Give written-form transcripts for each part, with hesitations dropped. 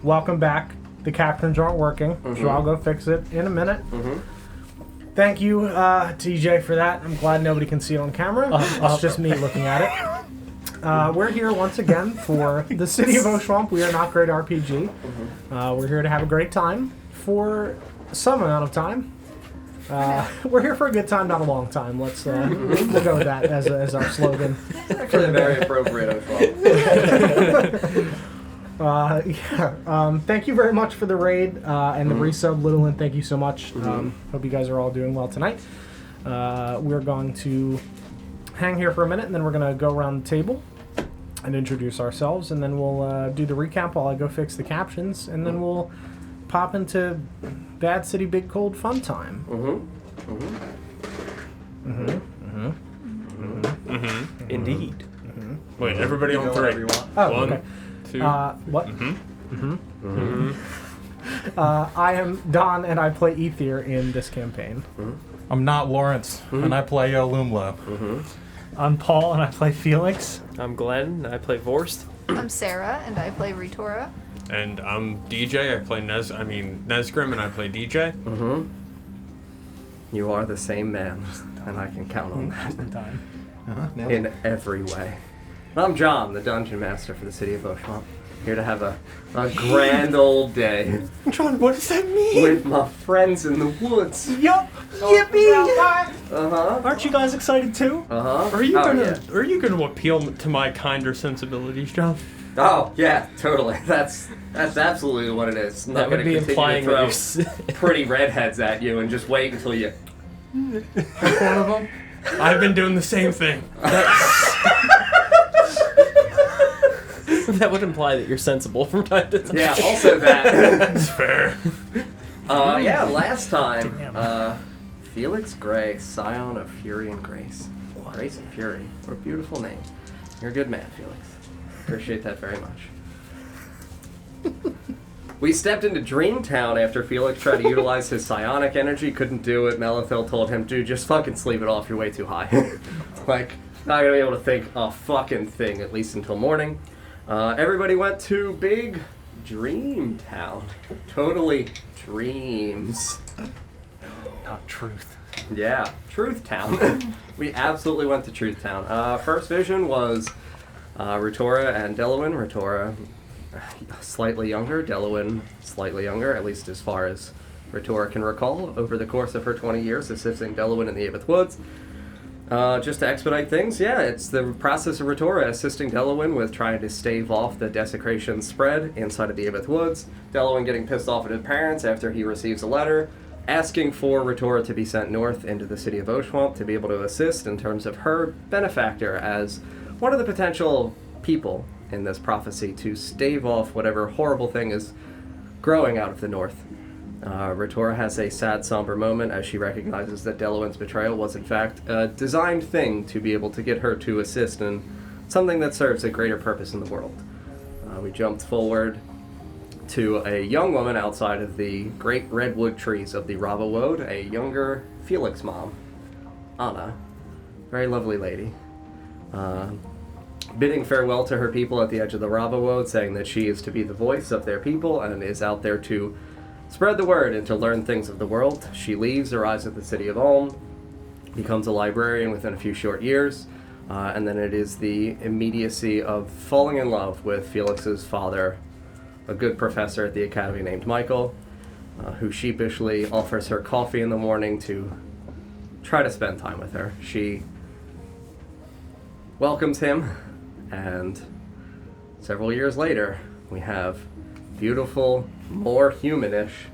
welcome back. The captains aren't working, so I'll go fix it in a minute. Thank you, TJ, for that. I'm glad nobody can see it on camera. It's just me looking at it. We're here once again for the City of Oshuamp. We are NotGreatRPG. We're here to have a great time for some amount of time. We're here for a good time, not a long time. We'll go with that as our slogan. Actually, very appropriate as well. Thank you very much for the raid and the resub, Littlin. Thank you so much. Hope you guys are all doing well tonight. We're going to hang here for a minute, and then we're going to go around the table and introduce ourselves, and then we'll do the recap while I go fix the captions, and then we'll pop into Bad City Big Cold Fun Time. Indeed. Wait, everybody on three. Oh, One, okay. two. What? I am Don, and I play Ether in this campaign. I'm not Lawrence, and I play Lumlo. I'm Paul, and I play Felix. I'm Glenn, and I play Vorst. I'm Sarah, and I play Ritora. And I'm DJ. I play Nesgrim, and I play DJ. You are the same man, and I can count on that in every way. I'm John, the Dungeon Master for the City of Oshuamp. Here to have a grand old day. John, what does that mean? With my friends in the woods. Yup! Yippee! Aren't you guys excited too? Are you gonna appeal to my kinder sensibilities, John? Oh yeah, totally. That's absolutely what it is. I'm not That would gonna be continue implying to that throw you're pretty redheads at you and just wait until you pick one of them. I've been doing the same thing. That would imply that you're sensible from time to time. Yeah, also that. It's fair. Last time, Felix Gray, scion of Fury and Grace. Grace and Fury. What a beautiful name. You're a good man, Felix. Appreciate that very much. We stepped into Dreamtown after Felix tried to utilize his psionic energy, couldn't do it. Melithil told him, dude, just fucking sleep it off, you're way too high. Like, not gonna be able to think a fucking thing, at least until morning. Everybody went to Big Dreamtown. Totally dreams. Not truth. Yeah, Truth Town. We absolutely went to Truth Town. First vision was Ritora and Delawin. Ritora slightly younger, Delawin slightly younger, at least as far as Ritora can recall, over the course of her 20 years assisting Delawin in the Abyss Woods. Just to expedite things, it's the process of Ritora assisting Delawin with trying to stave off the desecration spread inside of the Abyss Woods. Delawin getting pissed off at his parents after he receives a letter asking for Ritora to be sent north into the City of Oshuamp to be able to assist in terms of her benefactor as one of the potential people in this prophecy to stave off whatever horrible thing is growing out of the north. Ritora has a sad, somber moment as she recognizes that Delawin's betrayal was in fact a designed thing to be able to get her to assist in something that serves a greater purpose in the world. We jumped forward to a young woman outside of the great redwood trees of the Rava Woad, a younger Felix mom, Anna, very lovely lady, bidding farewell to her people at the edge of the Rava Woad, saying that she is to be the voice of their people and is out there to spread the word and to learn things of the world. She leaves, arrives at the city of Ulm, becomes a librarian within a few short years, and then it is the immediacy of falling in love with Felix's father, a good professor at the academy named Michael, who sheepishly offers her coffee in the morning to try to spend time with her. She welcomes him, and several years later, we have beautiful, more humanish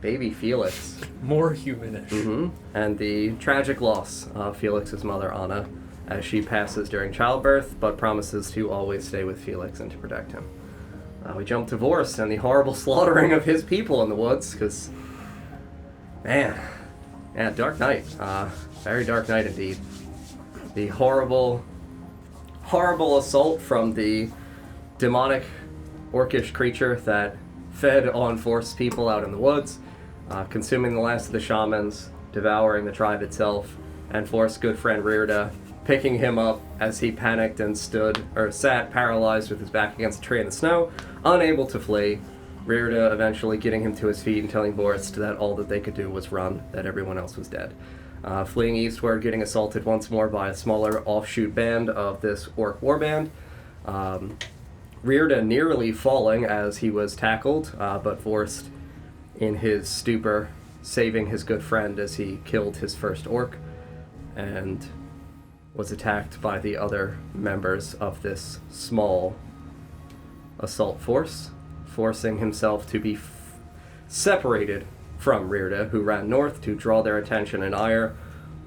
baby Felix. More humanish. And the tragic loss of Felix's mother, Anna, as she passes during childbirth, but promises to always stay with Felix and to protect him. We jump to Vorst and the horrible slaughtering of his people in the woods, because, dark night. Very dark night indeed. The horrible assault from the demonic orcish creature that fed on Vorst's people out in the woods, consuming the last of the shamans, devouring the tribe itself, and Vorst's good friend Rearda picking him up as he panicked and sat paralyzed with his back against a tree in the snow, unable to flee, Rearda eventually getting him to his feet and telling Vorst that all that they could do was run, that everyone else was dead. Fleeing eastward, getting assaulted once more by a smaller offshoot band of this orc warband. Rearda nearly falling as he was tackled, but Vorst, in his stupor, saving his good friend as he killed his first orc, and was attacked by the other members of this small assault force, forcing himself to be separated from Rearda, who ran north to draw their attention and ire,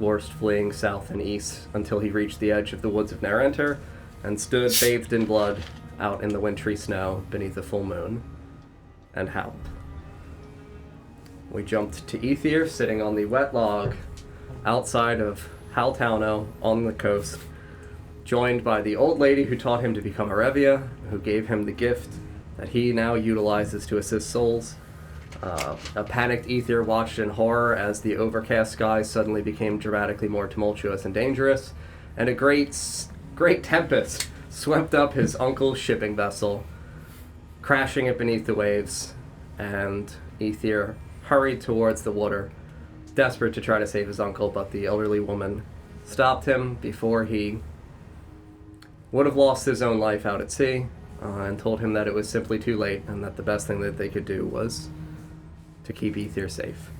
Vorst fleeing south and east until he reached the edge of the woods of Narenter and stood bathed in blood out in the wintry snow beneath the full moon and howled. We jumped to Ether, sitting on the wet log outside of Haltauno on the coast, joined by the old lady who taught him to become a Revia, who gave him the gift that he now utilizes to assist souls. A panicked Ether watched in horror as the overcast sky suddenly became dramatically more tumultuous and dangerous, and a great tempest swept up his uncle's shipping vessel, crashing it beneath the waves, and Ether hurried towards the water, desperate to try to save his uncle, but the elderly woman stopped him before he would have lost his own life out at sea, and told him that it was simply too late and that the best thing that they could do was to keep Ether safe.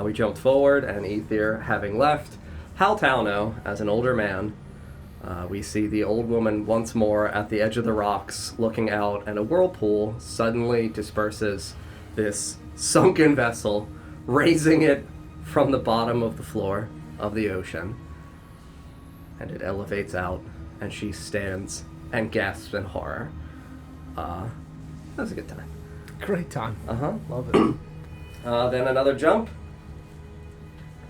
We jumped forward, and Ether, having left Haltauno as an older man, we see the old woman once more at the edge of the rocks, looking out, and a whirlpool suddenly disperses this sunken vessel, raising it from the bottom of the floor of the ocean, and it elevates out, and she stands and gasps in horror. That was a good time. Great time. Love it. Then another jump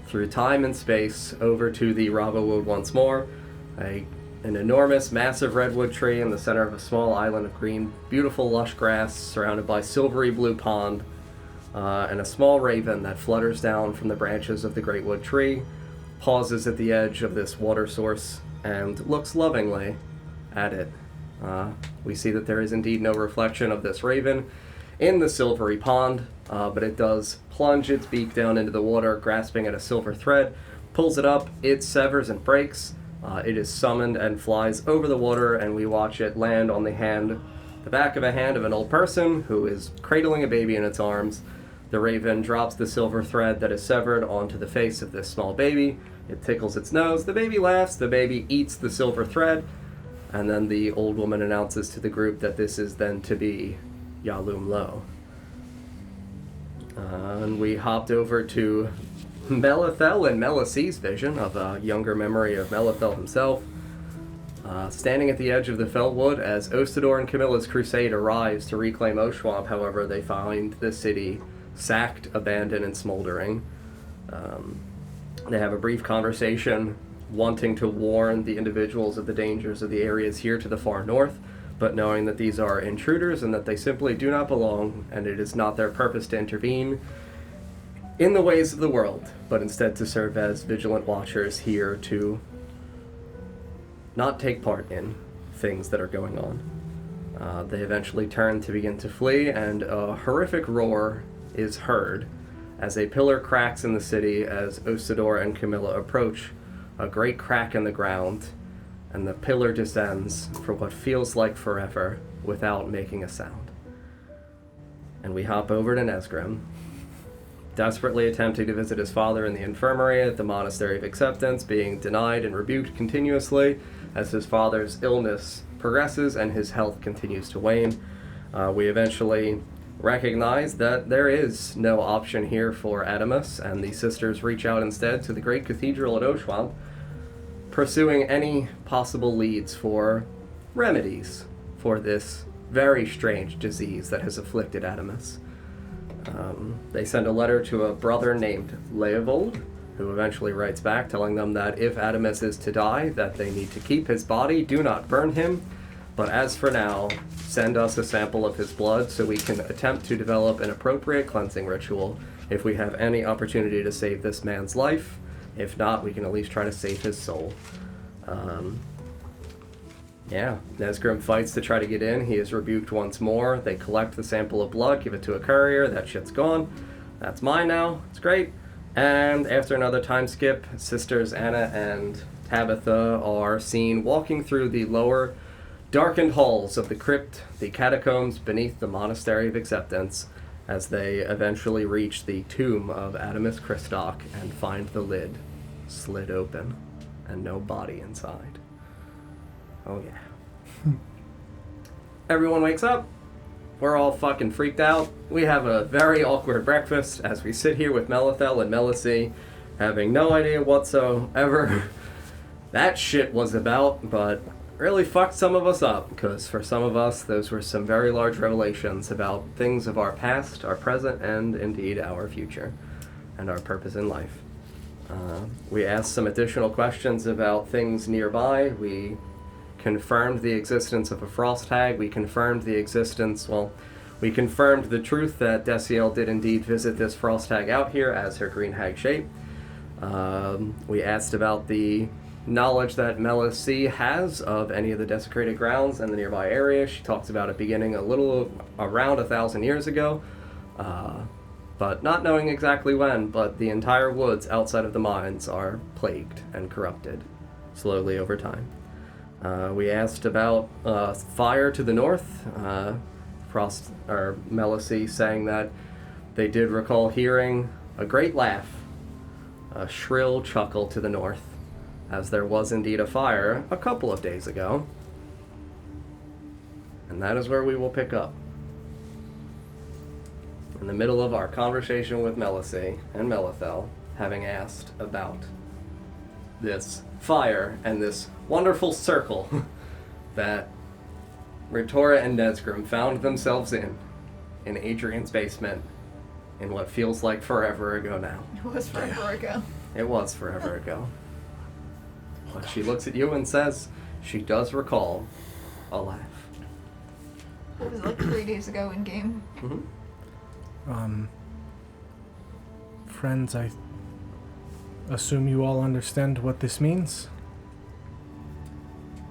through time and space over to the Ravawood once more. An enormous, massive redwood tree in the center of a small island of green, beautiful lush grass surrounded by silvery blue pond, and a small raven that flutters down from the branches of the great wood tree, pauses at the edge of this water source, and looks lovingly at it. We see that there is indeed no reflection of this raven in the silvery pond, but it does plunge its beak down into the water, grasping at a silver thread, pulls it up, it severs and breaks. It is summoned and flies over the water, and we watch it land on the back of a hand of an old person who is cradling a baby in its arms. The raven drops the silver thread that is severed onto the face of this small baby. It tickles its nose, the baby laughs, the baby eats the silver thread, and then the old woman announces to the group that this is then to be Yalum Lo. And we hopped over to Melithel and Melisse's vision of a younger memory of Melithel himself, standing at the edge of the Felwood as Ostador and Camilla's crusade arrives to reclaim Oshuamp. However, they find the city sacked, abandoned, and smoldering. They have a brief conversation, wanting to warn the individuals of the dangers of the areas here to the far north, but knowing that these are intruders and that they simply do not belong, and it is not their purpose to intervene in the ways of the world, but instead to serve as vigilant watchers here to not take part in things that are going on. They eventually turn to begin to flee, and a horrific roar is heard as a pillar cracks in the city as Ostador and Camilla approach a great crack in the ground, and the pillar descends for what feels like forever without making a sound. And we hop over to Nesgrim, desperately attempting to visit his father in the infirmary at the Monastery of Acceptance, being denied and rebuked continuously as his father's illness progresses and his health continues to wane. We eventually recognize that there is no option here for Adamus, and the sisters reach out instead to the great cathedral at Oshuamp, pursuing any possible leads for remedies for this very strange disease that has afflicted Adamus. They send a letter to a brother named Leovold, who eventually writes back telling them that if Adamus is to die, that they need to keep his body, do not burn him, but as for now, send us a sample of his blood so we can attempt to develop an appropriate cleansing ritual if we have any opportunity to save this man's life. If not, we can at least try to save his soul. Yeah, Nesgrim fights to try to get in. He is rebuked once more. They collect the sample of blood, give it to a courier. That shit's gone. That's mine now. It's great. And after another time skip, Sisters Anna and Tabitha are seen walking through the lower, darkened halls of the crypt, the catacombs beneath the Monastery of Acceptance, as they eventually reach the tomb of Adamus Christoch and find the lid slid open and no body inside. Oh yeah. Everyone wakes up. We're all fucking freaked out. We have a very awkward breakfast as we sit here with Melithel and Melicy, having no idea whatsoever that shit was about, but really fucked some of us up, because for some of us, those were some very large revelations about things of our past, our present, and indeed our future, and our purpose in life. We asked some additional questions about things nearby. We confirmed the existence of a frost hag. We confirmed the truth that Desiel did indeed visit this frost hag out here as her green hag shape. We asked about the knowledge that Melicy has of any of the desecrated grounds in the nearby area. She talks about it beginning a little around 1,000 years ago, but not knowing exactly when, but the entire woods outside of the mines are plagued and corrupted slowly over time. We asked about fire to the north. Melicy saying that they did recall hearing a great laugh, a shrill chuckle to the north, as there was indeed a fire a couple of days ago. And that is where we will pick up. In the middle of our conversation with Melicy and Melithel, having asked about this fire and this wonderful circle that Ritora and Nesgrim found themselves in Adrian's basement, in what feels like forever ago now. It was forever ago. It was forever ago. But she looks at you and says she does recall a laugh. It was like 3 days ago in game. Mm-hmm. Friends, I assume you all understand what this means?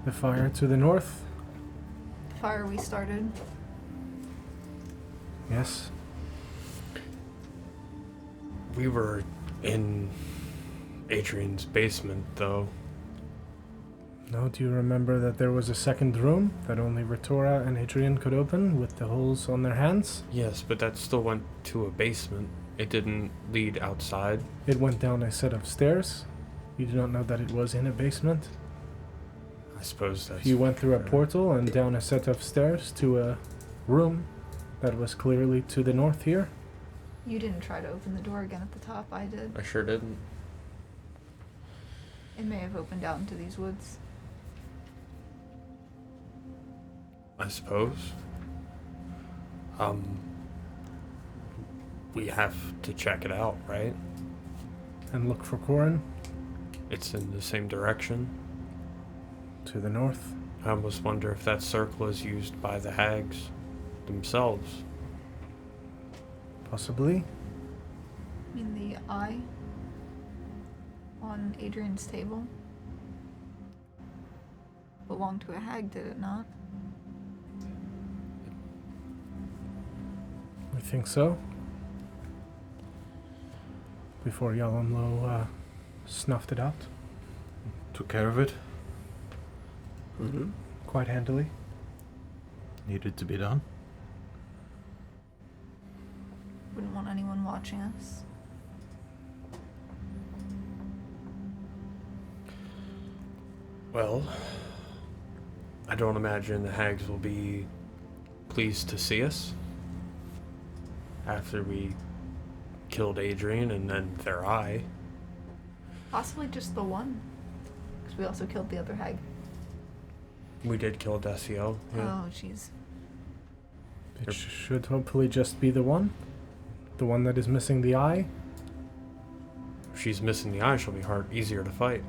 The fire to the north? The fire we started. Yes. We were in Adrian's basement, though. No, do you remember that there was a second room that only Ritora and Adrian could open with the holes on their hands? Yes, but that still went to a basement. It didn't lead outside. It went down a set of stairs. You do not know that it was in a basement. I suppose that's... You went through a fair. portal and down a set of stairs to a room that was clearly to the north here. You didn't try to open the door again at the top. I did. I sure didn't. It may have opened out into these woods. I suppose. We have to check it out, right? And look for Corrin It's in the same direction. to the north. I almost wonder if that circle is used by the hags themselves. Possibly. I mean, the eye on Adrian's table belonged to a hag, did it not? I think so. Before Yalamlo snuffed it out. Took care of it. Mm-hmm. Quite handily. Needed to be done. Wouldn't want anyone watching us. Well, I don't imagine the hags will be pleased to see us after we killed Adrian and then their eye. Possibly just the one. Because we also killed the other hag. We did kill Desiel. Yeah. Oh, jeez. It should hopefully just be the one. The one that is missing the eye. If she's missing the eye, she'll be easier to fight.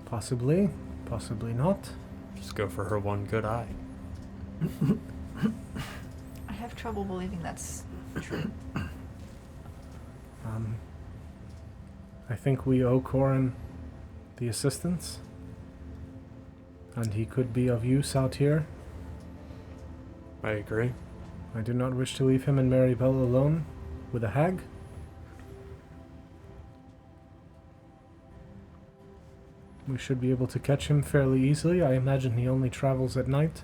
Possibly. Possibly not. Just go for her one good eye. I have trouble believing that's true. I think we owe Corrin the assistance. And he could be of use out here. I agree. I do not wish to leave him and Maribel alone with a hag. We should be able to catch him fairly easily. I imagine he only travels at night.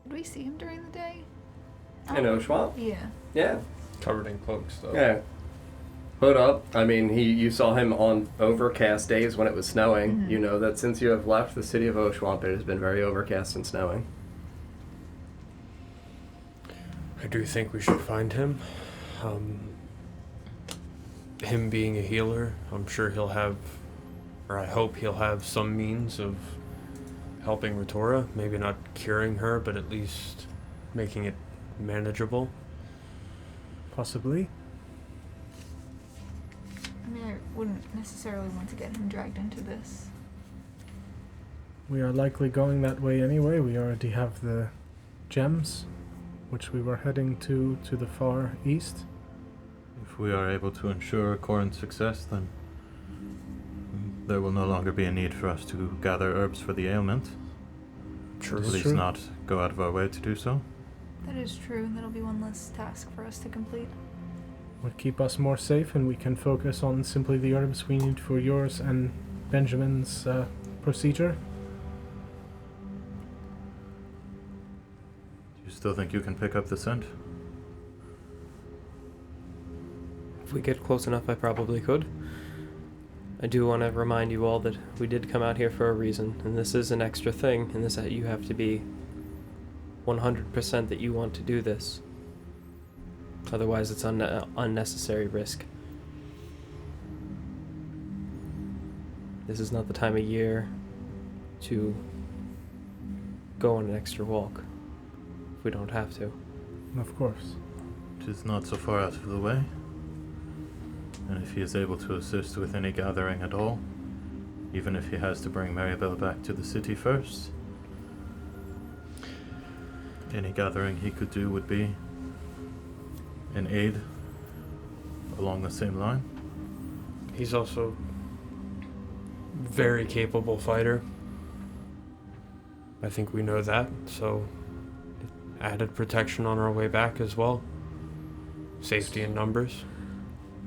Did we see him during the day? In Oshuamp? Yeah. Yeah. Covered in cloaks, though. Yeah. Hood up. I mean, you saw him on overcast days when it was snowing. Mhm. You know that since you have left the city of Oshuamp, it has been very overcast and snowing. I do think we should find him. Him being a healer, I'm sure he'll have, or I hope he'll have some means of helping Ritora. Maybe not curing her, but at least making it manageable. Possibly. I mean, I wouldn't necessarily want to get him dragged into this. We are likely going that way anyway. We already have the gems, which we were heading to the far east. If we are able to ensure Corrin's success, then there will no longer be a need for us to gather herbs for the ailment. True. That At is least true. not go out of our way to do so. That is true. That'll be one less task for us to complete. Would keep us more safe, and we can focus on simply the herbs we need for yours and Benjamin's procedure. Do you still think you can pick up the scent? If we get close enough, I probably could. I do want to remind you all that we did come out here for a reason, and this is an extra thing, and this you have to be 100% that you want to do this. Otherwise, it's unnecessary risk. This is not the time of year to go on an extra walk if we don't have to. Of course. It is not so far out of the way. And if he is able to assist with any gathering at all, even if he has to bring Maribel back to the city first, any gathering he could do would be an aid along the same line. He's also very capable fighter. I think we know that, so added protection on our way back as well. Safety in numbers.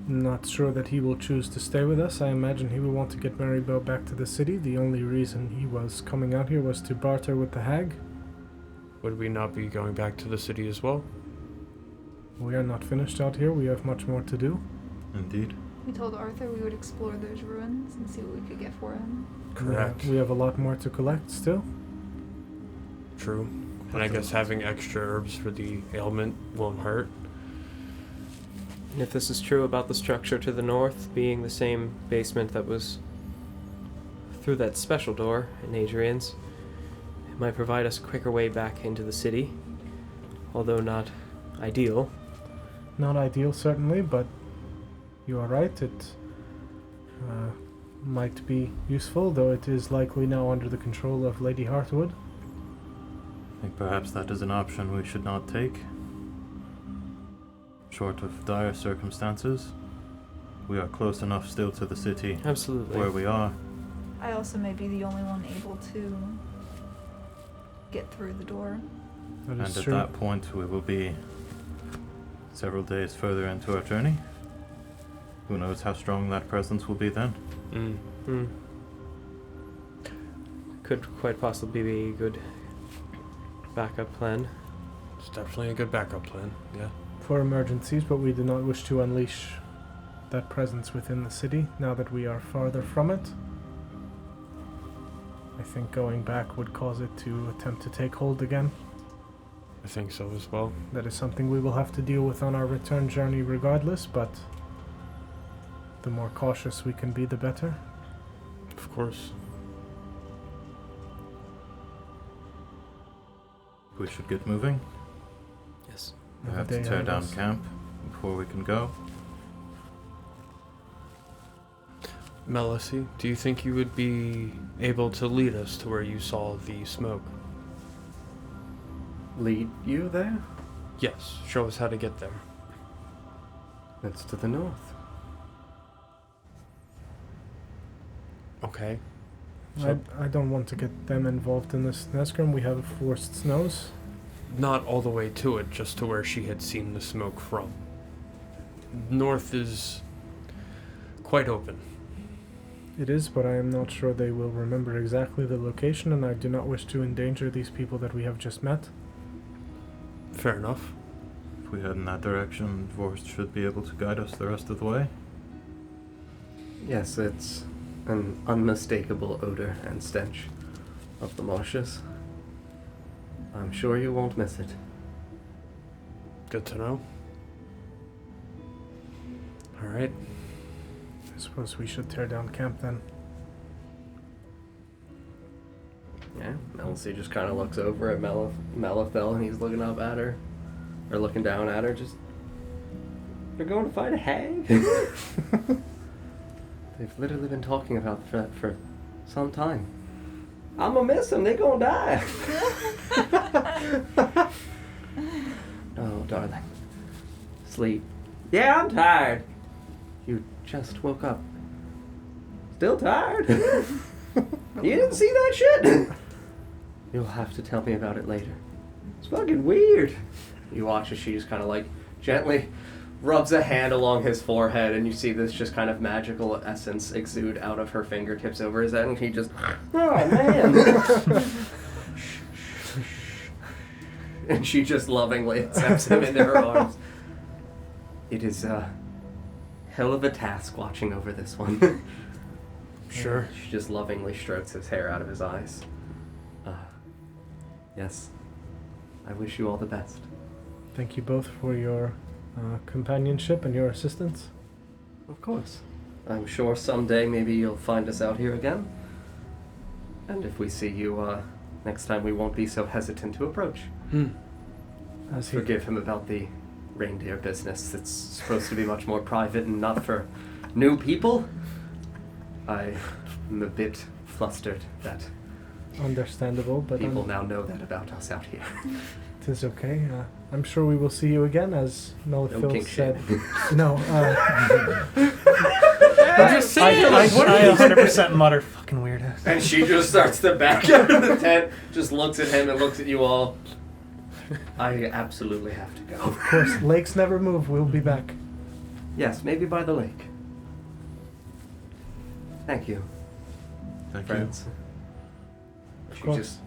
Not sure that he will choose to stay with us. I imagine he will want to get Maribel back to the city. The only reason he was coming out here was to barter with the hag. Would we not be going back to the city as well? We are not finished out here. We have much more to do. Indeed. We told Arthur we would explore those ruins and see what we could get for him. Correct. We have a lot more to collect still. True. And I guess having extra herbs for the ailment won't hurt. And if this is true about the structure to the north being the same basement that was through that special door in Adrian's, it might provide us a quicker way back into the city, although not ideal. Not ideal, certainly, but you are right. It might be useful, though it is likely now under the control of Lady Heartwood. I think perhaps that is an option we should not take. Short of dire circumstances, we are close enough still to the city Absolutely. where we are. I also may be the only one able to get through the door. That And is at true. that point, we will be several days further into our journey. Who knows how strong that presence will be then? Could quite possibly be a good backup plan. It's definitely a good backup plan, yeah. For emergencies, but we do not wish to unleash that presence within the city now that we are farther from it. I think going back would cause it to attempt to take hold again. I think so as well. That is something we will have to deal with on our return journey regardless, but the more cautious we can be, the better. Of course. We should get moving. Yes. We Another have to day tear ahead of down us. camp before we can go. Melisy, do you think you would be able to lead us to where you saw the smoke? Lead you there? Yes, show us how to get there. It's to the north. Okay. So I don't want to get them involved in this Nesgrim. We have forced snows. not all the way to it, just to where she had seen the smoke from. North is quite open. It is, but I am not sure they will remember exactly the location, and I do not wish to endanger these people that we have just met. Fair enough. If we head in that direction, Vorst should be able to guide us the rest of the way. Yes, it's an unmistakable odor and stench of the marshes. I'm sure you won't miss it. Good to know. Alright. I suppose we should tear down camp then. Yeah, Melcy just kind of looks over at Malithel, and he's looking up at her, or looking down at her, just... They're going to fight a hag? They've literally been talking about that for some time. I'm gonna miss them, they gonna die. Oh, darling. Sleep. Yeah, I'm tired. You just woke up. Still tired? You didn't see that shit? You'll have to tell me about it later. It's fucking weird. You watch as she just kind of like gently rubs a hand along his forehead, and you see this just kind of magical essence exude out of her fingertips over his head, and he just, oh man. And she just lovingly accepts him into her arms. It is a hell of a task watching over this one. Sure. She just lovingly strokes his hair out of his eyes. Yes. I wish you all the best. Thank you both for your companionship and your assistance. Of course. I'm sure someday maybe you'll find us out here again. And if we see you next time, we won't be so hesitant to approach. Forgive him about the reindeer business. It's supposed to be much more private and not for new people. I am a bit flustered that Understandable, but people now know that about us out here. it is okay. I'm sure we will see you again, as No Melithil kink said. shaming. No, I'm just saying, I what are you 100% mutter, fucking weirdo. And she just starts to back out of the tent, just looks at him and looks at you all. I absolutely have to go. of course, lakes never move. We'll be back. Yes, maybe by the lake. Thank you, Thank friends. Of She course. just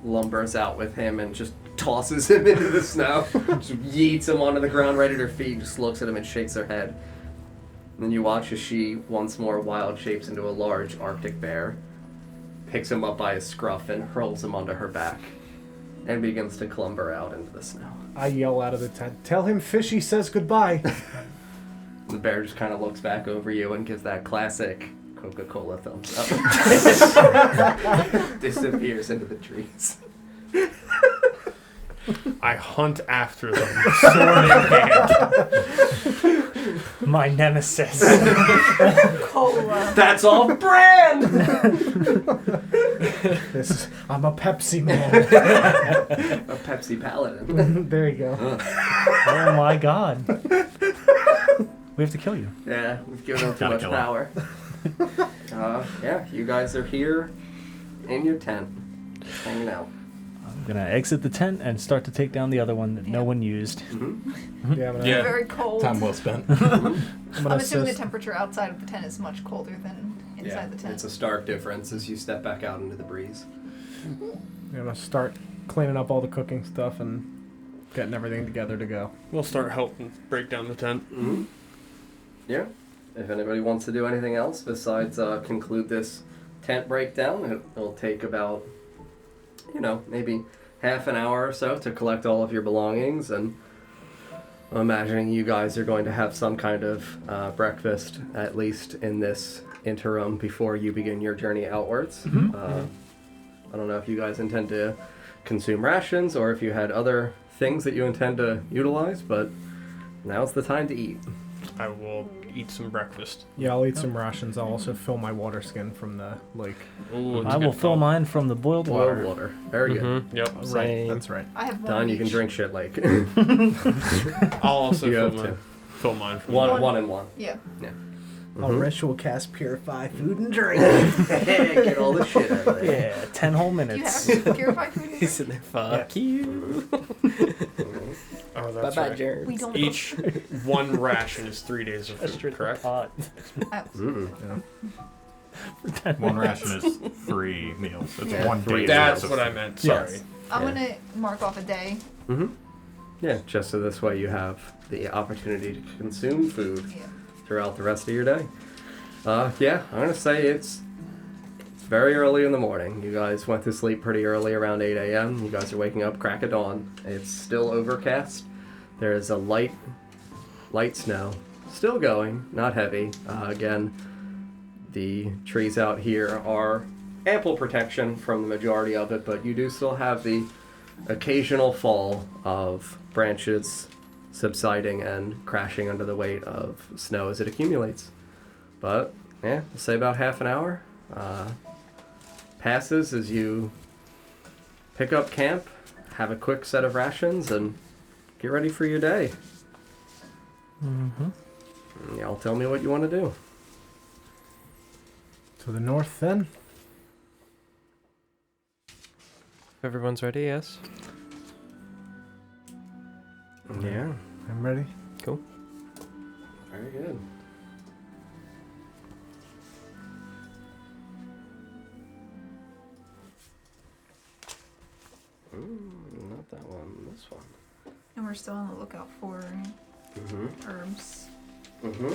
lumbers out with him and just tosses him into the snow. Just yeets him onto the ground right at her feet, just looks at him and shakes her head. And then you watch as she once more wild shapes into a large Arctic bear, picks him up by his scruff and hurls him onto her back, and begins to clumber out into the snow. I yell out of the tent, "Tell him Fishy says goodbye." The bear just kind of looks back over you and gives that classic Coca-Cola thumbs up. Disappears into the trees. I hunt after them, sword in hand. My nemesis. Cola. That's off brand! I'm a Pepsi man. A Pepsi paladin. There you go. Oh my god. We have to kill you. Yeah, we've given him too Gotta much kill him. power. Yeah, you guys are here in your tent, hanging out. I'm gonna exit the tent and start to take down the other one that no one used. Mm-hmm. Yeah, I'm gonna, Yeah. Very cold. Time well spent. I'm gonna I'm assuming the assist. temperature outside of the tent is much colder than inside the tent. It's a stark difference as you step back out into the breeze. I'm gonna start cleaning up all the cooking stuff and getting everything together to go. We'll start helping break down the tent. Mm-hmm. Yeah. If anybody wants to do anything else besides conclude this tent breakdown, it'll take about, maybe half an hour or so to collect all of your belongings, and I'm imagining you guys are going to have some kind of breakfast, at least in this interim before you begin your journey outwards. I don't know if you guys intend to consume rations or if you had other things that you intend to utilize, but now's the time to eat. I will eat some breakfast. Yeah, I'll eat some rations. I'll also fill my water skin from the lake. Ooh, I will fill mine from the boiled water. Boiled water. Very good. Yep. Right, Same. that's right. I have one. Don, of you can each. drink shit like I'll also You fill have mine. to. Fill mine from one and one. Yeah. I'll ritual cast Purify Food and Drink. Get all the shit out of there. Yeah, 10 whole You minutes. have purified food? He's sitting there, fuck you. Oh, that's Bye-bye, right. germs. We don't Each one ration is 3 days of food, correct? Pot. One ration is 3 meals. It's Yeah. 1 day. That's worth what of I meant. Yes. Sorry. I'm Yeah. gonna mark off a day. Mm-hmm. Yeah, just so this way you have the opportunity to consume food Yeah. throughout the rest of your day. Yeah, I'm gonna say it's very early in the morning. You guys went to sleep pretty early, around 8 a.m. You guys are waking up crack of dawn. It's still overcast. There is a light snow, still going, not heavy. Again, the trees out here are ample protection from the majority of it, but you do still have the occasional fall of branches subsiding and crashing under the weight of snow as it accumulates. But yeah, we'll say about half an hour passes as you pick up camp, have a quick set of rations, and get ready for your day. Y'all tell me what you want to do. To the north, then. If everyone's ready, yes. Yeah, I'm ready. Cool. very good. Not that one, this one. And we're still on the lookout for Mm-hmm. herbs. Mm-hmm.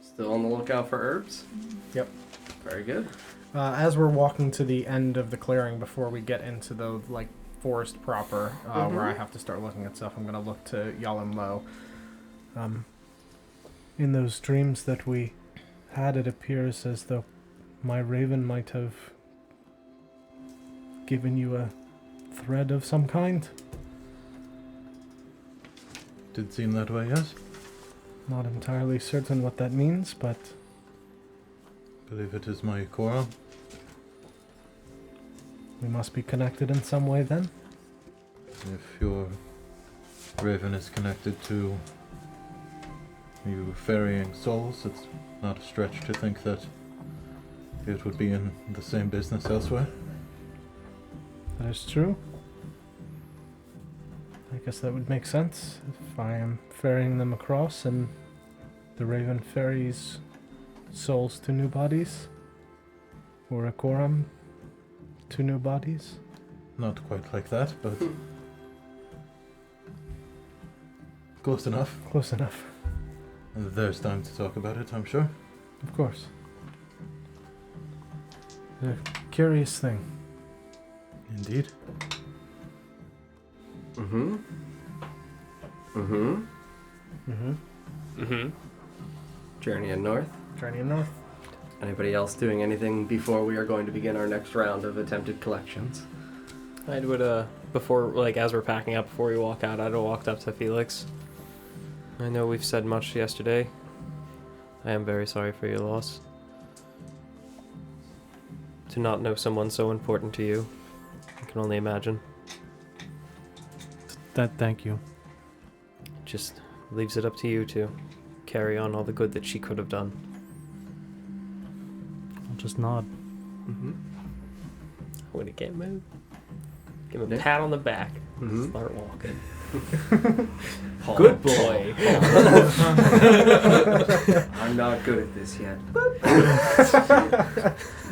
Still on the lookout for herbs? Yep. Very good. As we're walking to the end of the clearing before we get into the forest proper, where I have to start looking at stuff, I'm gonna look to Yalim Lo. In those dreams that we had, it appears as though my raven might have given you a thread of some kind. Did seem that way, yes? Not entirely certain what that means, but Believe it is my Corrin. we must be connected in some way then. If your raven is connected to you ferrying souls, it's not a stretch to think that it would be in the same business elsewhere. That is true. I guess that would make sense if I am ferrying them across and the raven ferries souls to new bodies, or a Corrin to new bodies. Not quite like that, but close enough. Close enough, There's time to talk about it, I'm sure. of course. A curious thing. Indeed. Mm-hmm. Mm-hmm. Mm-hmm. Mm-hmm. Journeying north. Journeying north. Anybody else doing anything before we are going to begin our next round of attempted collections? I would, before, as we're packing up, before we walk out, I'd have walked up to Felix. I know we've said much yesterday. I am very sorry for your loss. To not know someone so important to you, I can only imagine. Thank you. Just leaves it up to you to carry on all the good that she could have done. I'll just nod. Mm-hmm. I'm gonna give him a Yeah. pat on the back. Mm-hmm. Start walking. Paul. Good boy. I'm not good at this yet.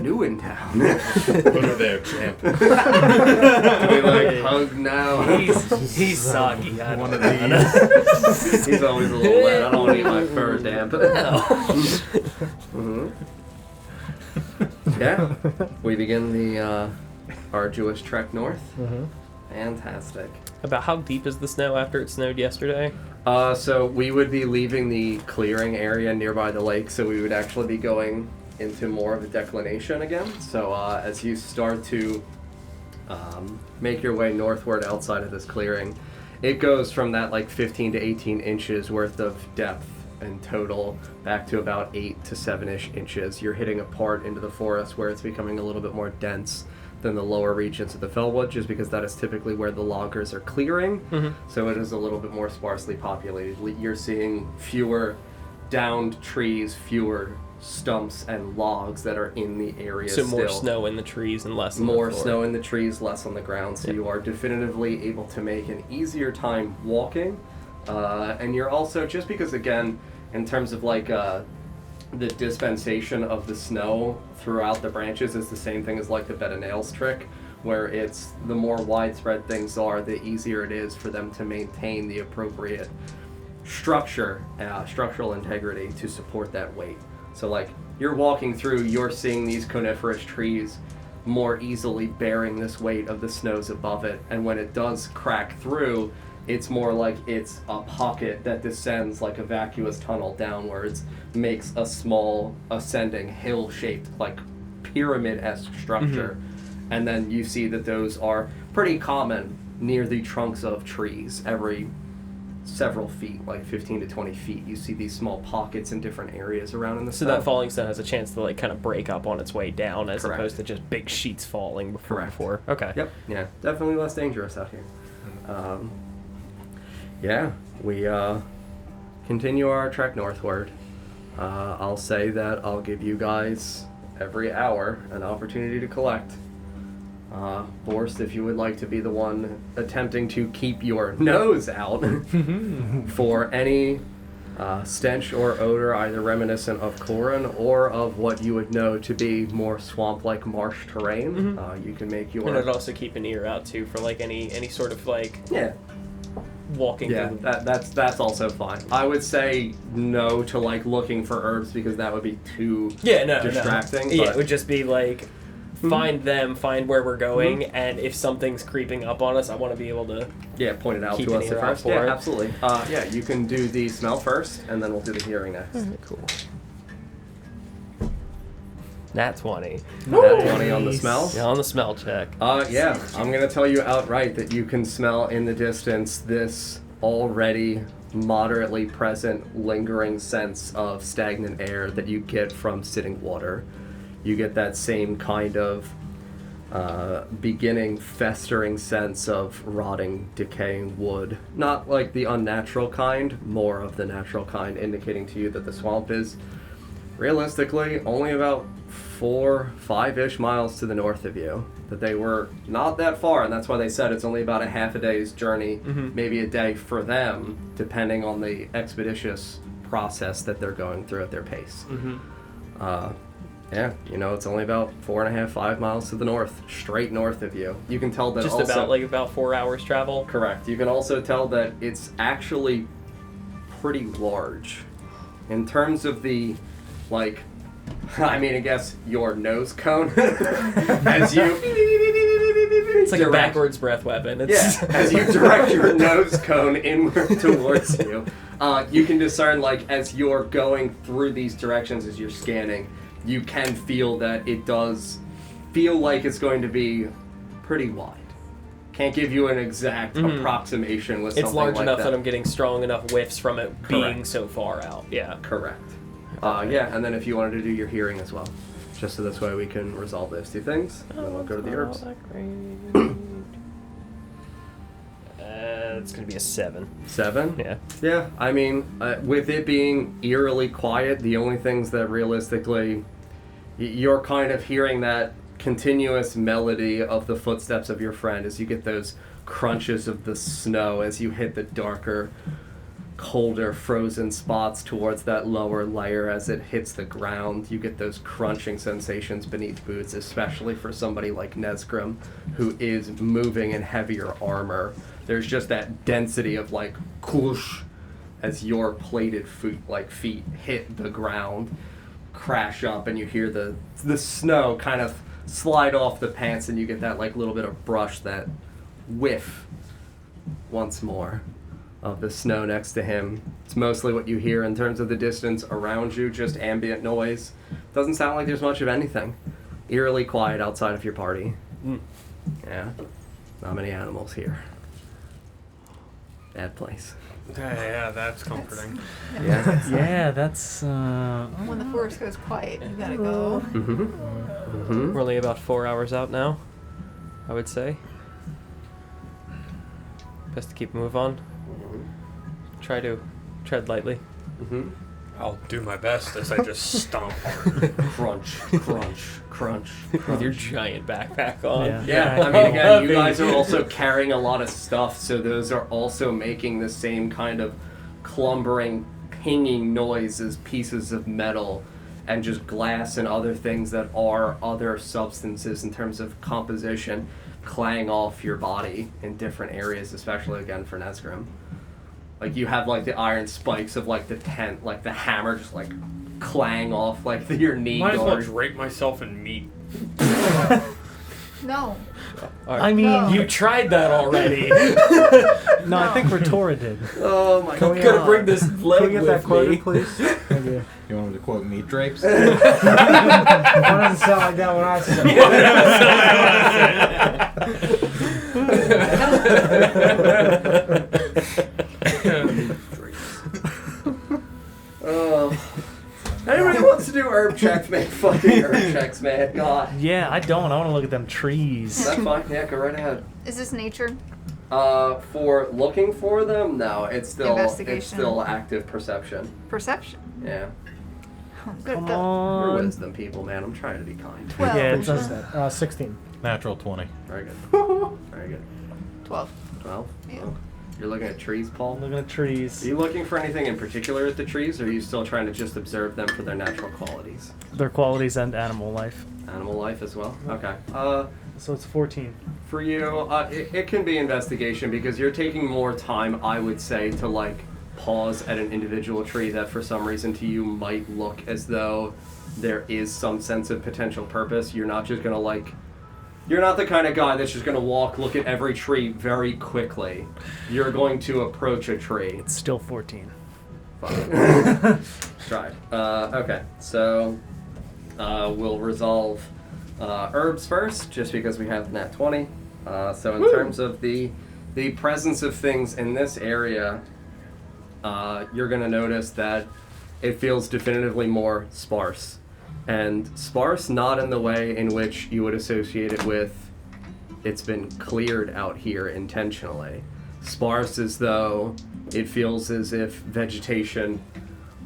New in town. Put her there, champ. Do we hug now? He's soggy. I One don't of know. these. He's always a little wet. I don't want to get my fur damp. Mm-hmm. Yeah. We begin the arduous trek north. Mm-hmm. Fantastic. About how deep is the snow after it snowed yesterday? So we would be leaving the clearing area nearby the lake, so we would actually be going into more of a declination again. So as you start to make your way northward outside of this clearing, it goes from that 15 to 18 inches worth of depth in total back to about 8 to 7-ish inches. You're hitting a part into the forest where it's becoming a little bit more dense than the lower regions of the Fellwood, just because that is typically where the loggers are clearing. Mm-hmm. So it is a little bit more sparsely populated. You're seeing fewer downed trees, fewer stumps and logs that are in the area. So more still. snow in the trees and less on the More floor. snow in the trees, less on the ground, so Yeah. you are definitively able to make an easier time walking. And you're also, just because again, in terms of like the dispensation of the snow throughout the branches is the same thing as like the bed of nails trick, where it's the more widespread things are, the easier it is for them to maintain the appropriate structural integrity to support that weight. So like you're walking through, you're seeing these coniferous trees more easily bearing this weight of the snows above it, and when it does crack through, it's more like it's a pocket that descends like a vacuous tunnel downwards, makes a small ascending hill-shaped like pyramid-esque structure, and then you see that those are pretty common near the trunks of trees. Every several feet, like 15 to 20 feet, you see these small pockets in different areas around in the So snow. that falling stone has a chance to like kind of break up on its way down, as Correct. opposed to just big sheets falling Correct. before. Okay. Yep, yeah, definitely less dangerous out here. Yeah, we continue our trek northward. I'll say that I'll give you guys every hour an opportunity to collect. Borst, if you would like to be the one attempting to keep your nose out for any stench or odor, either reminiscent of Corrin or of what you would know to be more swamp-like marsh terrain, you can make your... And I'd also keep an ear out too for like any sort of like Yeah. walking Yeah, through the... that's also fine. I would say no to like looking for herbs because that would be too distracting. No. Yeah, but- it would just be like find them, find where we're going, and if something's creeping up on us, I want to be able to... Yeah, point it out Keep to an us ear at out first. for Yeah, it. absolutely. Yeah, you can do the smell first, and then we'll do the hearing next. Cool. Nat 20. Nat 20 on the smell. Yeah, on the smell check. Yeah, I'm gonna tell you outright that you can smell in the distance this already moderately present, lingering sense of stagnant air that you get from sitting water. You get that same kind of beginning, festering sense of rotting, decaying wood. Not like the unnatural kind, more of the natural kind, indicating to you that the swamp is realistically only about 4-5-ish miles to the north of you. That they were not that far, and that's why they said it's only about a half a day's journey, maybe a day for them, depending on the expeditious process that they're going through at their pace. Yeah, you know, it's only about 4.5-5 miles to the north, straight north of you. You can tell that Just also... about 4 hours travel. Correct. You can also tell that it's actually pretty large. In terms of the, like, I mean, I guess your nose cone, as you... It's like a backwards breath weapon. It's... Yeah, as you direct your nose cone inward towards you, you can discern, like, as you're going through these directions, as you're scanning, you can feel that it does feel like it's going to be pretty wide. Can't give you an exact approximation with something It's large like enough that. that I'm getting strong enough whiffs from it being Correct. so far out. Yeah. Correct. Yeah, and then if you wanted to do your hearing as well, just so this way we can resolve those two things, and then we'll go to the herbs. It's gonna be a 7. 7? Yeah. Yeah, I mean, with it being eerily quiet, the only things that realistically, you're kind of hearing that continuous melody of the footsteps of your friend as you get those crunches of the snow as you hit the darker, colder, frozen spots towards that lower layer as it hits the ground. You get those crunching sensations beneath boots, especially for somebody like Nesgrim, who is moving in heavier armor. There's just that density of like koosh as your plated feet hit the ground, crash up, and you hear the snow kind of slide off the pants, and you get that like little bit of brush, that whiff once more of the snow next to him. It's mostly what you hear in terms of the distance around you, just ambient noise. Doesn't sound like there's much of anything. Eerily quiet outside of your party. Yeah, not many animals here. Bad place. Yeah, that's comforting. Yeah. Yeah, that's. When the forest goes quiet, you gotta go. We're only about 4 hours out now, I would say. Best to keep a move on. Try to tread lightly. I'll do my best as I just stomp. Crunch, crunch, crunch, With your crunch. giant backpack on. Yeah. Yeah, I mean, again, you guys are also carrying a lot of stuff, so those are also making the same kind of clumbering, pinging noise as pieces of metal and just glass and other things that are other substances in terms of composition clang off your body in different areas, especially again for Nesgrim. Like you have like the iron spikes of like the tent, like the hammer just like clang off like your knee Might as well guard. drape myself in meat. No. I mean, No. You tried that already. no, I think Retora did. Oh my Can we, god. Gonna bring this Can leg we get with that quoted, me. please? Thank you. You want me to quote meat drapes? Why doesn't it sound like that when I say Anybody wants to do herb checks, make fucking herb checks, man. God. Yeah, I don't. I want to look at them trees. That's fine. Yeah, go right ahead. Is this nature? For looking for them, no, it's still Investigation. active perception. Perception. Yeah. Good. Come You're on. wisdom people, man. I'm trying to be kind. 12. Yeah, Which is that? 16. Natural 20. Very good. Very good. 12. 12. Yeah. Oh. You're looking at trees, Paul? I'm looking at trees. Are you looking for anything in particular at the trees, or are you still trying to just observe them for their natural qualities? Their qualities and animal life. Animal life as well? Okay. So it's 14. For you, it can be investigation because you're taking more time, I would say, to like pause at an individual tree that for some reason to you might look as though there is some sense of potential purpose. You're not just gonna like, you're not the kind of guy that's just gonna walk, look at every tree very quickly. You're going to approach a tree. It's still 14. Fuck. Tried. Okay, so we'll resolve herbs first, just because we have nat 20. So in terms of the presence of things in this area, you're going to notice that it feels definitively more sparse. And sparse not in the way in which you would associate it with it's been cleared out here intentionally. Sparse as though it feels as if vegetation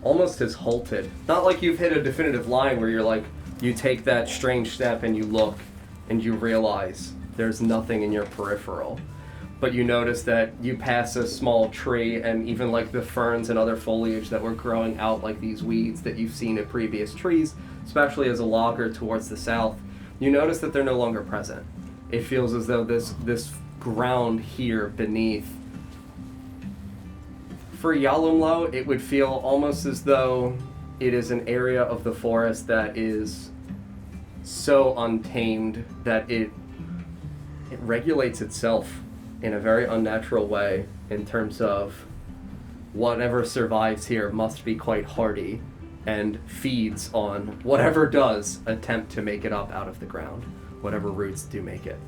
almost has halted. Not like you've hit a definitive line where you're like, you take that strange step and you look and you realize there's nothing in your peripheral. But you notice that you pass a small tree and even like the ferns and other foliage that were growing out like these weeds that you've seen at previous trees, especially as a logger towards the south, you notice that they're no longer present. It feels as though this ground here beneath, for Yalumlo, it would feel almost as though it is an area of the forest that is so untamed that it regulates itself in a very unnatural way in terms of whatever survives here must be quite hardy and feeds on whatever does attempt to make it up out of the ground, whatever roots do make it.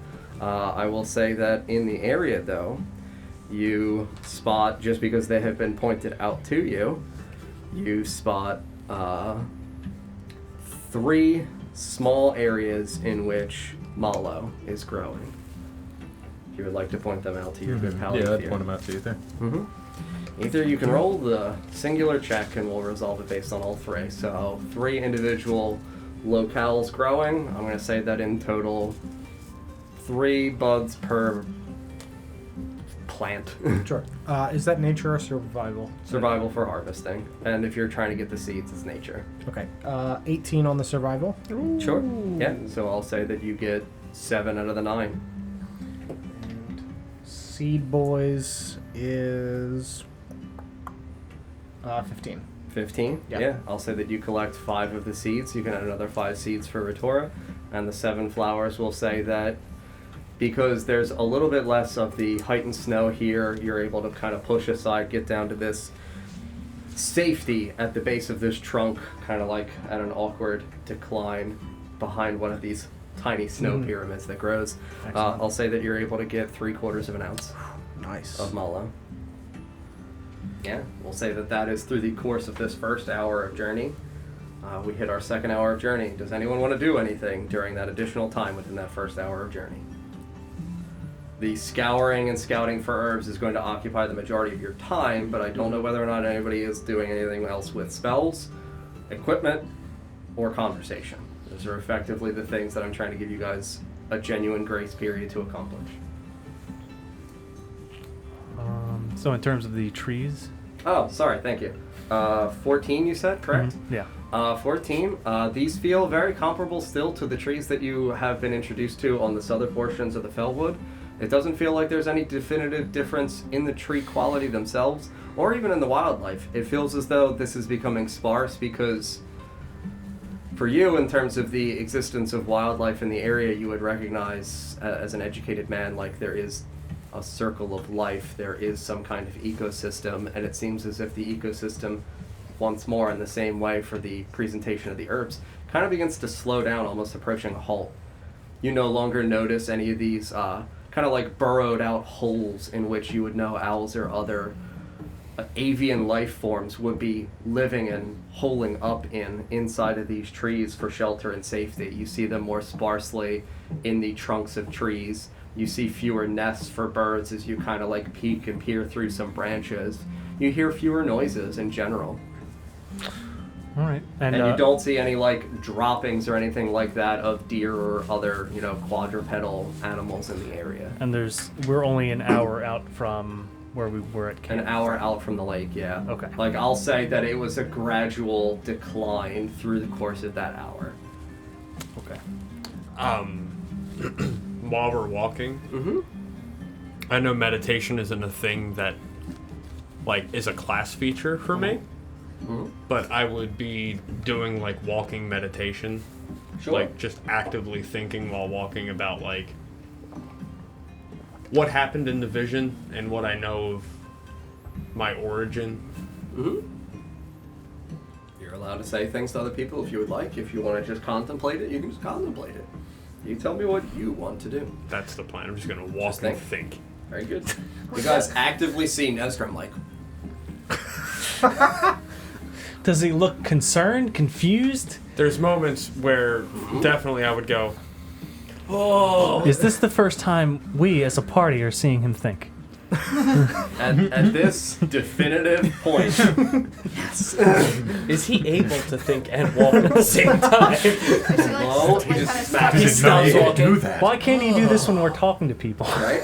I will say that in the area, though, you spot, just because they have been pointed out to you, you spot 3 small areas in which mallow is growing. If you would like to point them out to your good pal. Yeah, I'd point them out to you there. Either you can roll the singular check and we'll resolve it based on all 3. So 3 individual locales growing. I'm going to say that in total 3 buds per plant. Sure. Is that nature or survival? Survival for harvesting. And if you're trying to get the seeds, it's nature. Okay. 18 on the survival. Sure. Yeah, so I'll say that you get 7 out of the 9. And Seed Boys is 15. 15? Yep. Yeah, I'll say that you collect 5 of the seeds. You can add another 5 seeds for Retora. And the 7 flowers will say that because there's a little bit less of the heightened snow here, you're able to kind of push aside, get down to this safety at the base of this trunk, kind of like at an awkward decline behind one of these tiny snow pyramids that grows. I'll say that you're able to get 3/4 of an ounce Nice. of mallow. Yeah, we'll say that that is through the course of this first hour of journey. We hit our second hour of journey. Does anyone want to do anything during that additional time within that first hour of journey? The scouring and scouting for herbs is going to occupy the majority of your time, but I don't know whether or not anybody is doing anything else with spells, equipment, or conversation. Those are effectively the things that I'm trying to give you guys a genuine grace period to accomplish. So in terms of the trees? Oh, sorry, thank you. 14 you said, correct? Yeah. 14. These feel very comparable still to the trees that you have been introduced to on the southern portions of the Fellwood. It doesn't feel like there's any definitive difference in the tree quality themselves, or even in the wildlife. It feels as though this is becoming sparse because, for you, in terms of the existence of wildlife in the area, you would recognize, as an educated man, like there is a circle of life, there is some kind of ecosystem, and it seems as if the ecosystem, once more in the same way for the presentation of the herbs, kind of begins to slow down, almost approaching a halt. You no longer notice any of these kind of like burrowed out holes in which you would know owls or other avian life forms would be living and holing up inside of these trees for shelter and safety. You see them more sparsely in the trunks of trees. You see fewer nests for birds as you kind of like peek and peer through some branches. You hear fewer noises in general. All right. And you don't see any like droppings or anything like that of deer or other, quadrupedal animals in the area. And we're only an hour out from where we were at camp. An hour out from the lake, yeah. Okay. Like, I'll say that it was a gradual decline through the course of that hour. Okay. While we're walking, I know meditation isn't a thing that, like, is a class feature for me. But I would be doing, like, walking meditation. Sure. Like, just actively thinking while walking about, like, what happened in the vision and what I know of my origin. You're allowed to say things to other people if you would like. If you want to just contemplate it, you can just contemplate it. You tell me what you want to do. That's the plan. I'm just going to walk and think. Very good. You guys actively see Nesgrim like... Does he look concerned, confused? There's moments where definitely I would go, oh. Is this the first time we as a party are seeing him think? At this definitive point, yes. Is he able to think and walk at the same time? No, he just smacks He stops walking. Do that. Why can't he do this when we're talking to people? Right?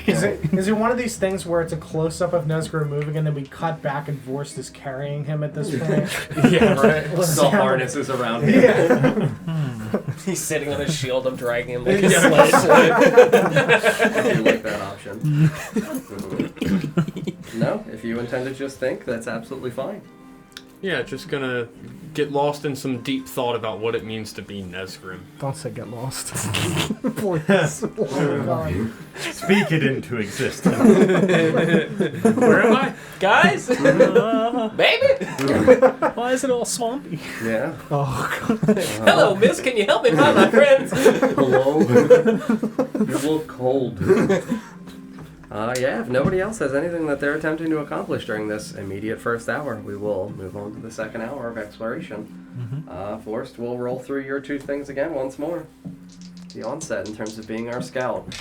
Is it one of these things where it's a close-up of Nesgrim moving and then we cut back and Vorst is carrying him at this point? Yeah, right. The harness is around him. Yeah. He's sitting on his shield. I'm dragging him like a I sled. do like that option. No, if you intend to just think, that's absolutely fine. yeah, just gonna get lost in some deep thought about what it means to be Nesgrim. Don't say get lost. Please. Oh, God. Speak it into existence. Where am I? Guys? Baby? Why is it all swampy? Yeah. Oh, God. Hello, miss. Can you help me find my friends? Hello? You look cold. Yeah, if nobody else has anything that they're attempting to accomplish during this immediate first hour, we will move on to the second hour of exploration. Forrest, we'll roll through your two things again once more. The onset in terms of being our scout.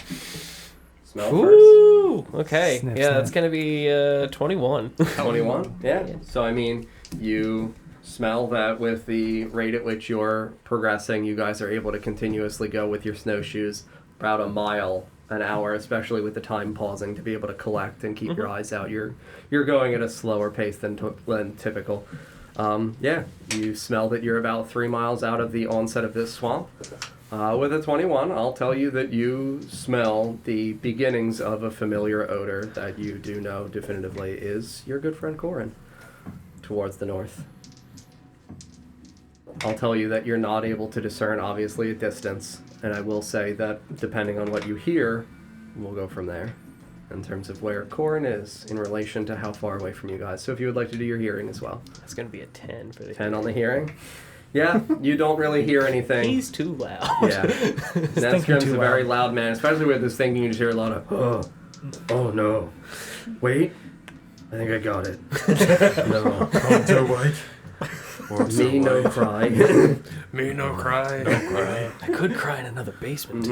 Smell Ooh, okay. Snip, yeah, snip. that's going to be 21. first. 21? Yeah. So, I mean, you smell that with the rate at which you're progressing, you guys are able to continuously go with your snowshoes about a mile an hour, especially with the time pausing to be able to collect and keep your eyes out. You're going at a slower pace than typical. Yeah, you smell that you're about 3 miles out of the onset of this swamp. With a 21, I'll tell you that you smell the beginnings of a familiar odor that you do know definitively is your good friend Corrin towards the north. I'll tell you that you're not able to discern, obviously, at distance, and I will say that depending on what you hear, we'll go from there in terms of where Corrin is in relation to how far away from you guys. So if you would like to do your hearing as well. That's going to be a 10 for the 10 on the hearing? Yeah, you don't really hear anything. He's too loud. Yeah. Nesgrim's a very loud man, especially with this thinking. You just hear a lot of, oh no. Wait, I think I got it. No. Hunter White. Me no cry. Me no cry. I could cry in another basement.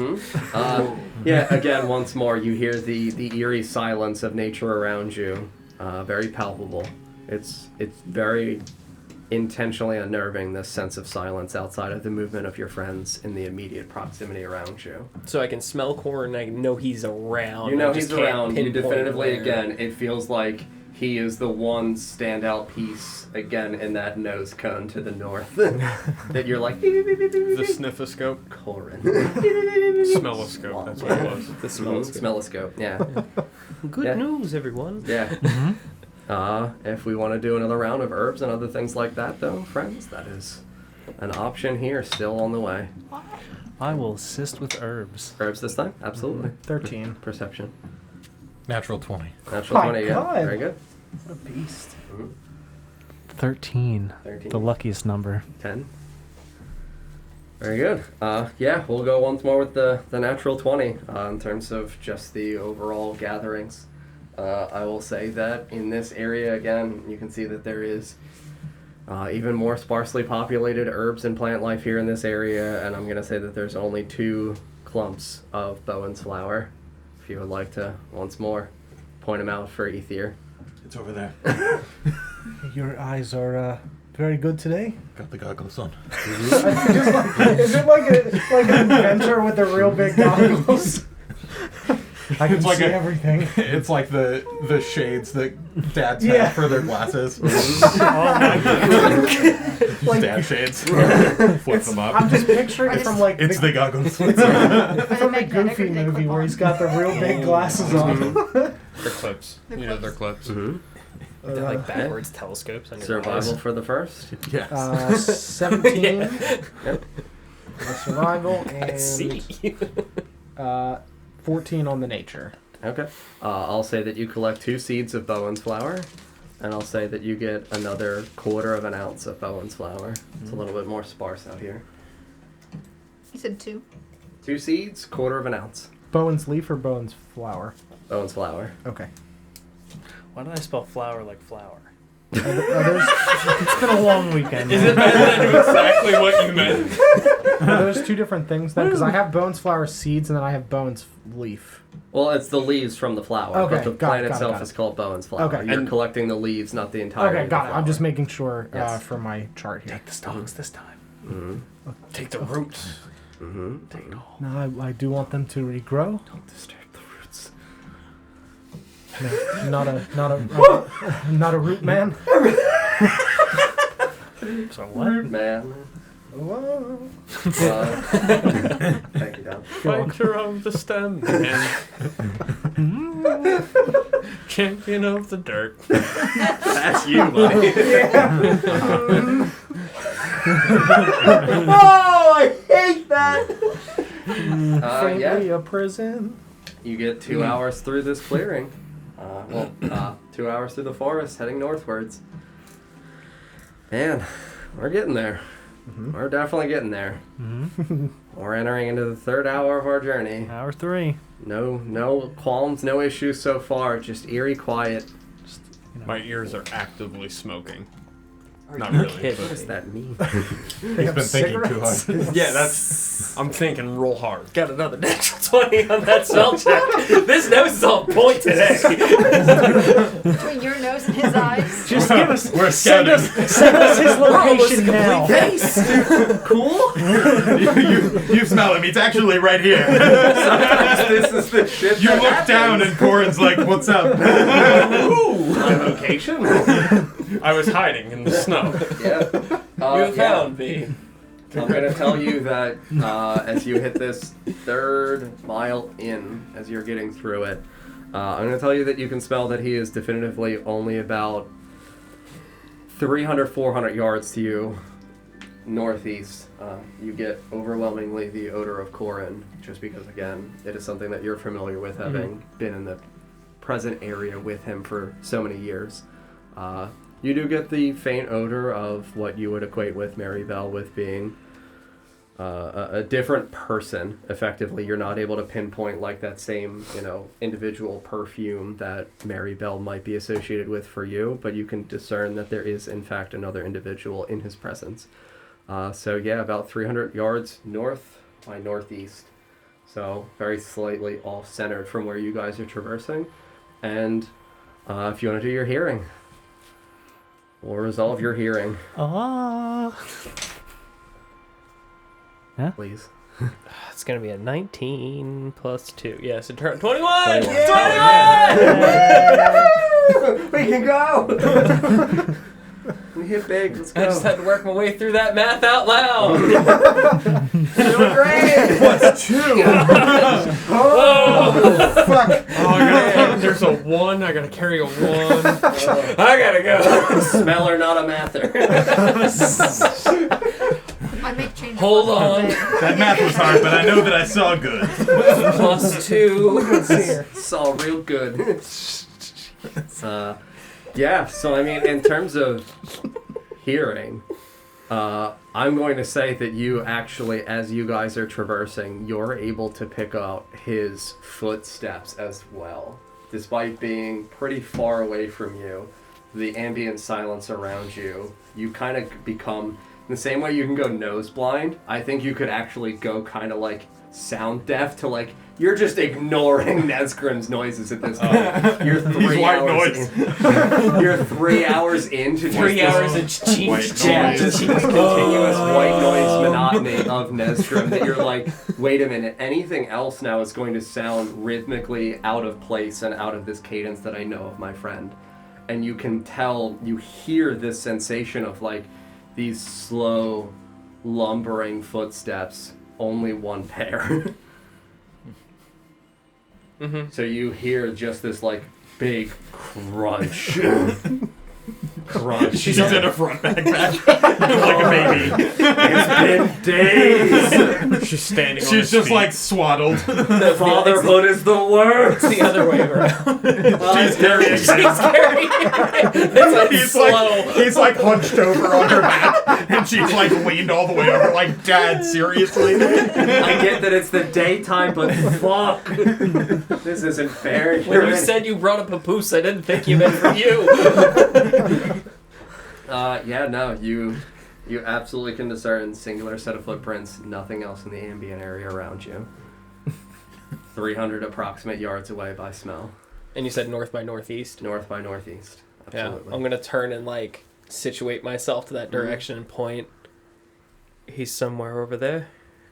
Yeah, again, once more, you hear the eerie silence of nature around you. Very palpable. It's very intentionally unnerving, this sense of silence outside of the movement of your friends in the immediate proximity around you. So I can smell Corrin, I know he's around. You know I just he's can't around. You pinpoint definitively, where. again, it feels like he is the one standout piece, again, in that nose cone to the north. That you're like... The sniffoscope? Corrin. Smelloscope, that's what it was. The smelloscope. Smelloscope, yeah. Good news, everyone. Yeah. If we want to do another round of herbs and other things like that, though, friends, that is an option here, still on the way. I will assist with herbs. Herbs this time? Absolutely. 13. Perception. Natural 20. Natural My 20, God. yeah. Very good. What a beast. 13. 13. The luckiest number. 10. Very good. Yeah, we'll go once more with the natural 20 in terms of just the overall gatherings. I will say that in this area, again, you can see that there is even more sparsely populated herbs and plant life here in this area, and I'm going to say that there's only 2 clumps of Bowen's flower. If you would like to, once more, point them out for Ether. It's over there. Your eyes are very good today. Got the goggles on. Is it like an inventor with the real big goggles? I can like see everything. It's like the shades that dads Yeah. have for their glasses. Like- Dad shades. Flip them up. I'm just picturing it from like It's the goggles. from the Goofy movie where he's got the real big glasses on. They're clips. You know, they're clips. They're like backwards telescopes on your Survival eyes. for the first. Yes. 17 Yep. survival I see. and 14 on the nature. Okay. I'll say that you collect 2 seeds of Bowen's flower, and I'll say that you get another 1/4 of an ounce of Bowen's flower. It's a little bit more sparse out here. You said 2. 2 seeds, 1/4 of an ounce. Bowen's leaf or Bowen's flower? Bowen's flower. Okay. Why did I spell flower like flower? Are those, It's been a long weekend. Is it better than I knew exactly what you meant? are those 2 different things then? Because I have Bowen's flower seeds and then I have Bowen's leaf. Well, it's the leaves from the flower, Okay, but the got plant it. itself is called Bowen's flower. Okay. You're And- collecting the leaves, not the entire. Okay, got it. I'm just making sure Yes. for my chart here. Take the stalks this time. Mm-hmm. Take the roots. Mm-hmm. Take it all. No, I do want them to regrow. Don't disturb the roots. No, not a root man. So what? Root man. Whoa. Thank you, Don. Fighter of the stem. Champion of the dirt. That's you, buddy. Oh, I hate that. Yeah. Friendly a prison. You get 2 hours through this clearing. 2 hours through the forest, heading northwards. Man, we're getting there. We're definitely getting there. We're entering into the 3rd hour of our journey. Hour 3. No qualms, no issues so far. Just eerie quiet. Just, you know. My ears are actively smoking. Not you really. kidding? What does that mean? They He's been thinking too cigarettes. hard. Yeah, that's. I'm thinking real hard. Got another natural 20 on that spell check. This nose is on point today. Between your nose and his eyes. Just give us. We're Send us his location now. Cool? You smell him. He's actually right here. This is the shit You that look happens. down and Corrin's like, "What's up?" On location? I was hiding in the snow. Yeah. You found me. I'm going to tell you that as you hit this 3rd mile in, as you're getting through it, I'm going to tell you that you can smell that he is definitively only about 300, 400 yards to you northeast. You get overwhelmingly the odor of Corrin, just because, again, it is something that you're familiar with, having been in the present area with him for so many years. You do get the faint odor of what you would equate with Marybelle with being a different person. Effectively, you're not able to pinpoint like that same, individual perfume that Mary Bell might be associated with for you, but you can discern that there is in fact another individual in his presence. So yeah, about 300 yards north by northeast. So very slightly off-centered from where you guys are traversing. And if you want to do your hearing, we'll resolve your hearing. Yeah? Please. It's going to be a 19 plus 2. Yes, it turned 21! 21. We can go! We hit big, let's go. I just had to work my way through that math out loud. Doing great! What's 2? Oh, fuck! There's a 1. I gotta carry a 1. I gotta go. Smeller, not a mather. I make changes. Hold on. That math was hard, but I know that I saw good. Plus 2. Saw real good. Yeah, so I mean, in terms of hearing, I'm going to say that you actually, as you guys are traversing, you're able to pick up his footsteps as well. Despite being pretty far away from you, the ambient silence around you, you kind of become, in the same way you can go nose blind, I think you could actually go kind of like sound deaf to like, you're just ignoring Nesgrim's noises at this point. You're 3 hours in. You're 3 hours into 3 hours of just continuous white noise monotony of Nesgrim that you're like, wait a minute, anything else now is going to sound rhythmically out of place and out of this cadence that I know of my friend. And you can tell, you hear this sensation of like these slow, lumbering footsteps, only one pair. Mm-hmm. So you hear just this like big crunch. Crunch. She's in a front backpack like a baby. It's been days. She's standing on She's her just feet. like swaddled. Fatherhood is the worst. It's the other way around. She's carrying him. She's carrying It's He's like hunched over on her back, and she's like leaned all the way over, like, Dad, seriously? I get that it's the daytime, but fuck. This isn't fair. When you said you brought a papoose, I didn't think you meant for you. Yeah, no, you absolutely can discern singular set of footprints, nothing else in the ambient area around you. 300 approximate yards away by smell. And you said north by northeast? North by northeast. Absolutely. Yeah, I'm gonna turn and like situate myself to that direction and point. He's somewhere over there,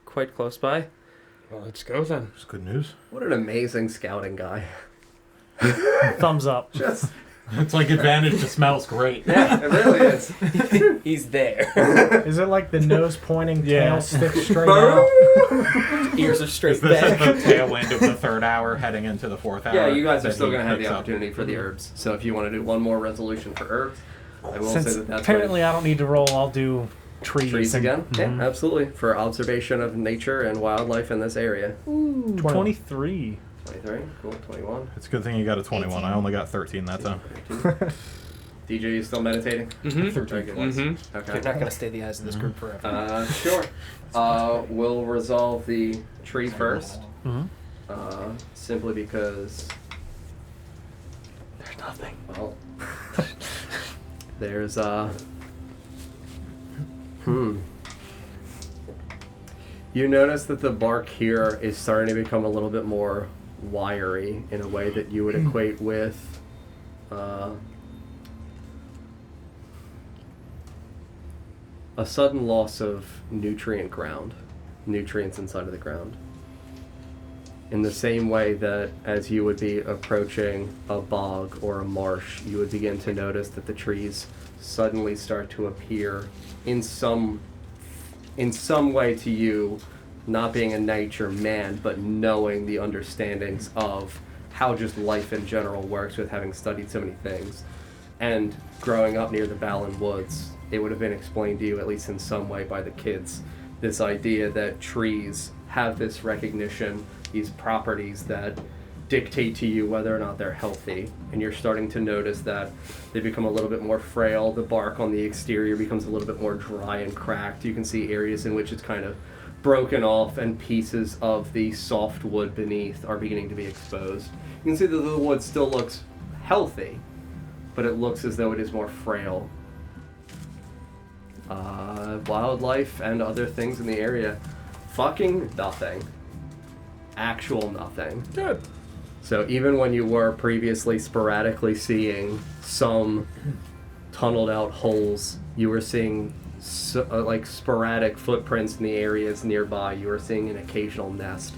quite close by. Well, let's go then. That's good news. What an amazing scouting guy. Thumbs up. Just It's like advantage to smells great. yeah, it really is. He's there. Is it like the nose pointing, Yeah. tail stick straight out? Ears are straight Is this back. at the tail end of the 3rd hour, heading into the 4th hour? Yeah, you guys are that still he going to have the picks up? opportunity for the herbs. So if you want to do one more resolution for herbs, I will Since say that that's apparently I don't need to roll, I'll do trees. trees and- again. Mhm. Yeah, absolutely. For observation of nature and wildlife in this area. Ooh, 23. 23, cool, 21. It's a good thing you got a 21. 18. I only got 13 that time. 13. DJ, you still meditating? Mm-hmm. Very good. Mm-hmm. Okay. You're not gonna stay the eyes of this group forever. Sure. We'll resolve the tree first. Mm-hmm. Simply because, There's nothing. well, there's, You notice that the bark here is starting to become a little bit more wiry in a way that you would equate with, a sudden loss of nutrients inside of the ground. In the same way that as you would be approaching a bog or a marsh, you would begin to notice that the trees suddenly start to appear in some way to you, not being a nature man, but knowing the understandings of how just life in general works with having studied so many things. And growing up near the Balin Woods, it would have been explained to you, at least in some way, by the kids, this idea that trees have this recognition, these properties that dictate to you whether or not they're healthy. And you're starting to notice that they become a little bit more frail. The bark on the exterior becomes a little bit more dry and cracked. You can see areas in which it's kind of broken off, and pieces of the soft wood beneath are beginning to be exposed. You can see that the wood still looks healthy, but it looks as though it is more frail. Wildlife and other things in the area. Fucking nothing. Actual nothing. Good. So even when you were previously sporadically seeing some tunneled out holes, you were seeing like sporadic footprints in the areas nearby. You were seeing an occasional nest.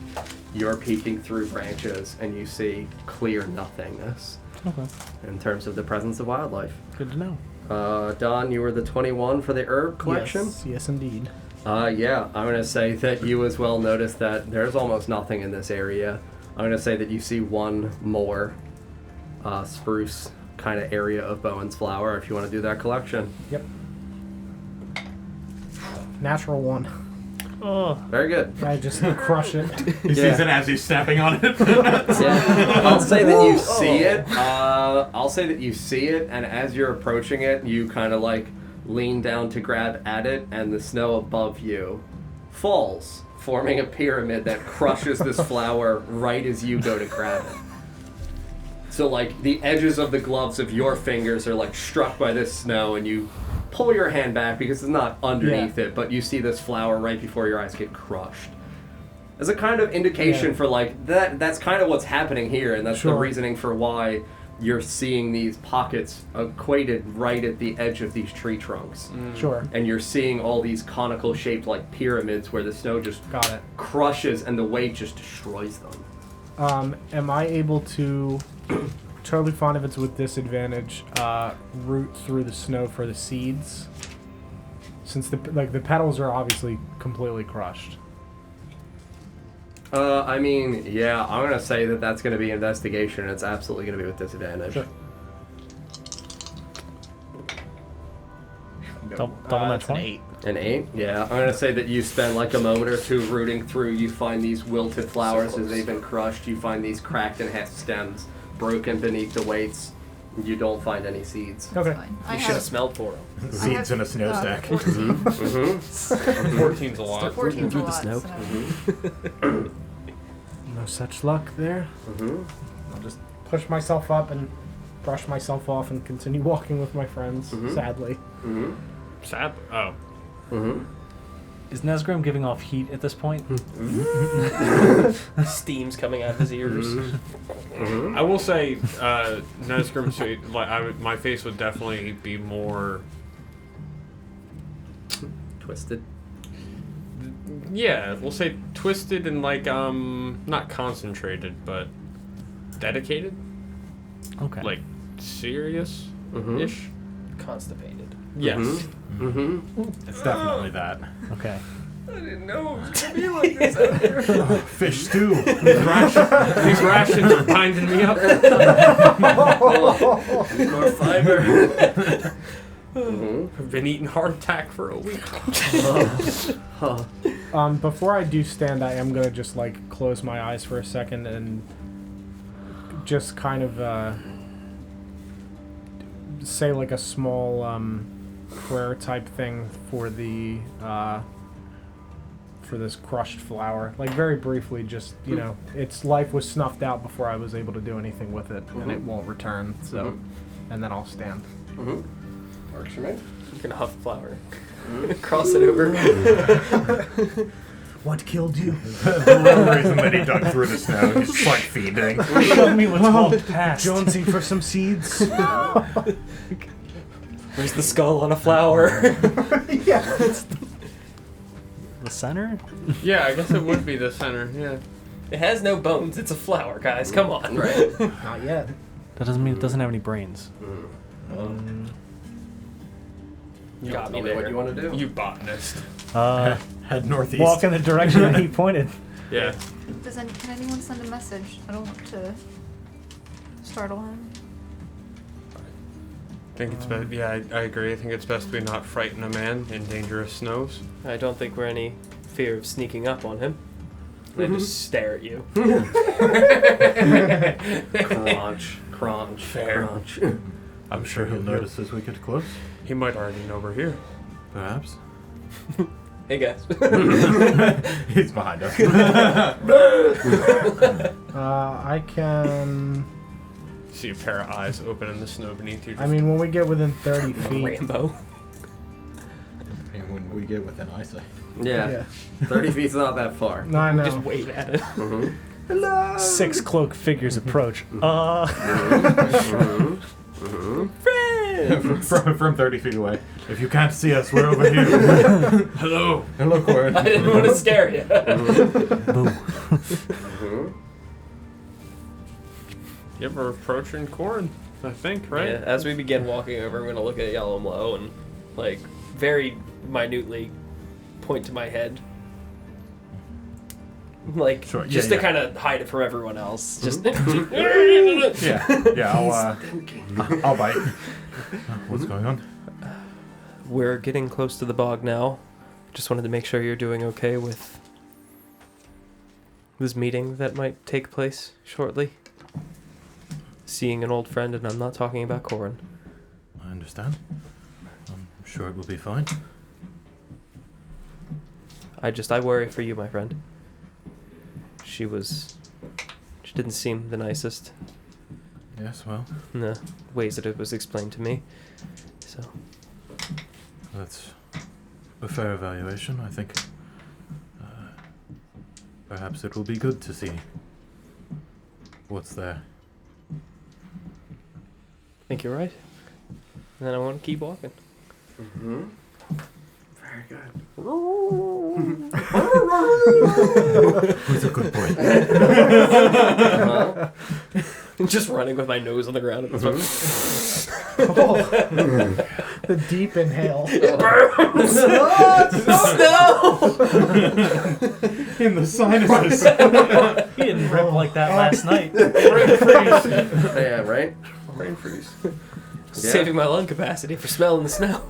You're peeking through branches and you see clear nothingness. Okay. In terms of the presence of wildlife. Good to know. Don, you were the 21 for the herb collection? Yes, indeed. Yeah, I'm going to say that you as well noticed that there's almost nothing in this area. I'm going to say that you see one more spruce kind of area of Bowen's flower if you want to do that collection. Yep. Natural 1. Oh. Very good. I just crush it. He sees it as he's stepping on it. Yeah. I'll say that you see it. I'll say that you see it, and as you're approaching it, you kind of like lean down to grab at it, and the snow above you falls, forming a pyramid that crushes this flower right as you go to grab it. So like the edges of the gloves of your fingers are like struck by this snow, and you pull your hand back because it's not underneath it, but you see this flower right before your eyes get crushed. As a kind of indication for like that's kind of what's happening here, and that's the reasoning for why you're seeing these pockets equated right at the edge of these tree trunks. Sure. And you're seeing all these conical shaped like pyramids where the snow just crushes and the weight just destroys them. Am I able to, totally fine if it's with disadvantage, root through the snow for the seeds? Since the petals are obviously completely crushed. I mean, yeah, I'm going to say that that's going to be investigation. It's absolutely going to be with disadvantage. Sure. Double that 20. An 8? Yeah. I'm going to say that you spend like a moment or two rooting through. You find these wilted flowers as they've been crushed. You find these cracked and half stems broken beneath the weights. You don't find any seeds. Okay. Fine. You should have smelled for them. Seeds in a snow stack. 14's a lot. 14's a Through the lot. snow. So. No such luck there. I'll just push myself up and brush myself off and continue walking with my friends, sadly. Sad? Oh. Is Nesgrim giving off heat at this point? Steam's coming out of his ears. I will say, Nesgrim's face, my face would definitely be more Twisted. Yeah, we'll say twisted and like not concentrated, but dedicated. Okay. Like serious-ish. Constipated. Yes. It's definitely that. Okay. I didn't know it was gonna be like this out here. Fish stew. These rations are binding me up. More fiber. I've been eating hardtack for a week. Before I do stand, I am gonna just like close my eyes for a second and just kind of say like a small prayer type thing for the for this crushed flower. Like very briefly, just you know, its life was snuffed out before I was able to do anything with it, and it won't return. So, and then I'll stand. Works for me. You can huff flower. Cross it over. What killed you? The real reason that he dug through the snow, he's just like fiending. Show me what's called past. Jonesy for some seeds. Where's the skull on a flower? Yeah. The center? Yeah, I guess it would be the center. Yeah. It has no bones. It's a flower, guys. Come on. Right. Not yet. That doesn't mean it doesn't have any brains. You got me Tell me what there. you want to do. You botanist. Head northeast. Walk in the direction that he pointed. Yeah. Can anyone send a message? I don't want to startle him. I think it's best. Yeah, I agree. I think it's best we not frighten a man in dangerous snows. I don't think we're any fear of sneaking up on him. They just stare at you. Crunch. Fair. Crunch. I'm sure he'll notice as we get close. He might already know we're here. Perhaps. Hey guys. He's behind us. I can... See a pair of eyes open in the snow beneath you. I mean, when we get within 30 feet... Rambo. And when we get within eyesight. Yeah. 30 feet's not that far. No, I know. Just wave at it. Hello. 6 cloaked figures approach. from 30 feet away. If you can't see us, we're over here. Hello. Hello, Corrin. I didn't want to scare you. Yeah, we're approaching Corrin, I think, right? Yeah, as we begin walking over, I'm going to look at Yellow Mow and, like, very minutely point to my head. Like, Sure, just yeah, to kind of hide it from everyone else. Just Yeah, I'll bite. What's going on? We're getting close to the bog now. Just wanted to make sure you're doing okay with this meeting that might take place shortly. Seeing an old friend, and I'm not talking about Corrin. I understand. I'm sure it will be fine. I worry for you, my friend. She didn't seem the nicest Yes, well, in the ways that it was explained to me. So, that's a fair evaluation. I think perhaps it will be good to see what's there. I think you're right. And then I want to keep walking. Mm-hmm. Very good. He's a good boy. Just running with my nose on the ground at this moment. The deep inhale. In the sinuses. He didn't rip like that last night. Yeah, right? Brain freeze. Saving my lung capacity for smelling the snow.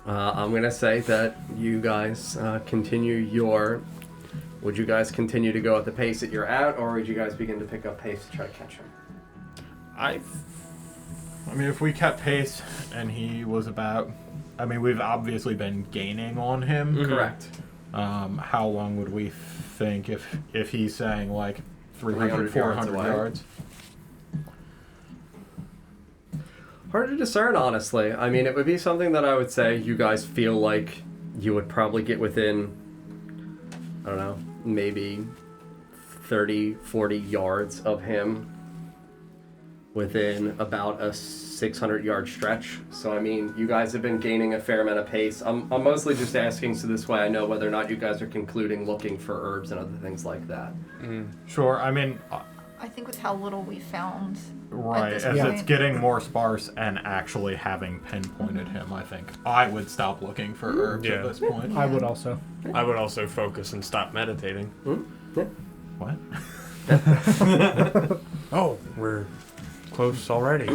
I'm going to say that you guys continue your... Would you guys continue to go at the pace that you're at, or would you guys begin to pick up pace to try to catch him? I mean, if we kept pace and he was about... I mean, we've obviously been gaining on him. Mm-hmm. Correct. How long would we think if he's saying, like, 300, 400 yards? Hard to discern, honestly. I mean, it would be something that I would say you guys feel like you would probably get within, I don't know, maybe 30, 40 yards of him within about a 600-yard stretch. So, I mean, you guys have been gaining a fair amount of pace. I'm mostly just asking so this way I know whether or not you guys are concluding looking for herbs and other things like that. Sure, I mean... I think with how little we found. Right, At as this it's point. getting more sparse and actually having pinpointed him, I think I would stop looking for herbs at this point. I would also. I would also focus and stop meditating. What? Oh, we're close already.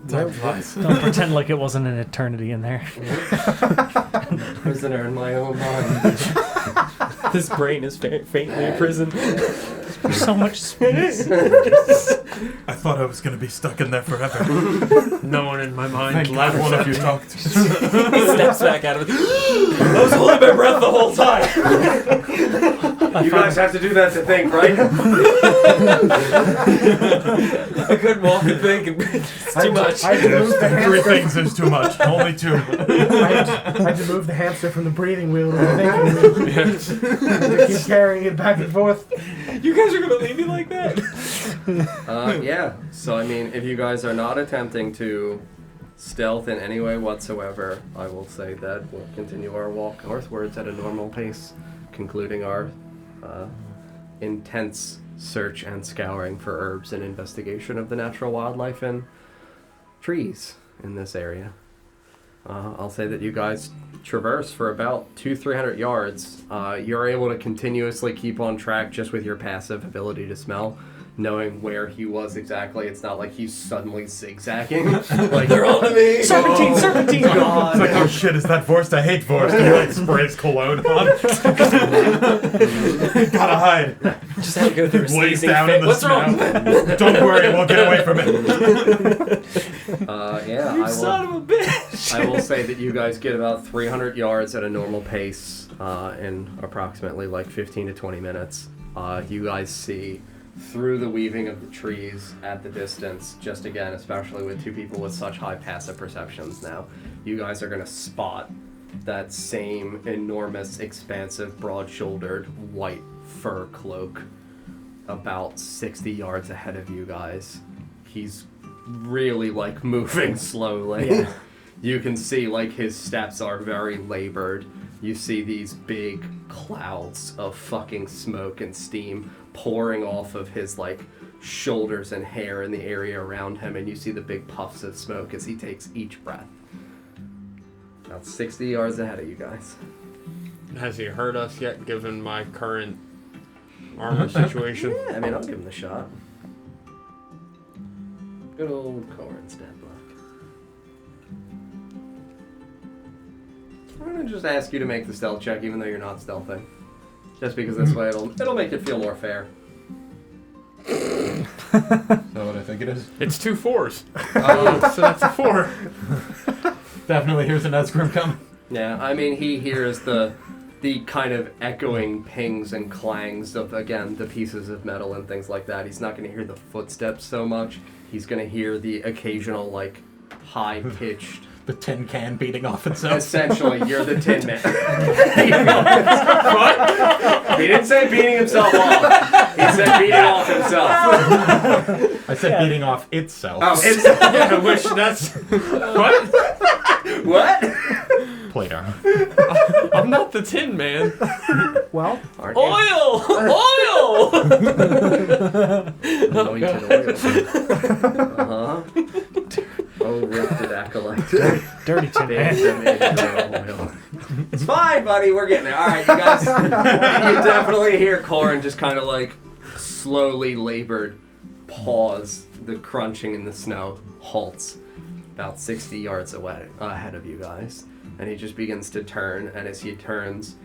Time flies. Don't pretend like it wasn't an eternity in there. Prisoner in my own mind. This brain is faintly a prison. There's so much space. I thought I was going to be stuck in there forever. No one in my mind Thank God one of you talked. He steps back out of it. I was holding my breath the whole time. You guys have to do that to think, right? I couldn't walk and think. It's too much. I had to move the Three hamster. things is too much. Only two. I had to move the hamster from the breathing wheel to the thinking wheel. To keep carrying it back and forth. You guys are gonna leave me like that? Yeah. So, I mean, if you guys are not attempting to stealth in any way whatsoever, I will say that we'll continue our walk northwards at a normal pace, concluding our intense search and scouring for herbs and investigation of the natural wildlife and trees in this area. I'll say that you guys traverse for about 200-300 yards. You're able to continuously keep on track just with your passive ability to smell, knowing where he was exactly. It's not like he's suddenly zigzagging. Like, you're on to me! Serpentine, serpentine! It's like, oh shit, is that Vorst? I hate Vorst. And he like sprays cologne on. Gotta hide. Just had to go through a Lays sneezing down fit. in the What's snow. wrong? Don't worry, we'll get away from it. Yeah, You I son will. of a bitch! I will say that you guys get about 300 yards at a normal pace in approximately like 15 to 20 minutes. You guys see through the weaving of the trees at the distance, just again, especially with two people with such high passive perceptions now, you guys are going to spot that same enormous, expansive, broad-shouldered, white fur cloak about 60 yards ahead of you guys. He's really, like, moving slowly. Yeah. You can see, like, his steps are very labored. You see these big clouds of fucking smoke and steam pouring off of his, like, shoulders and hair in the area around him, and you see the big puffs of smoke as he takes each breath. About 60 yards ahead of you guys. Has he hurt us yet, given my current armor situation? Yeah, I mean, I'll give him the shot. Good old Corrin stat block. I'm gonna just ask you to make the stealth check, even though you're not stealthing. Just because this way it'll make it feel more fair. Is that what I think it is? It's 2 4s. So that's a 4. Definitely here's an Esgrim coming. Yeah, I mean, he hears the kind of echoing pings and clangs of, again, the pieces of metal and things like that. He's not going to hear the footsteps so much. He's going to hear the occasional, like, high-pitched... The tin can beating off itself. Essentially, you're the Tin Man. What? He didn't say beating himself off. He said beating off himself. I said beating off itself. Oh, itself. Yeah, which that's... What? What? Plate armor. I'm not the Tin Man. Well, Oil! Anointed oil. Uh-huh. Oh, rifted acolyte. Dirty Tin Man. It's fine, buddy. We're getting there. All right, you guys. You definitely hear Corrin just kind of like slowly labored pause. The crunching in the snow halts about 60 yards away ahead of you guys, and he just begins to turn. And as he turns,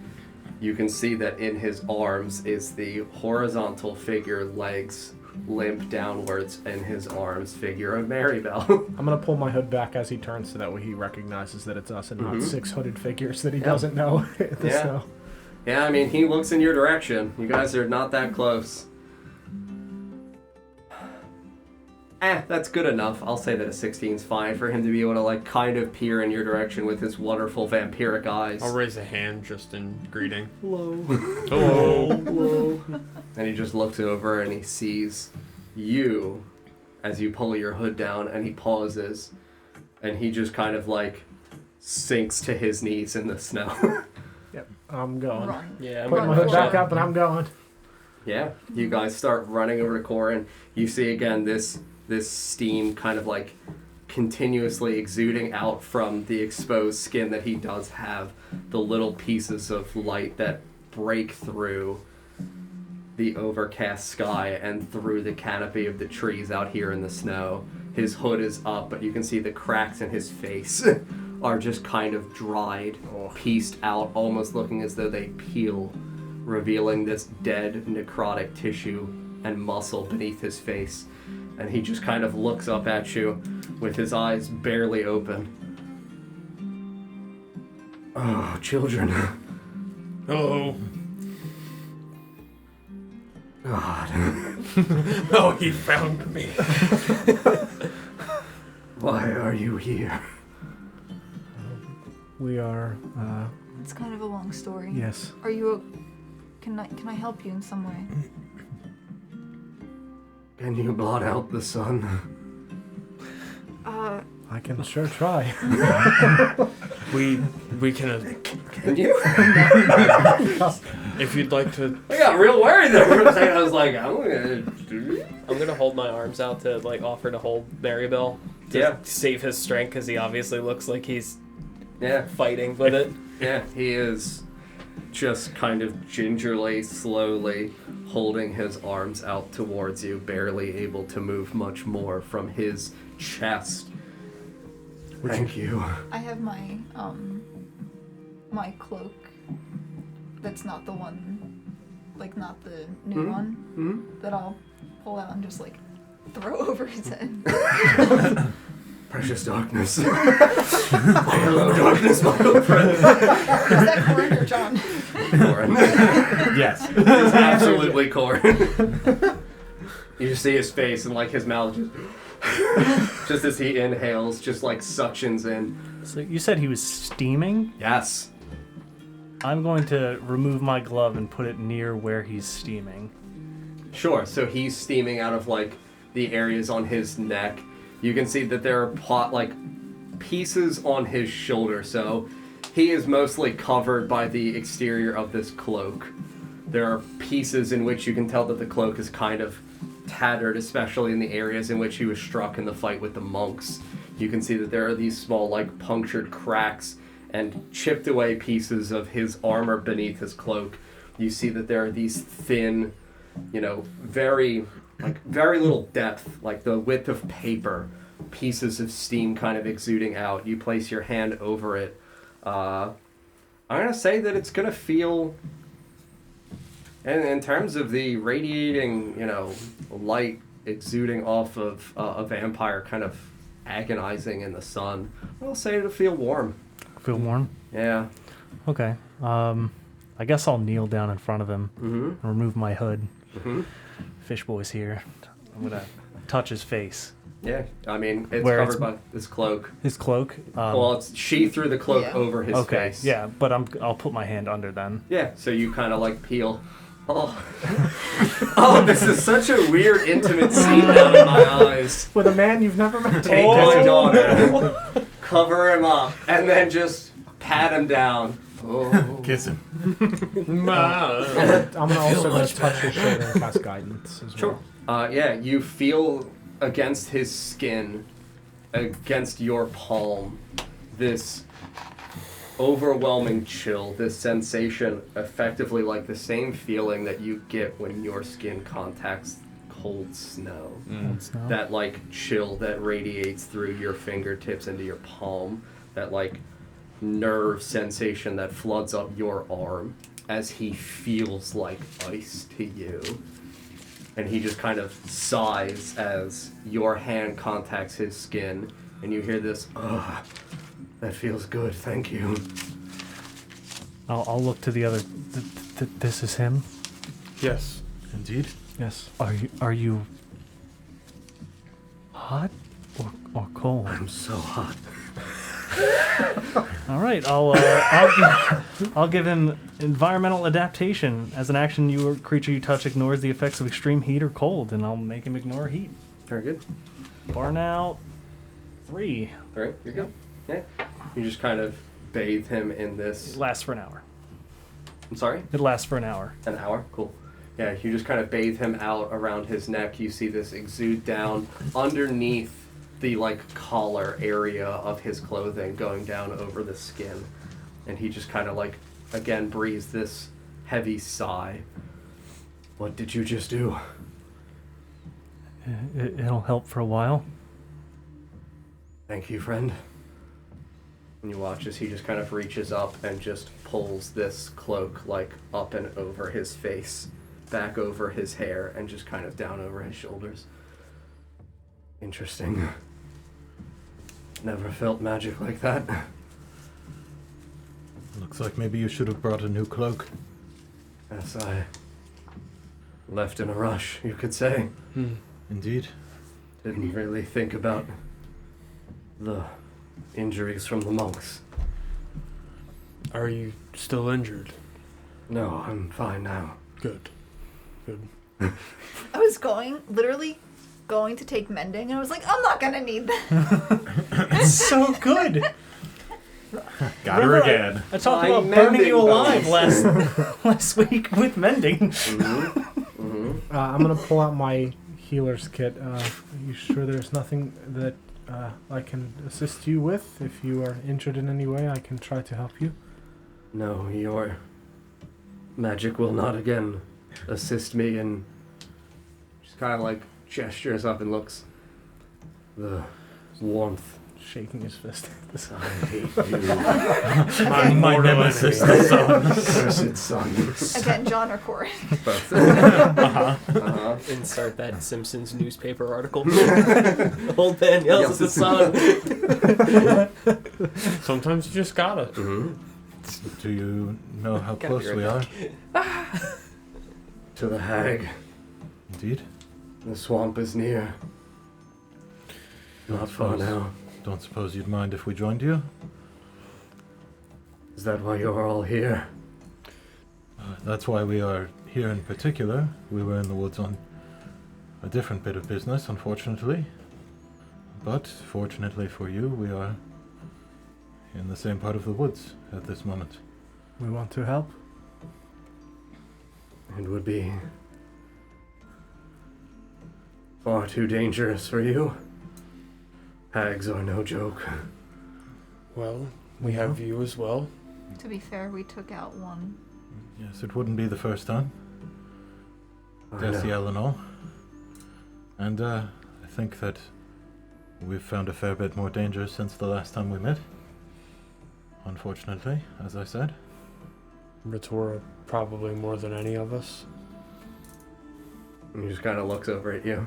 you can see that in his arms is the horizontal figure, legs limp downwards, and his arms figure of Maribel. I'm going to pull my hood back as he turns so that way he recognizes that it's us and not 6 hooded figures that he doesn't know in the snow. Yeah, I mean, he looks in your direction. You guys are not that close. That's good enough. I'll say that a 16's fine for him to be able to, like, kind of peer in your direction with his wonderful vampiric eyes. I'll raise a hand just in greeting. Hello. Hello. Hello. And he just looks over and he sees you as you pull your hood down, and he pauses, and he just kind of, like, sinks to his knees in the snow. Yep, I'm going. Run. Yeah, I'm Putting my hood back up and I'm going. Yeah, you guys start running over to Corrin. You see again this steam kind of like continuously exuding out from the exposed skin that he does have, the little pieces of light that break through the overcast sky and through the canopy of the trees out here in the snow. His hood is up, but you can see the cracks in his face are just kind of dried, pieced out, almost looking as though they peel, revealing this dead necrotic tissue and muscle beneath his face. And he just kind of looks up at you with his eyes barely open. Oh, children. Oh. God. Oh, he found me. Why are you here? We are, It's kind of a long story. yes. Are you? Can I help you in some way? Can you blot out the sun? I can sure try. We can Can you? if you'd like to. I got real worried there for a second. I was like, I'm gonna hold my arms out to like offer to hold Maribel to save his strength, because he obviously looks like he's fighting with it. Yeah, he is just kind of gingerly, slowly holding his arms out towards you, barely able to move much more from his chest. Thank you. I have my my cloak. That's not the one, like not the new one. That I'll pull out and just like throw over his head. Precious darkness. Hello, darkness, my old friend. Is that Corrin or John? Corrin. Yes. It's absolutely Corrin. You just see his face and like his mouth just as he inhales, just like suctions in. So you said he was steaming? Yes. I'm going to remove my glove and put it near where he's steaming. Sure, so he's steaming out of like the areas on his neck. You can see that there are pieces on his shoulder, so he is mostly covered by the exterior of this cloak. There are pieces in which you can tell that the cloak is kind of tattered, especially in the areas in which he was struck in the fight with the monks. You can see that there are these small, like, punctured cracks and chipped away pieces of his armor beneath his cloak. You see that there are these thin, very little depth, like the width of paper, pieces of steam kind of exuding out. You place your hand over it. I'm going to say that it's going to feel, in terms of the radiating, light exuding off of a vampire kind of agonizing in the sun, I'll say it'll feel warm. Feel warm? Yeah. Okay. I guess I'll kneel down in front of him and remove my hood. Fishboy's here. I'm going to touch his face. Yeah, I mean, it's Where covered by his cloak. His cloak? Well, it's sheathed through the cloak over his face. Yeah, but I'll put my hand under then. Yeah, so you kind of like peel. Oh. Oh, this is such a weird, intimate scene out of my eyes. With a man you've never met. Take his daughter, cover him up, and then just pat him down. Oh. Kiss him. I'm gonna also touch his shoulder and cast guidance as well. Sure. Yeah, you feel against his skin, against your palm, this overwhelming chill, this sensation, effectively like the same feeling that you get when your skin contacts cold snow. Cold snow. That like chill that radiates through your fingertips into your palm, that like nerve sensation that floods up your arm as he feels like ice to you. And he just kind of sighs as your hand contacts his skin, and you hear this, "Ugh, that feels good, thank you." I'll look to the other. This is him? Yes. Indeed. Yes. Are you hot or cold? I'm so hot. All right, I'll give him environmental adaptation. As an action, your creature you touch ignores the effects of extreme heat or cold, and I'll make him ignore heat. Very good. Burnout 3. All right, you're good. Yeah. You just kind of bathe him in It this. lasts for an hour. I'm sorry? It lasts for an hour. An hour? Cool. Yeah, you just kind of bathe him out around his neck. You see this exude down underneath the collar area of his clothing, going down over the skin, and he just kind of again breathes this heavy sigh. What did you just do? It'll help for a while. Thank you, friend. And you watch as he just kind of reaches up and just pulls this cloak up and over his face, back over his hair, and just kind of down over his shoulders. Interesting. Never felt magic like that. Looks like maybe you should have brought a new cloak. Yes, I left in a rush, you could say. Indeed. Didn't really think about the injuries from the monks. Are you still injured? No, I'm fine now. Good. Good. I was literally going to take mending, and I was like, I'm not gonna need that. It's so good. Got her again. I talked My about burning mending you alive bones. last week with mending. I'm gonna pull out my healer's kit. Are you sure there's nothing that I can assist you with? If you are injured in any way, I can try to help you. No, your magic will not again assist me, and just kind of gestures up and looks. The warmth shaking his fist at the sun. I hate you. My mortal nemesis, enemy. the sun. Cursed son. Again, John or Corrin. Both. Insert that Simpsons newspaper article. Old man yells at the sun. Sometimes you just gotta. Do you know how Gotta be close we are? To the hag. Indeed. The swamp is near. Not far now. Don't suppose you'd mind if we joined you? Is that why you're all here? That's why we are here in particular. We were in the woods on a different bit of business, unfortunately. But, fortunately for you, we are in the same part of the woods at this moment. We want to help. It would be far too dangerous for you. Hags are no joke. Well, we have you as well. To be fair, we took out one. Yes, it wouldn't be the first time. I know. Desiel and all. And I think that we've found a fair bit more danger since the last time we met. Unfortunately, as I said. Ritora probably more than any of us. And he just kind of looks over at you.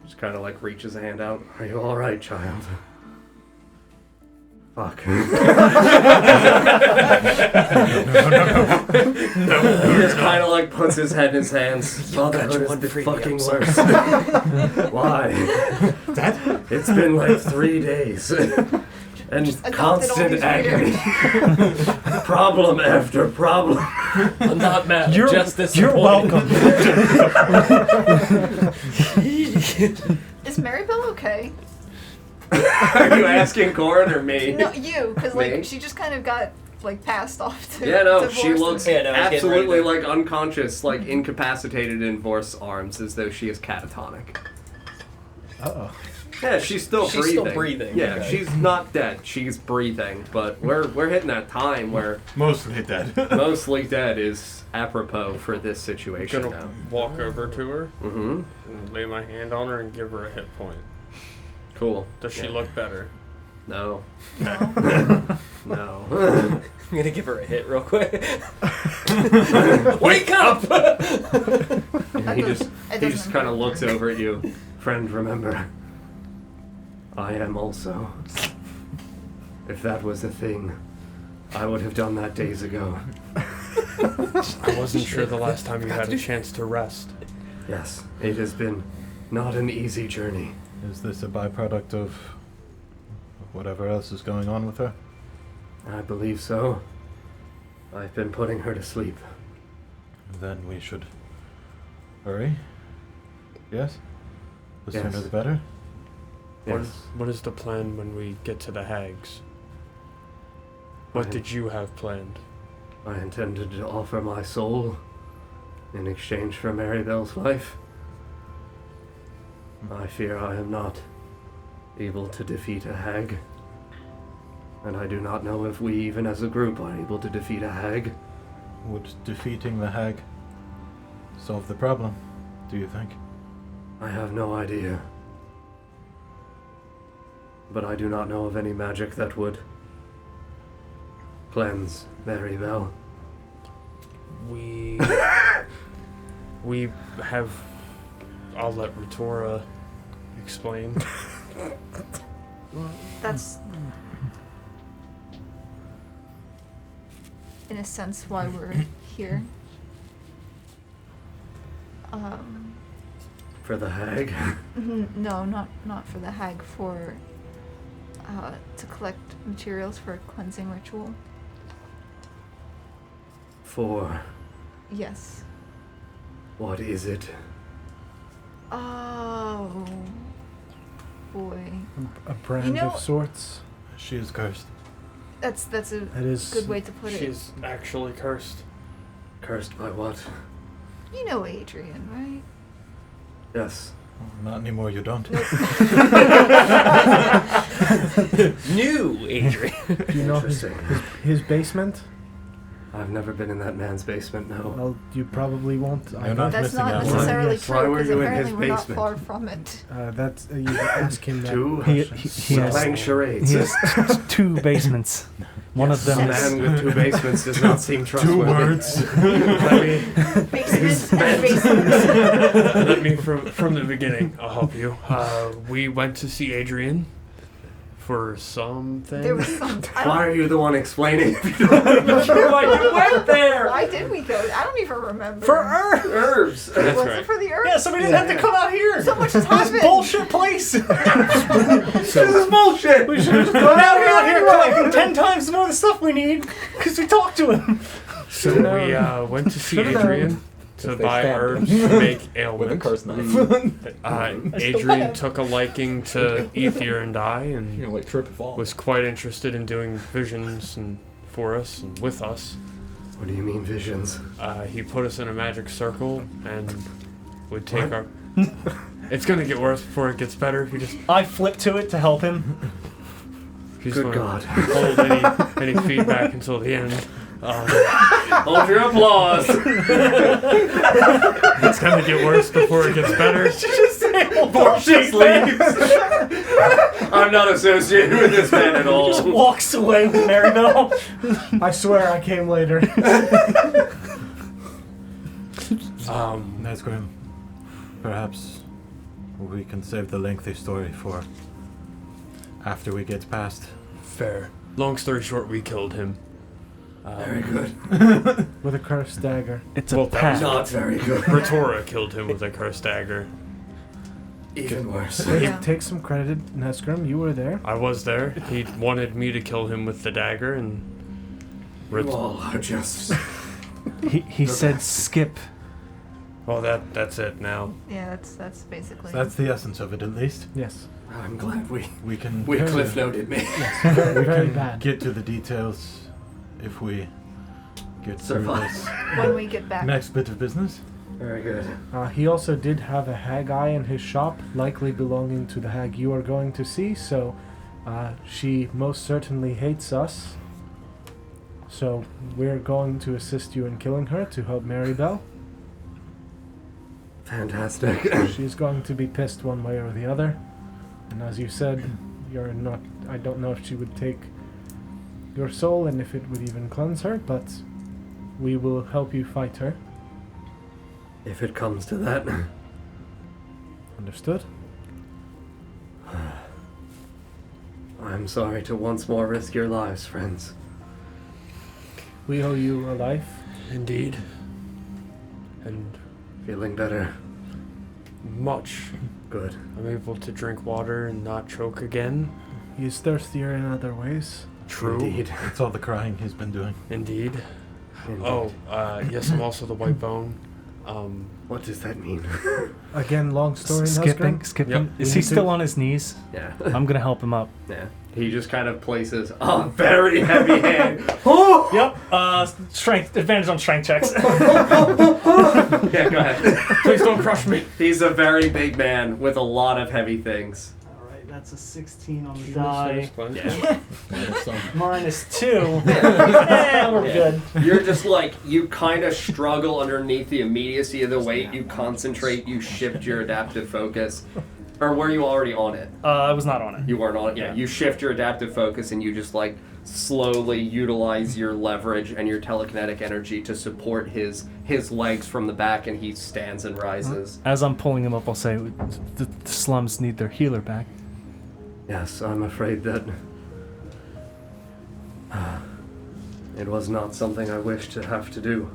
Just kind of like reaches a hand out. Are you all right, child? Fuck. He just kind of like puts his head in his hands. Fatherhood is the fucking worst. Why? Dad? It's been like 3 days. And Just adopted all constant these agony. Problem after problem. I'm not mad. You're, just you're welcome. Is Maribel okay? Are you asking Corrin or me? No, you, because Me? like she just kind of got like passed off to. Yeah, no, to she Vorst looks and- Yeah, no, I was getting ready absolutely to- like unconscious, like incapacitated in Vorst's arms, as though she is catatonic. Uh-oh. Yeah, she's still She's breathing. still breathing, Yeah, okay. she's not dead. She's breathing, but we're hitting that time where Mostly dead. mostly dead is apropos for this situation Gonna now. walk over to her Mm-hmm. and lay my hand on her and give her a hit point. Cool. Does she Yeah. look better? No. No. No. I'm gonna give her a hit real quick. Wake up! he just It he just doesn't kind of hurt. looks over at you. Friend, remember, I am also. If that was a thing, I would have done that days ago. I wasn't sure the last time you had a chance to rest. Yes, it has been not an easy journey. Is this a byproduct of whatever else is going on with her? I believe so. I've been putting her to sleep. Then we should hurry. Yes? The Yes. sooner the better. Yes. What is the plan when we get to the hags? What I- did you have planned? I intended to offer my soul in exchange for Maribel's life. I fear I am not able to defeat a hag. And I do not know if we, even as a group, are able to defeat a hag. Would defeating the hag solve the problem, do you think? I have no idea. But I do not know of any magic that would cleanse Maribel. We have. I'll let Ritora explain. That's in a sense why we're here. For the hag? No, not for the hag. For to collect materials for a cleansing ritual. For Yes. what is it? Oh boy, A brand know- of sorts. She is cursed. that's a That is good way to put it. She's actually cursed. Cursed by what? You know Adrian, right? Yes. Not anymore, you don't. New Adrian. Do you know his basement? I've never been in that man's basement, no. Well, you probably won't. You're not That's missing not out. necessarily Yes. Why true, were because you in apparently his we're not basement? far from it. That's you ask him that. Two? He has, Playing charades. he has 2 basements. One of them A is. man with 2 basements does not seem trustworthy. 2 words. Basement and basement. Let me from the beginning. I'll help you. We went to see Adrian for something. There was some. Why are you the one explaining if you don't remember why you went there? Why did we go? I don't even remember. For Earth. Herbs. That's was right. it for the Earth? Yeah, so we didn't have to come out here. So much has happened. This bullshit place. This is bullshit. We should have just gone out here collecting 10 times more of the stuff we need because we talked to him. So we went to see Adrian to buy herbs to make With a ailments. curse knife. Adrian took a liking to Ether and I, and You know, like trip and fall. was quite interested in doing visions and for us and with us. What do you mean visions? He put us in a magic circle and would take our. It's gonna get worse before it gets better. He just. I flipped to it to help him. He's Good gonna God. hold any feedback until the end. Hold your applause. It's gonna get worse before it gets better. Bullshit leaves. I'm not associated with this man at all. Just walks away with Maribel. I swear I came later. That's grim. Perhaps we can save the lengthy story for after we get past. Fair. Long story short, we killed him. Very good. With a cursed dagger. It's a Well, that pact. Not very good. Retora killed him with a cursed dagger. Even worse. Yeah. Take some credit, Nesgrim. You were there. I was there. He wanted me to kill him with the dagger, and You all are just... He said skip. well, that's it now. Yeah, that's basically. That's the essence of it, at least. Yes. I'm glad we can cliff noted me. we Very can bad. get to the details if we get through Survive. this when we get back. next bit of business. Very good. He also did have a hag eye in his shop, likely belonging to the hag you are going to see, so she most certainly hates us. So we're going to assist you in killing her to help Maribel. Fantastic. She's going to be pissed one way or the other. And as you said, you're not... I don't know if she would take your soul and if it would even cleanse her, but we will help you fight her. If it comes to that. Understood? I'm sorry to once more risk your lives, friends. We owe you a life. Indeed. And Feeling better. much. Good. I'm able to drink water and not choke again. He is thirstier in other ways. True. Indeed. It's all the crying he's been doing. Indeed. Indeed. Oh, yes, I'm also the white bone. What does that mean? Again, long story. Skipping. Nesgrim. Skipping. Yep. Is he still on his knees? Yeah. I'm gonna help him up. Yeah. He just kind of places a very heavy hand. Yep. Strength advantage on strength checks. Yeah, go ahead. Please don't crush me. He's a very big man with a lot of heavy things. All right, that's a 16 on the Yeah. -2. Yeah, we're good. You're just like, you kind of struggle underneath the immediacy of the weight. You concentrate, you shift your adaptive focus. Or were you already on it? I was not on it. You weren't on it? Yeah. You shift your adaptive focus and you just like slowly utilize your leverage and your telekinetic energy to support his legs from the back, and he stands and rises. As I'm pulling him up, I'll say the slums need their healer back. Yes, I'm afraid that it was not something I wished to have to do.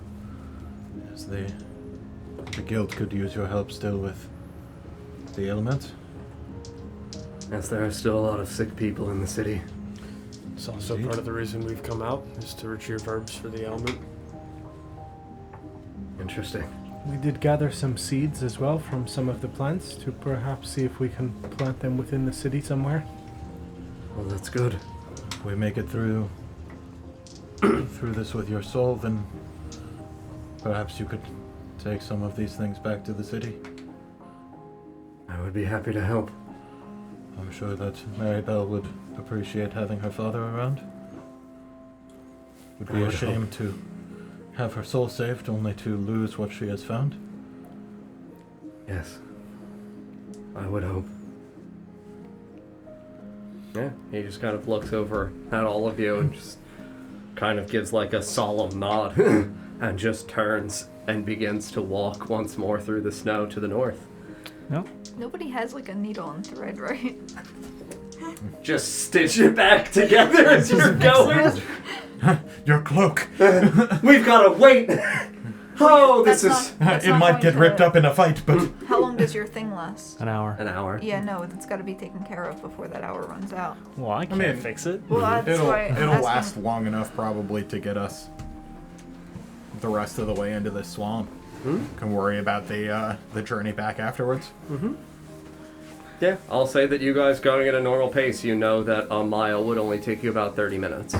Yes, the guild could use your help still with the ailment. Yes, there are still a lot of sick people in the city. It's also part of the reason we've come out, is to retrieve herbs for the ailment. Interesting. We did gather some seeds as well from some of the plants to perhaps see if we can plant them within the city somewhere. Well, that's good. If we make it through this with your soul, then perhaps you could take some of these things back to the city. I would be happy to help. I'm sure that Maribel would appreciate having her father around. Would be I a would shame to have her soul saved only to lose what she has found? Yes. I would hope. Yeah, he just kind of looks over at all of you and just kind of gives like a solemn nod and just turns and begins to walk once more through the snow to the north. Nope. Nobody has like a needle and thread, right? Just stitch it back together as you're going. Your cloak! We've got to wait! Oh, this That's is... not It might going get to- ripped up in a fight, but How long does your thing last? An hour. An hour. Yeah, no, it's got to be taken care of before that hour runs out. Well, I can't mean, fix it. Well, that's it'll why I'm it'll asking- last long enough probably to get us the rest of the way into this swamp. Can worry about the journey back afterwards. Yeah, I'll say that you guys going at a normal pace, you know that a mile would only take you about 30 minutes.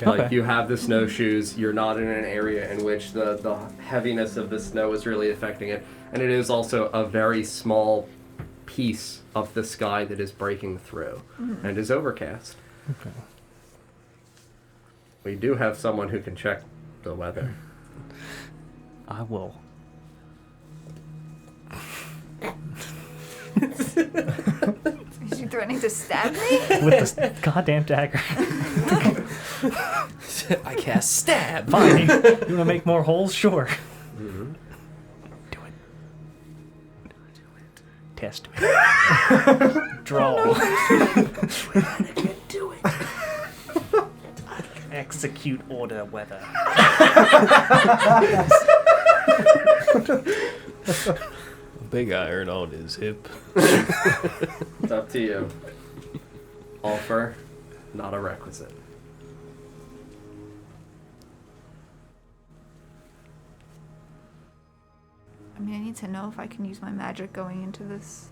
Like, you have the snowshoes, you're not in an area in which the heaviness of the snow is really affecting it, and it is also a very small piece of the sky that is breaking through, and is overcast. Okay. We do have someone who can check the weather. I will. Is she threatening to stab me? With this goddamn dagger. I cast stab. Fine. You want to make more holes? Sure. Mm-hmm. Do it. Test it. Draw. Do it. Execute order weather. Big iron on his hip. It's up to you. Offer, not a requisite. I mean, I need to know if I can use my magic going into this.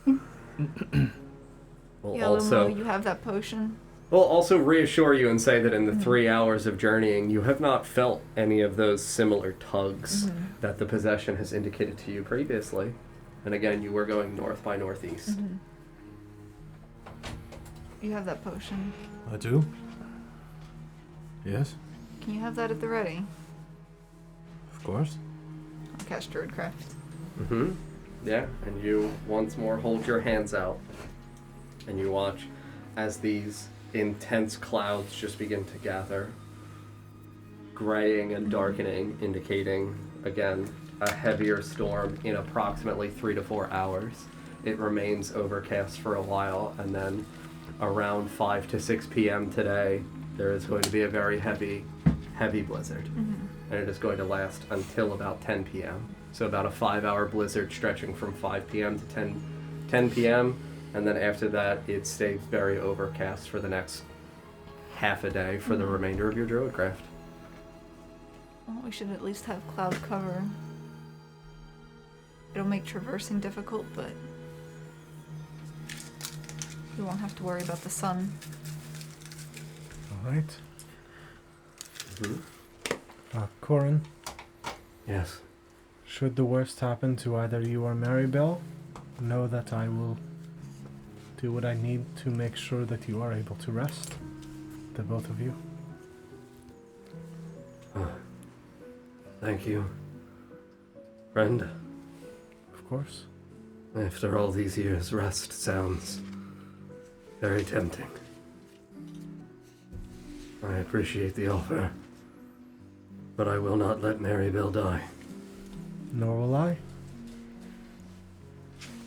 We'll Yeah, also... Lumo, you have that potion. We'll also reassure you and say that in the 3 hours of journeying, you have not felt any of those similar tugs that the possession has indicated to you previously. And again, you were going north by northeast. You have that potion. I do. Yes, Can you have that at the ready? of course. I'll cast Druidcraft. Mm-hmm. Yeah, and you once more hold your hands out. And you watch as these intense clouds just begin to gather, graying and darkening, indicating, again, a heavier storm in approximately 3 to 4 hours. It remains overcast for a while, and then around 5 to 6 p.m. today, there is going to be a very heavy blizzard. And it is going to last until about 10 p.m. So about a 5-hour blizzard stretching from 5 p.m. to 10 p.m., and then after that, it stays very overcast for the next half a day for the remainder of your Druidcraft. Well, we should at least have cloud cover. It'll make traversing difficult, but we won't have to worry about the sun. All right. Corrin, Yes. should the worst happen to either you or Maribel, know that I will do what I need to make sure that you are able to rest. The both of you. Thank you, friend. Of course. After all these years, rest sounds very tempting. I appreciate the offer, but I will not let Maribel die. Nor will I.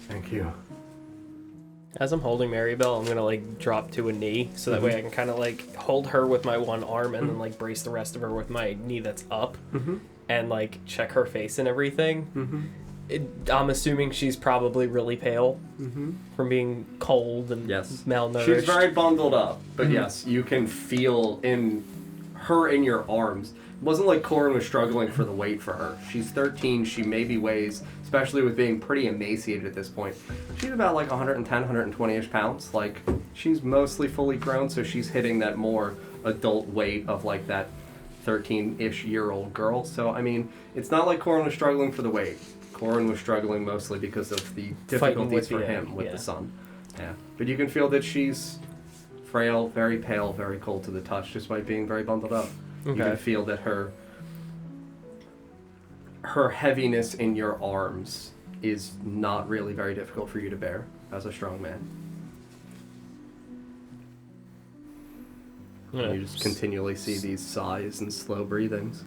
Thank you. As I'm holding Maribel, I'm gonna like drop to a knee so that way I can kind of like hold her with my one arm and then like brace the rest of her with my knee that's up and like check her face and everything. I'm assuming she's probably really pale from being cold and malnourished. She's very bundled up, but yes, you can feel in your arms. It wasn't like Corrin was struggling for the weight for her. She's 13, she maybe weighs, especially with being pretty emaciated at this point, she's about like 110, 120-ish pounds. Like, she's mostly fully grown, so she's hitting that more adult weight of like that 13-ish year old girl. So, I mean, it's not like Corrin was struggling for the weight. Corrin was struggling mostly because of the difficulties for him with the sun. Yeah. But you can feel that she's frail, very pale, very cold to the touch, despite being very bundled up. You can feel that her heaviness in your arms is not really very difficult for you to bear as a strong man. Yeah. You just continually see these sighs and slow breathings.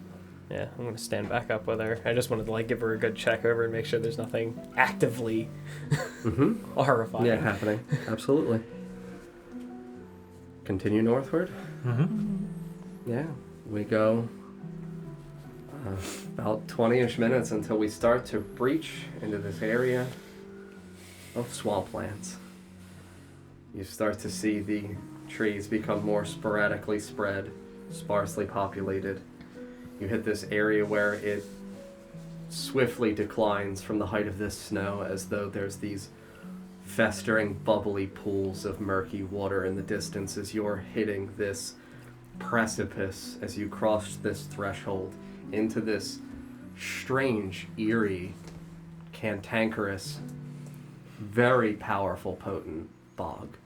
Yeah, I'm gonna stand back up with her. I just wanted to like give her a good check over and make sure there's nothing actively horrifying. Yeah, happening. Absolutely. Continue northward. Yeah, we go about 20-ish minutes until we start to breach into this area of swamplands. You start to see the trees become more sporadically spread, sparsely populated. You hit this area where it swiftly declines from the height of this snow, as though there's these festering, bubbly pools of murky water in the distance as you're hitting this precipice, as you cross this threshold into this strange, eerie, cantankerous, very powerful, potent bog.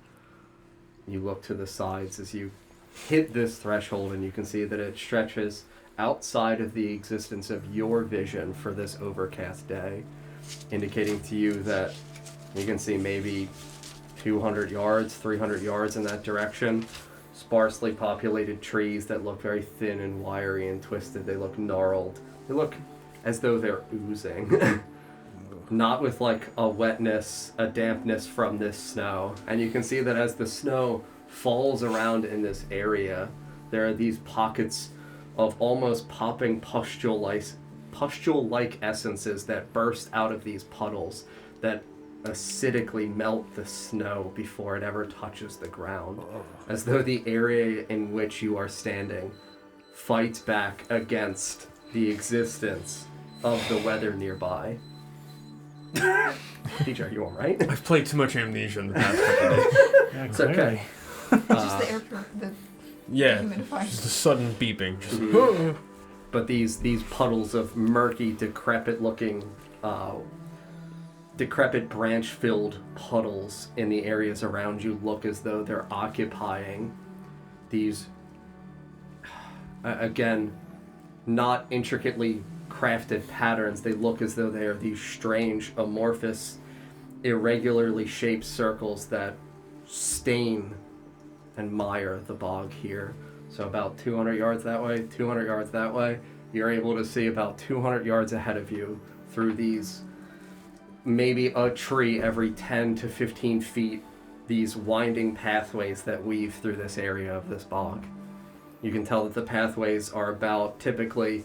You look to the sides as you hit this threshold, and you can see that it stretches outside of the existence of your vision for this overcast day, indicating to you that you can see maybe 200 yards, 300 yards in that direction. Sparsely populated trees that look very thin and wiry and twisted. They look gnarled. They look as though they're oozing. Not with like a wetness, a dampness from this snow. And you can see that as the snow falls around in this area, there are these pockets of almost popping pustule-like essences that burst out of these puddles that acidically melt the snow before it ever touches the ground, as though the area in which you are standing fights back against the existence of the weather nearby. DJ, are you alright? I've played too much Amnesia in the past couple of days. Yeah, It's okay. Just the air, the Yeah, humidifier. just a sudden beeping. Just, But these puddles of murky, decrepit-looking, decrepit branch-filled puddles in the areas around you look as though they're occupying these, again, not intricately crafted patterns. They look as though they are these strange, amorphous, irregularly shaped circles that stain and mire the bog here. So about 200 yards that way, 200 yards that way, you're able to see about 200 yards ahead of you through these, maybe a tree every 10 to 15 feet, these winding pathways that weave through this area of this bog. You can tell that the pathways are about typically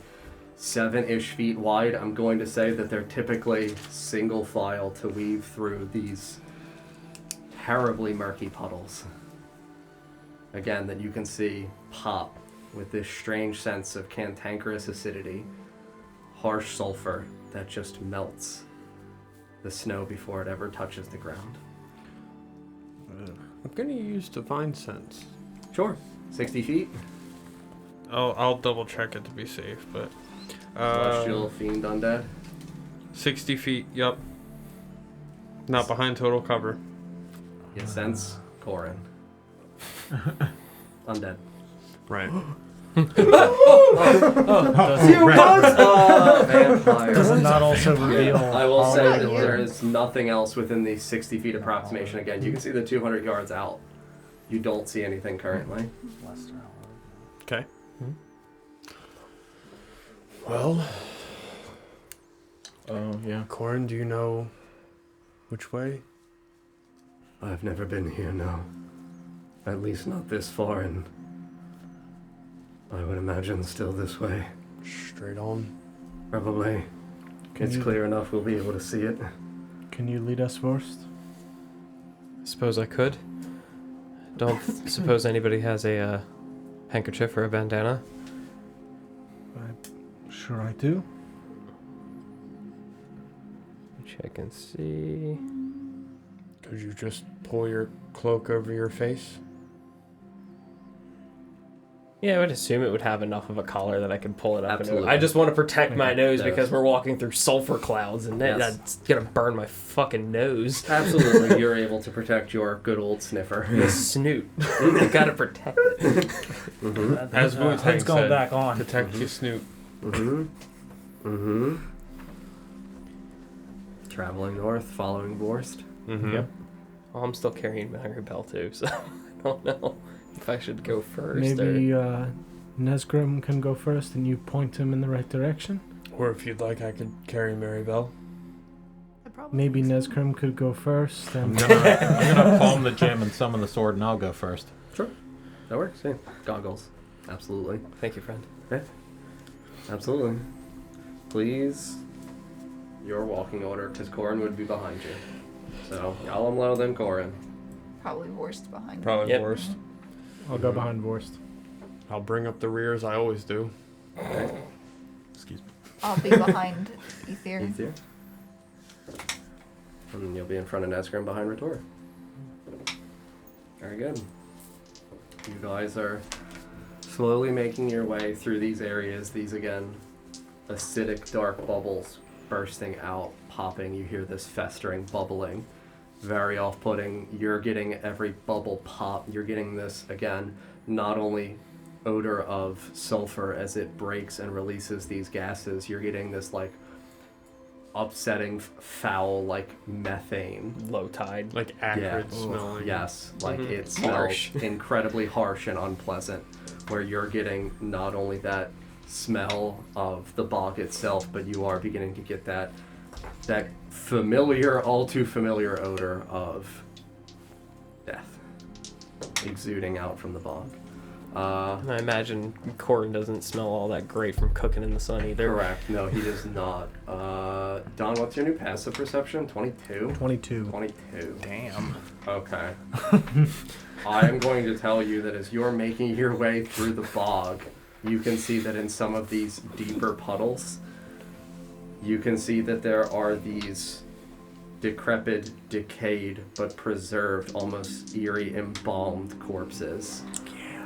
7-ish feet wide. I'm going to say that they're typically single file to weave through these terribly murky puddles. Again, that you can see pop with this strange sense of cantankerous acidity, harsh sulfur that just melts the snow before it ever touches the ground. I'm gonna use Divine Sense. Sure. 60 feet. I'll double check it to be safe, but Celestial, Fiend, Undead. 60 feet. Yep. Not behind total cover. You sense Corrin. Undead. Right. Vampire. Does it not also reveal? I will all say of that the there words? is nothing else within the 60 feet approximation. Again, you can see the 200 yards out. You don't see anything currently. Okay. Well, Yeah. Corrin, do you know which way? I've never been here, no. At least not this far, and I would imagine still this way. Straight on. Probably. It's clear enough we'll be able to see it. Can you lead us first? I suppose I could. Don't suppose anybody has a handkerchief or a bandana? Sure, I do. Check and see. Could you just pull your cloak over your face? Yeah, I would assume it would have enough of a collar that I could pull it up. Absolutely. I just want to protect my nose Yes. because we're walking through sulfur clouds, and Yes. that's gonna burn my fucking nose. Absolutely, you're able to protect your good old sniffer. The snoot. You gotta protect it. As Wu-Tang Head's going said, back on. protect your snoot. Traveling north, following Vorst. Yep. Well, I'm still carrying Mary Bell too, so I don't know if I should go first. Maybe Nesgrim can go first and you point him in the right direction. Or if you'd like, I could carry Maribel. I probably Maybe think so. Nesgrim could go first. I'm And gonna palm the gem and summon the sword, and I'll go first. That works, yeah. Goggles. Absolutely. Thank you, friend. Absolutely. Please, your walking order, because Corrin would be behind you. So, y'all low, then Corrin. Probably worst behind me. Probably Yep. worst. I'll go behind Vorst. I'll bring up the rear as I always do. Excuse me. I'll be behind Ether. Easier. And then you'll be in front of Nesgrim behind Retor. Very good. You guys are slowly making your way through these areas. These, again, acidic dark bubbles bursting out, popping. You hear this festering, bubbling. Very off-putting. You're getting every bubble pop. You're getting this, again, not only odor of sulfur as it breaks and releases these gases, you're getting this, like, upsetting, foul, like, methane. Low tide. Like acrid smelling. Yes, like Mhm. it smells Harsh. incredibly harsh and unpleasant, where you're getting not only that smell of the bog itself, but you are beginning to get that familiar, all too familiar odor of death exuding out from the bog. And I imagine Corrin doesn't smell all that great from cooking in the sun either. Correct. No, he does not. Don, what's your new passive perception? 22? 22. 22. Damn. Okay. I am going to tell you that as you're making your way through the bog, you can see that in some of these deeper puddles, you can see that there are these decrepit, decayed, but preserved, almost eerie, embalmed corpses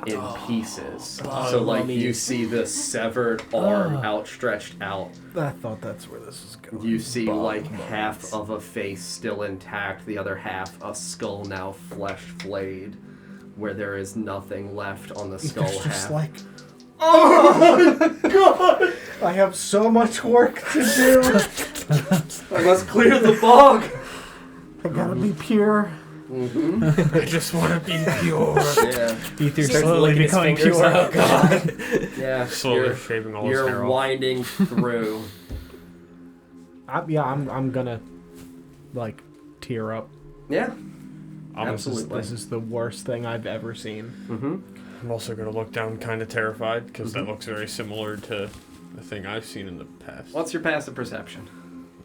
in pieces. So, like, you see the severed arm outstretched out. I thought that's where this is going. You see, like, half of a face still intact, the other half a skull now flesh-flayed, where there is nothing left on the skull It's just half. like, oh my god! I have so much work to do. I must clear the bog! I gotta be pure. I just want to be pure. Yeah, Ether Starts slowly licking his becoming fingers. pure. Oh god. yeah. Slowly shaving all his hair You're off. winding through. I'm gonna, like, tear up. Yeah. Absolutely. This is the worst thing I've ever seen. Mm-hmm. I'm also going to look down kind of terrified because that looks very similar to the thing I've seen in the past. What's your passive perception?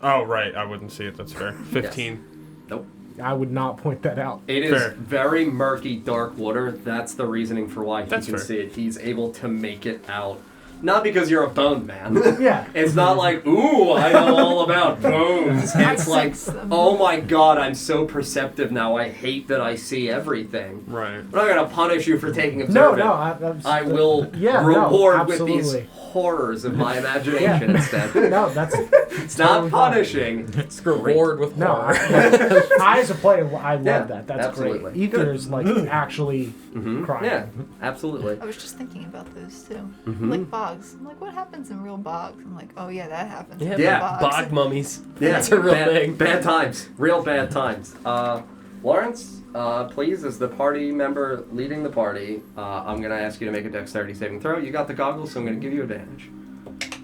Oh, right. I wouldn't see it. That's fair. 15. Nope. I would not point that out. It is Fair. very murky, dark water. That's the reasoning for why he That's can fair. see it. He's able to make it out. Not because you're a bone man. Yeah. It's not like, ooh, I know all about bones. It's like, sense them. oh my god, I'm so perceptive now. I hate that I see everything. Right. I'm not going to punish you for taking No, observant. no. I will Yeah, no, reward with these absolutely. horrors of my imagination instead. No, that's It's not totally fine. punishing. It's reward with no. horror. I as a player, I love Yeah, that. That's absolutely. great. Ether's like actually crying. Yeah, absolutely. I was just thinking about those too. Mhm. Like bogs. I'm like, what happens in real bogs? I'm like, oh yeah, that happens. Yeah, in Yeah, bogs. bog mummies. Yeah, That's a real bad, thing. Bad times. Real bad times. Lawrence, please, as the party member leading the party, I'm going to ask you to make a dexterity saving throw. You got the goggles, so I'm going to give you advantage.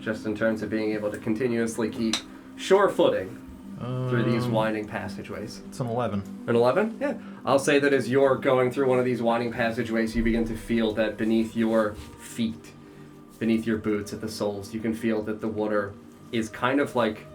Just in terms of being able to continuously keep sure footing through these winding passageways. It's an 11. An 11? Yeah. I'll say that as you're going through one of these winding passageways, you begin to feel that beneath your feet, beneath your boots at the soles, you can feel that the water is kind of like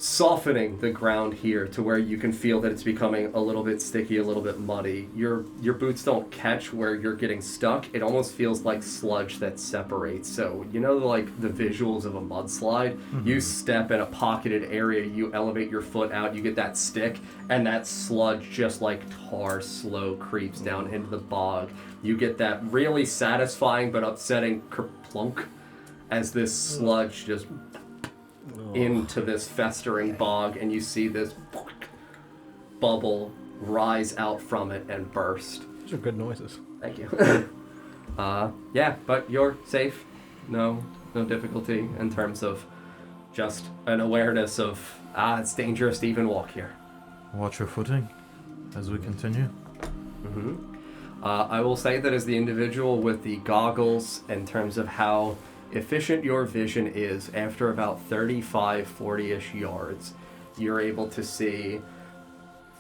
softening the ground here to where you can feel that it's becoming a little bit sticky, a little bit muddy. Your boots don't catch where you're getting stuck. It almost feels like sludge that separates. So, you know, like the visuals of a mudslide? You step in a pocketed area, you elevate your foot out, you get that stick, and that sludge just like tar slow creeps down into the bog. You get that really satisfying but upsetting kerplunk as this sludge just into this festering bog, and you see this bubble rise out from it and burst. Those are good noises. Thank you. Yeah, but you're safe. No difficulty in terms of just an awareness of, it's dangerous to even walk here. Watch your footing as we continue. I will say that as the individual with the goggles, in terms of how efficient your vision is, after about 35, 40-ish yards, you're able to see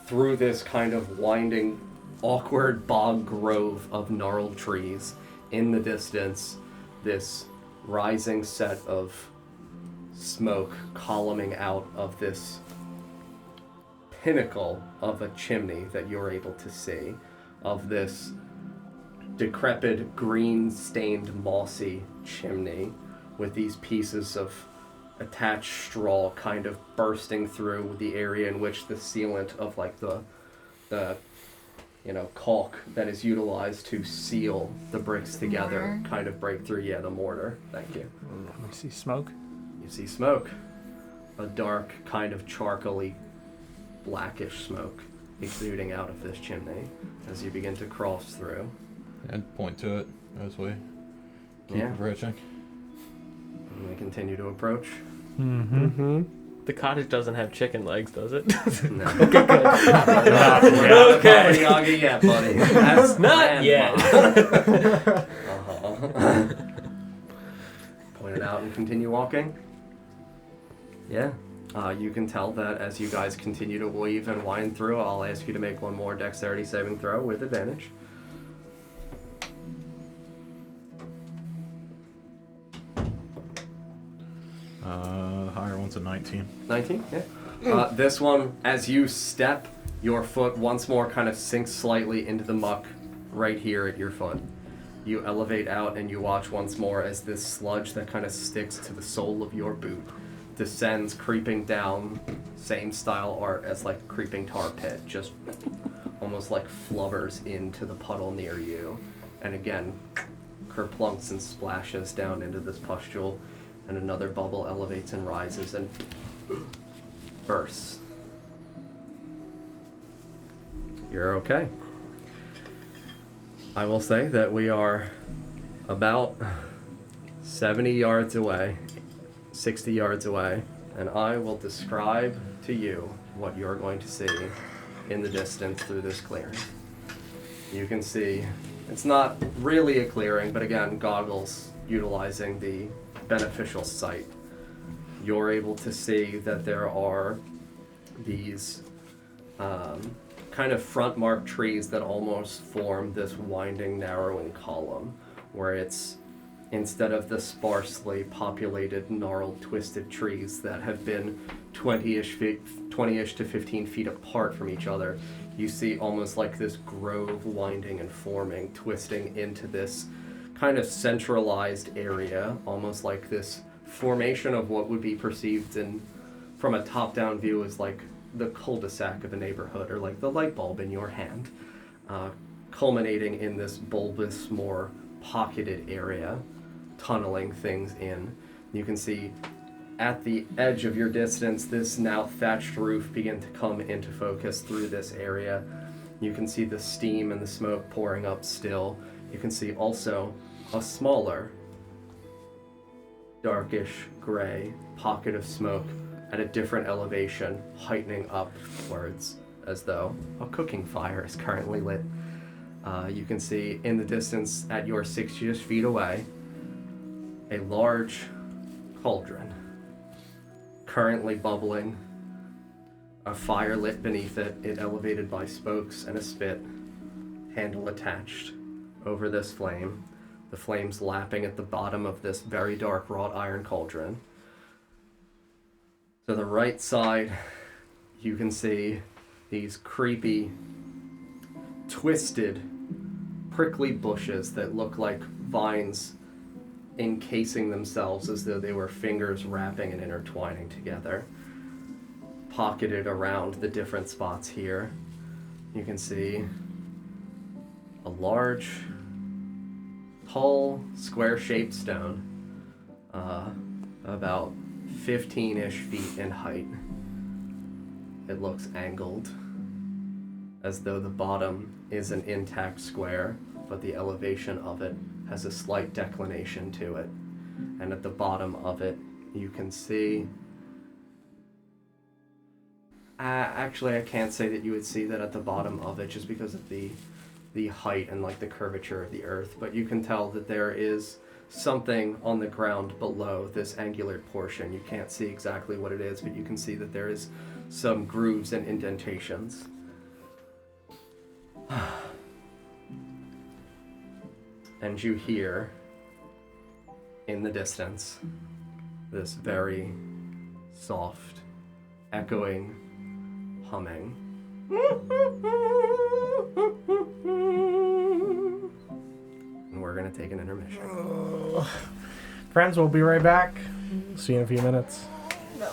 through this kind of winding, awkward bog grove of gnarled trees, in the distance, this rising set of smoke columning out of this pinnacle of a chimney that you're able to see, of this decrepit, green-stained, mossy chimney with these pieces of attached straw kind of bursting through the area in which the sealant of like the caulk that is utilized to seal the bricks together kind of break through. Yeah, the mortar. Thank you. I see smoke. You see smoke. A dark, kind of charcoaly, blackish smoke exuding out of this chimney as you begin to cross through. And point to it as we keep approaching. And we continue to approach. The cottage doesn't have chicken legs, does it? No. Okay, good. Okay. Not yet, buddy. That's Not yet. Point it out and continue walking. Yeah. You can tell that as you guys continue to weave and wind through, I'll ask you to make one more dexterity saving throw with advantage. Higher one's a 19. 19? Yeah. This one, as you step, your foot once more kind of sinks slightly into the muck right here at your foot. You elevate out and you watch once more as this sludge that kind of sticks to the sole of your boot descends, creeping down, same style art as like a creeping tar pit, just almost like flubbers into the puddle near you. And again, kerplunks and splashes down into this pustule, and another bubble elevates and rises and bursts. You're okay. I will say that we are about 70 yards away, 60 yards away, and I will describe to you what you're going to see in the distance through this clearing. You can see, it's not really a clearing, but again, goggles utilizing the beneficial sight. You're able to see that there are these kind of front marked trees that almost form this winding, narrowing column, where it's, instead of the sparsely populated, gnarled, twisted trees that have been 20-ish to 15 feet apart from each other, you see almost like this grove winding and forming, twisting into this kind of centralized area, almost like this formation of what would be perceived from a top-down view as like the cul-de-sac of a neighborhood, or like the light bulb in your hand, culminating in this bulbous, more pocketed area, tunneling things in. You can see at the edge of your distance, this now thatched roof begin to come into focus through this area. You can see the steam and the smoke pouring up still. You can see also a smaller, darkish gray pocket of smoke at a different elevation, heightening upwards as though a cooking fire is currently lit. You can see in the distance at your 60 feet away, a large cauldron, currently bubbling, a fire lit beneath it, it elevated by spokes and a spit, handle attached over this flame, the flames lapping at the bottom of this very dark wrought iron cauldron. To the right side, you can see these creepy, twisted, prickly bushes that look like vines encasing themselves as though they were fingers wrapping and intertwining together. Pocketed around the different spots here, you can see a large, tall, square-shaped stone, about 15-ish feet in height. It looks angled, as though the bottom is an intact square, but the elevation of it has a slight declination to it. And at the bottom of it, you can see... actually, I can't say that you would see that at the bottom of it, just because of the height and like the curvature of the earth, but you can tell that there is something on the ground below this angular portion. You can't see exactly what it is, but you can see that there is some grooves and indentations. And you hear, in the distance, this very soft, echoing humming. And we're gonna take an intermission. Friends, we'll be right back. See you in a few minutes. No.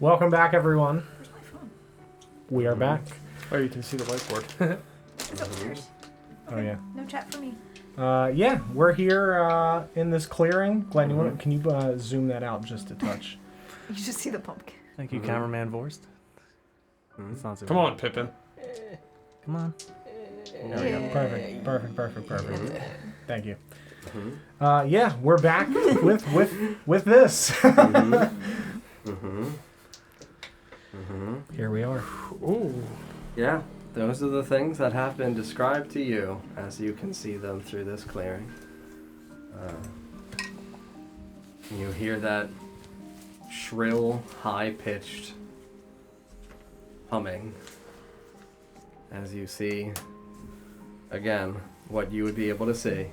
Welcome back, everyone. Where's my phone? We are back. Oh, you can see the whiteboard. It's upstairs. Oh yeah. No chat for me. Yeah, we're here in this clearing. Glenn, can you zoom that out just a touch? You just see the pumpkin. Thank you, cameraman Vorst. It's not Come on, Pippin. Come on. There we go. Perfect. Thank you. Yeah, we're back with this. Here we are. Ooh. Yeah, those are the things that have been described to you as you can see them through this clearing. You hear that shrill, high-pitched humming as you see, again, what you would be able to see.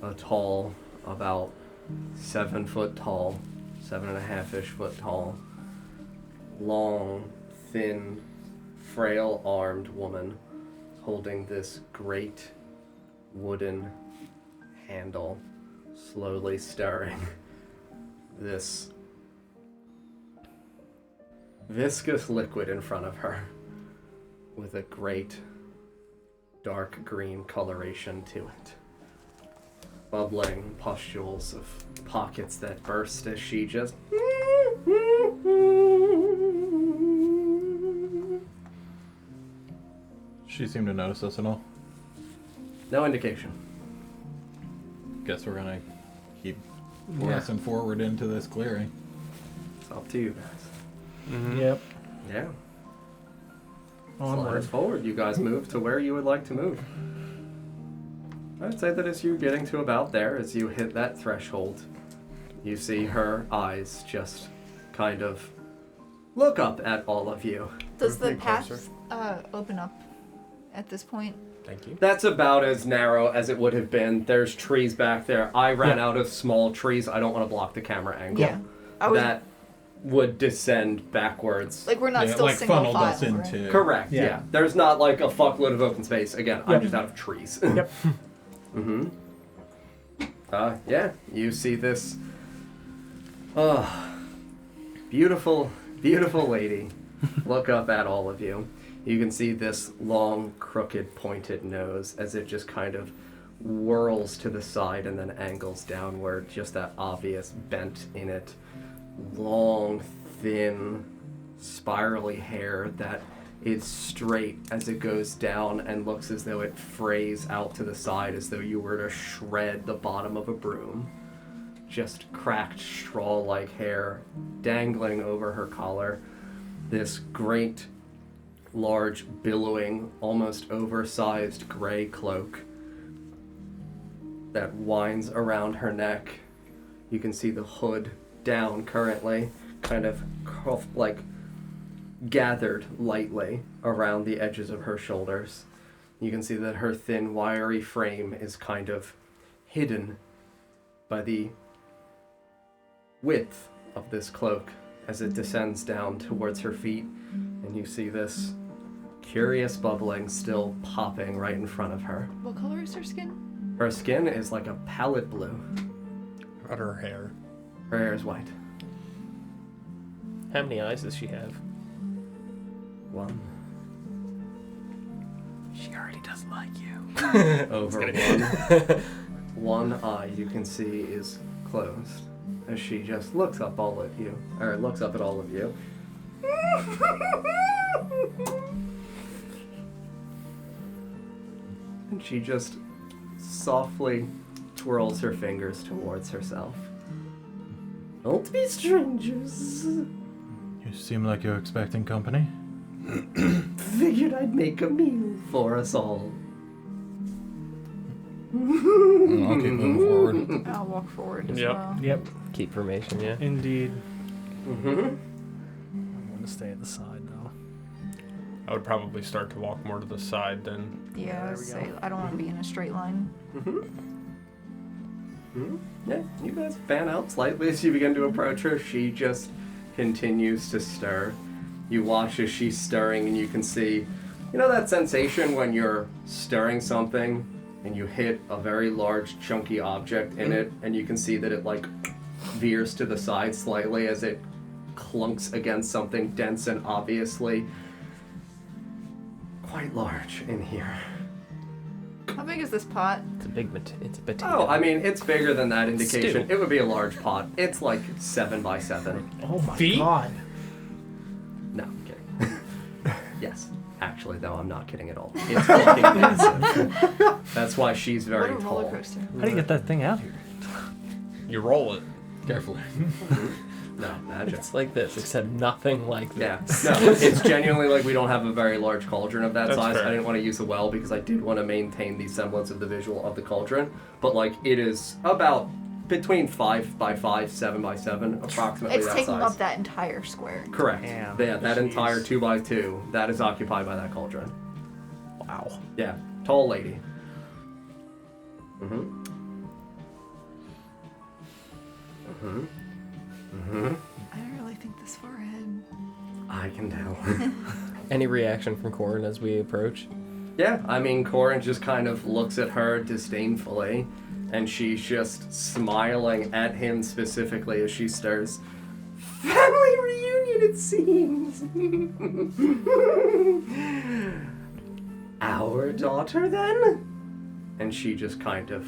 A tall, about 7 foot tall, 7.5-ish foot tall, long, thin, frail-armed woman holding this great wooden handle, slowly stirring this viscous liquid in front of her with a great dark green coloration to it. Bubbling pustules of pockets that burst as she just... She seemed to notice us at all. No indication. Guess we're gonna keep pressing forward into this clearing. It's up to you guys. Mm-hmm. Yep. Yeah. Onward. Forward. You guys move to where you would like to move. I'd say that as you're getting to about there, as you hit that threshold, you see her eyes just kind of look up at all of you. Does the Moving path closer. open up at this point? Thank you. That's about as narrow as it would have been. There's trees back there. I ran out of small trees. I don't want to block the camera angle. Yeah. I was That would descend backwards. like, we're not Yeah, still like single funneled file. us into. Correct, Yeah. yeah. There's not like a fuckload of open space. Again, I'm Yep. just out of trees. Yep. Mm-hmm. Yeah, you see this beautiful, beautiful lady look up at all of you. You can see this long, crooked, pointed nose as it just kind of whirls to the side and then angles downward, just that obvious bent in it. Long, thin, spirally hair that is straight as it goes down and looks as though it frays out to the side as though you were to shred the bottom of a broom. Just cracked straw-like hair dangling over her collar. This great, large, billowing, almost oversized gray cloak that winds around her neck. You can see the hood down currently, kind of like gathered lightly around the edges of her shoulders. You can see that her thin, wiry frame is kind of hidden by the width of this cloak as it descends down towards her feet, and you see this curious bubbling still popping right in front of her. What color is her skin? Her skin is like a pallid blue. About her hair. Her hair is white. How many eyes does she have? One. She already doesn't like you. Over one eye you can see is closed as she just looks up all at you, or looks up at all of you. And she just softly twirls her fingers towards herself. Don't be strangers. You seem like you're expecting company. Figured I'd make a meal for us all. I'll keep moving forward. I'll walk forward as Yep. well. Yep. Keep formation, yeah. Indeed. Mm-hmm. I'm going to stay at the side, though. I would probably start to walk more to the side then. Yeah, There we say, go. I don't want to be in a straight line. Yeah, you guys fan out slightly as you begin to approach her. She just continues to stir. You watch as she's stirring and you can see, you know that sensation when you're stirring something and you hit a very large chunky object in it and you can see that it like veers to the side slightly as it clunks against something dense and obviously quite large in here. How big is this pot? It's a potato. Oh, I mean, it's bigger than that indication. Stew. It would be a large pot. It's like 7 by 7. Oh my Feet? god. No, I'm kidding. Yes. Actually, though, I'm not kidding at all. It's fucking massive. That's why she's very What a roller tall. coaster. How do you get that thing out here? You roll it. Carefully. No, magic. It's like this, except nothing like Yeah, this. no, it's genuinely like we don't have a very large cauldron of that That's size. fair. I didn't want to use a well because I did want to maintain the semblance of the visual of the cauldron. But like, it is about between 5 by 5, 7 by 7, approximately It's that taking size. up that entire square. Correct. Damn. Yeah, that Jeez. entire 2 by 2 that is occupied by that cauldron. Wow. Yeah, tall lady. Mhm. Mhm. Mhm. I don't really think this far ahead. I can tell. Any reaction from Corrin as we approach? Yeah, I mean, Corrin just kind of looks at her disdainfully, and she's just smiling at him specifically as she stirs. Family reunion, it seems. Our daughter, then? And she just kind of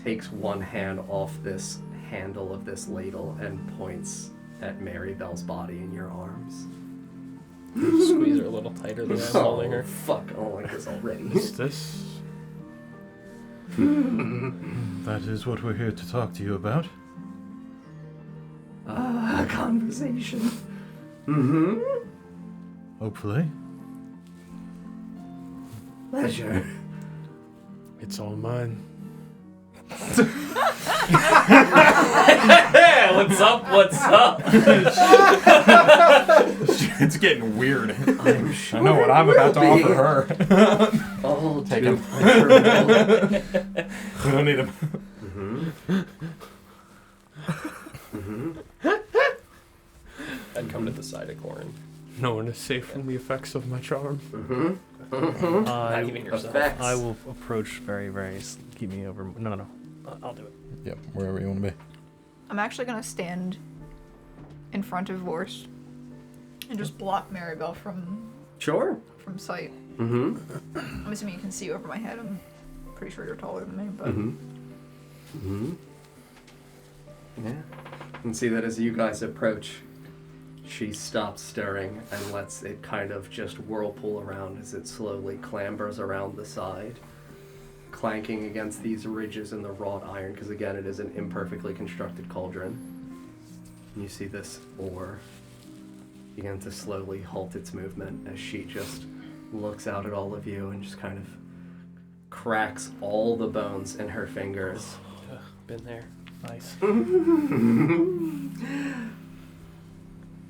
takes one hand off this handle of this ladle and points at Mary Bell's body in your arms. Squeeze her a little tighter than I'm holding Oh, her. fuck, I don't like this already. Is this? That is what we're here to talk to you about. A conversation. Mm-hmm. Hopefully. Pleasure. It's all mine. Yeah, what's up? What's up? It's getting weird. I'm sure I know what I'm it about to will be. offer her. All Take too him. pleasurable. We don't need him. I'd come to the side of Corrin. No one is safe from the effects of my charm. Not even yourself. Effects. I will approach very, keep me over. No. I'll do it. Yep, wherever you want to be. I'm actually gonna stand in front of Vorst and just block Maribel from Sure. sight. Mm-hmm. I'm assuming you can see over my head. I'm pretty sure you're taller than me, but Mm-hmm. Yeah. You can see that as you guys approach, she stops stirring and lets it kind of just whirlpool around as it slowly clambers around the side, clanking against these ridges in the wrought iron, because again, it is an imperfectly constructed cauldron. And you see this ore begin to slowly halt its movement as she just looks out at all of you and just kind of cracks all the bones in her fingers. Been there. Nice.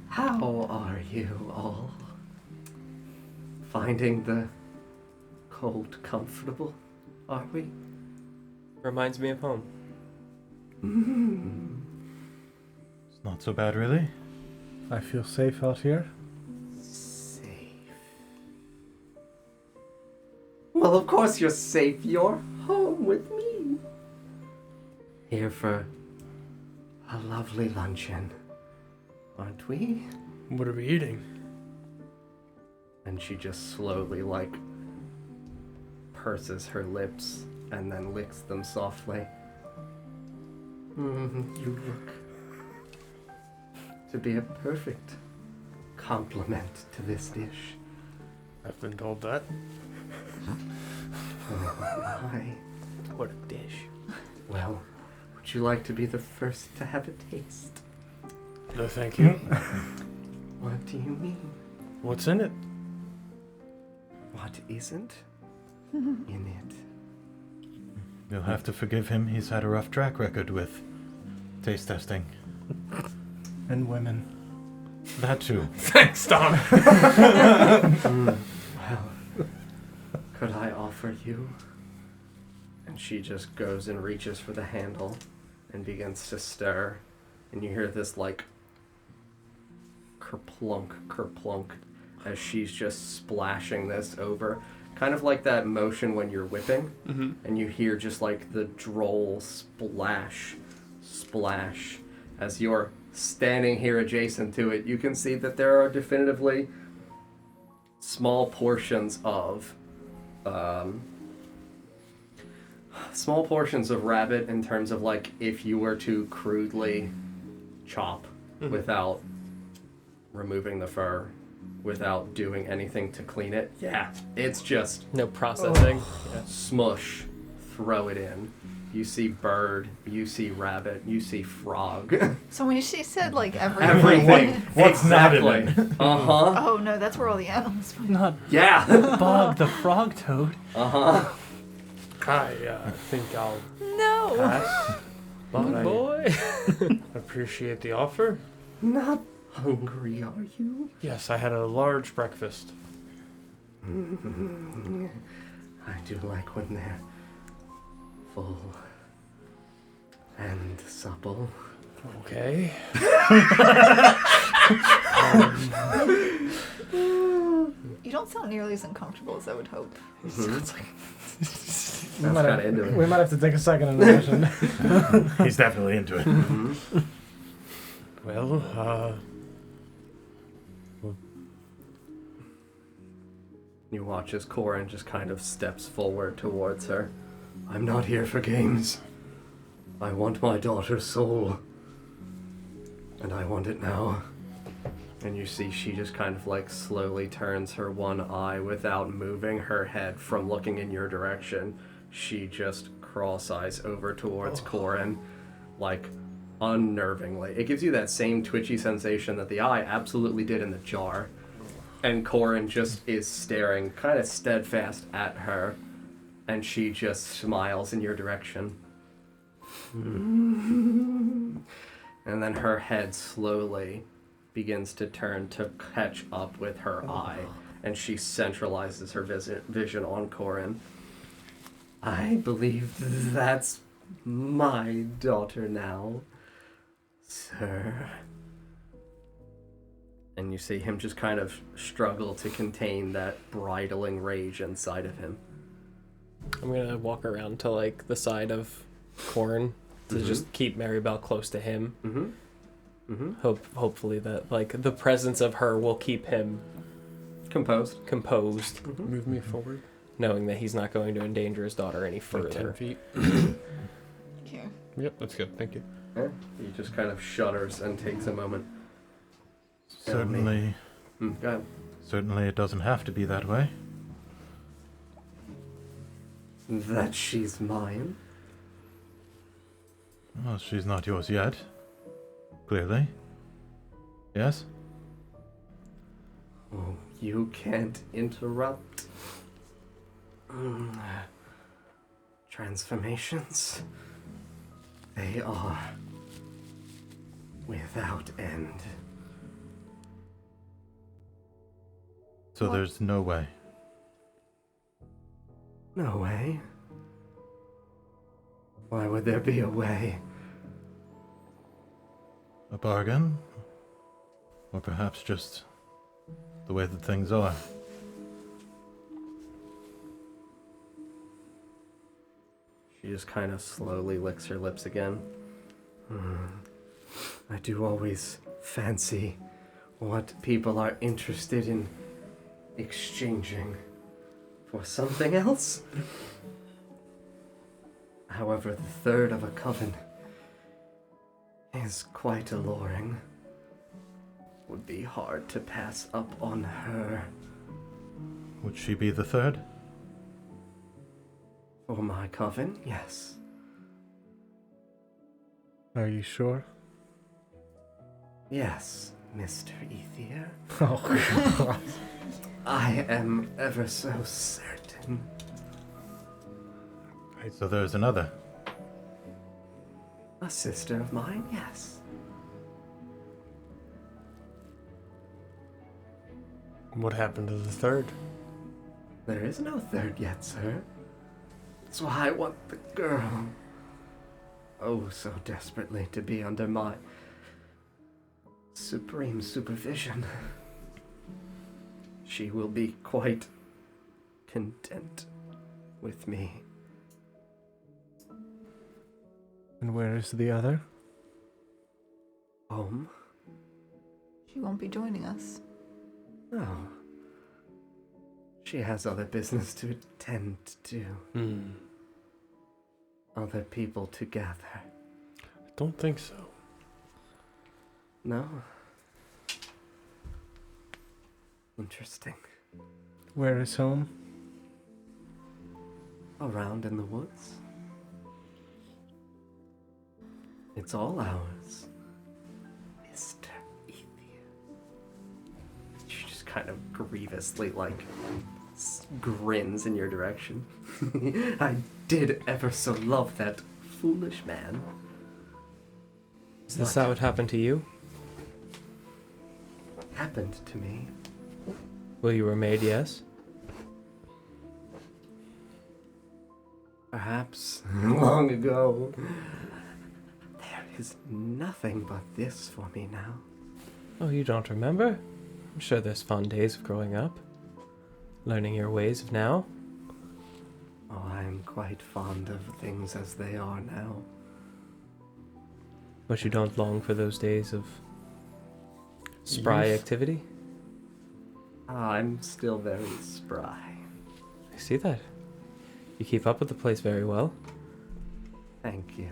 How are you all? Finding the cold comfortable, are we? Reminds me of home. It's not so bad, really. I feel safe out here. Safe. Well, of course you're safe. You're home with me. Here for a lovely luncheon, aren't we? What are we eating? And she just slowly, like, purses her lips and then licks them softly. You look to be a perfect complement to this dish. I've been told that. Oh, my. What a dish. Well, would you like to be the first to have a taste? No, thank you. What do you mean? What's in it? What isn't in it? You'll have to forgive him. He's had a rough track record with taste testing. And women. That too. Thanks, Tom. Well, could I offer you? And she just goes and reaches for the handle and begins to stir. And you hear this, like, kerplunk, kerplunk, as she's just splashing this over. Kind of like that motion when you're whipping. Mm-hmm. And you hear just, like, the droll splash, splash, as your standing here adjacent to it, you can see that there are definitively small portions of rabbit in terms of like if you were to crudely chop without removing the fur, without doing anything to clean it. Yeah, it's just No processing. Yeah. smush, throw it in. You see bird, you see rabbit, you see frog. So when she said like Everything. What's not in Exactly. it? Uh-huh. Oh no, that's where all the animals went. Not Yeah. Bog the frog toad. Uh-huh. I think I'll No. pass. But I Boy. appreciate the offer. Not hungry, are you? Yes, I had a large breakfast. I do like when they're full and supple. Okay. You don't sound nearly as uncomfortable as I would hope. That's We might, kind have, of into it. we might have to take a second in motion. He's definitely into it. Well, You watch as Corrin just kind of steps forward towards her. I'm not here for games. I want my daughter's soul. And I want it now. And you see she just kind of like slowly turns her one eye without moving her head from looking in your direction. She just cross-eyes over towards Corrin, like unnervingly. It gives you that same twitchy sensation that the eye absolutely did in the jar. And Corrin just is staring kind of steadfast at her, and she just smiles in your direction. And then her head slowly begins to turn to catch up with her eye, and she centralizes her vision on Corrin. I believe that's my daughter now, sir. And you see him just kind of struggle to contain that bridling rage inside of him. I'm gonna walk around to like the side of Corrin to just keep Maribel close to him. Hopefully that like the presence of her will keep him Composed. move me forward. knowing that he's not going to endanger his daughter any Like further. 10 feet. Here. Yep, that's good. Thank you. Yeah. He just kind of shudders and takes a moment. Certainly, Go ahead. certainly it doesn't have to be that way. That she's mine. Well, she's not yours yet. Clearly. Yes? Oh, you can't interrupt. Transformations. They are without end. So What? there's no way. No way. Why would there be a way? A bargain? Or perhaps just the way that things are. She just kind of slowly licks her lips again. I do always fancy what people are interested in exchanging for something else. However, the third of a coven is quite alluring. Would be hard to pass up on her. Would she be the third? For my coven, yes. Are you sure? Yes, Mr. Ethier. Oh, God. I am ever so certain. So there's another. A sister of mine, yes. What happened to the third? There is no third yet, sir. That's why I want the girl. Oh, so desperately to be under my supreme supervision. She will be quite content with me. And where is the other? home? She won't be joining us. No. She has other business to attend to. Other people to gather. I don't think so. No? Interesting. Where is home? Around in the woods. It's all ours. Mr. Ethier. She just kind of grievously, grins in your direction. I did ever so love that foolish man. Is this how it happened to you? Happened to me. Well, you were made, yes? Perhaps long ago. There is nothing but this for me now. Oh, you don't remember? I'm sure there's fond days of growing up. Learning your ways of now. Oh, I'm quite fond of things as they are now. But you don't long for those days of spry Youth. activity? I'm still very spry. I see that. You keep up with the place very well. Thank you.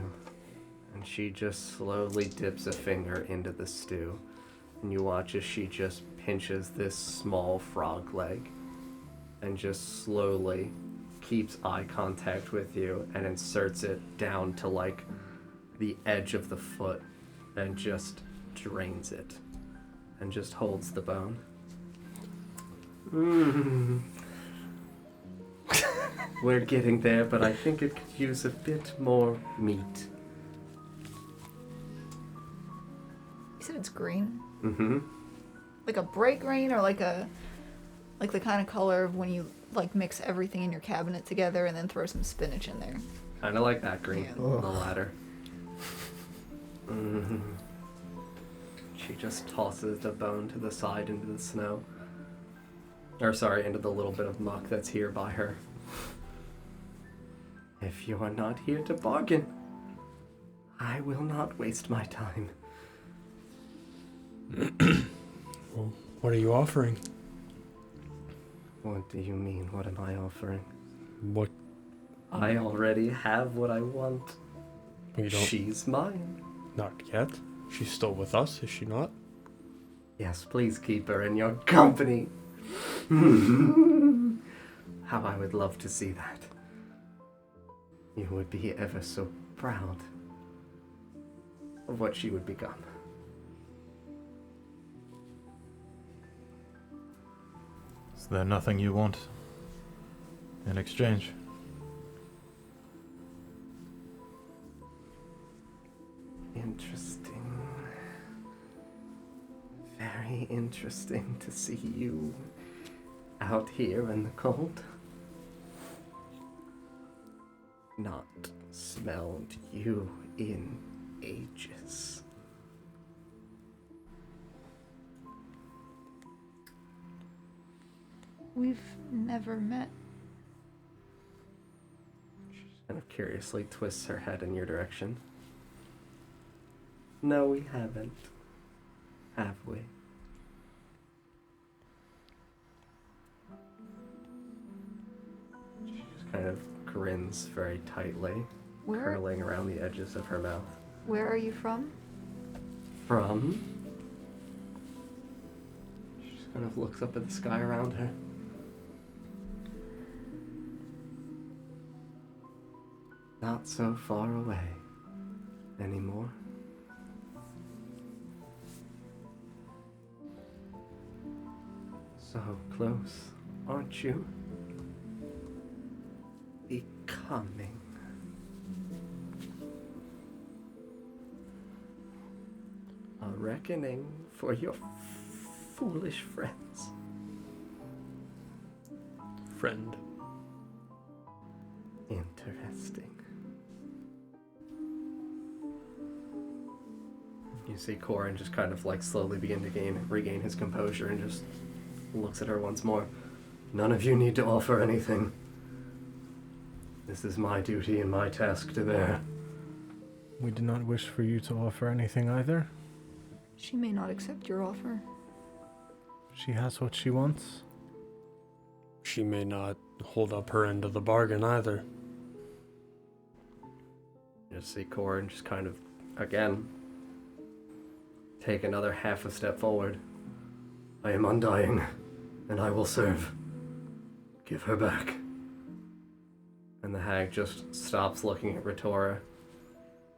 And she just slowly dips a finger into the stew. And you watch as she just pinches this small frog leg. And just slowly keeps eye contact with you and inserts it down to the edge of the foot and just drains it. And just holds the bone. We're getting there, but I think it could use a bit more meat. You said it's green? Mm-hmm. Like a bright green, or like the kind of color of when you mix everything in your cabinet together and then throw some spinach in there. Kind of like that green, Yeah. the latter. She just tosses the bone to the side into the snow. Or sorry, into the little bit of muck that's here by her. If you are not here to bargain, I will not waste my time. Well, what are you offering? What do you mean, what am I offering? What? I already have what I want. You don't. She's mine. Not yet. She's still with us, is she not? Yes, please keep her in your company. How I would love to see that. You would be ever so proud of what she would become. Is there nothing you want in exchange? Interesting. Very interesting to see you out here in the cold. Not smelled you in ages. We've never met. She kind of curiously twists her head in your direction. No, we haven't. Have we? She just kind of grins very tightly, curling around the edges of her mouth. Where are you from? From? She just kind of looks up at the sky around her. Not so far away anymore. So close, aren't you? Becoming. A reckoning for your foolish friends. Friend. Interesting. You see Corrin just kind of slowly begin to regain his composure and just looks at her once more. None of you need to offer anything. This is my duty and my task to bear. We do not wish for you to offer anything either. She may not accept your offer. She has what she wants. She may not hold up her end of the bargain either. You see Corrin just kind of, again, take another half a step forward. I am undying, and I will serve. Give her back. And the hag just stops looking at Ritora.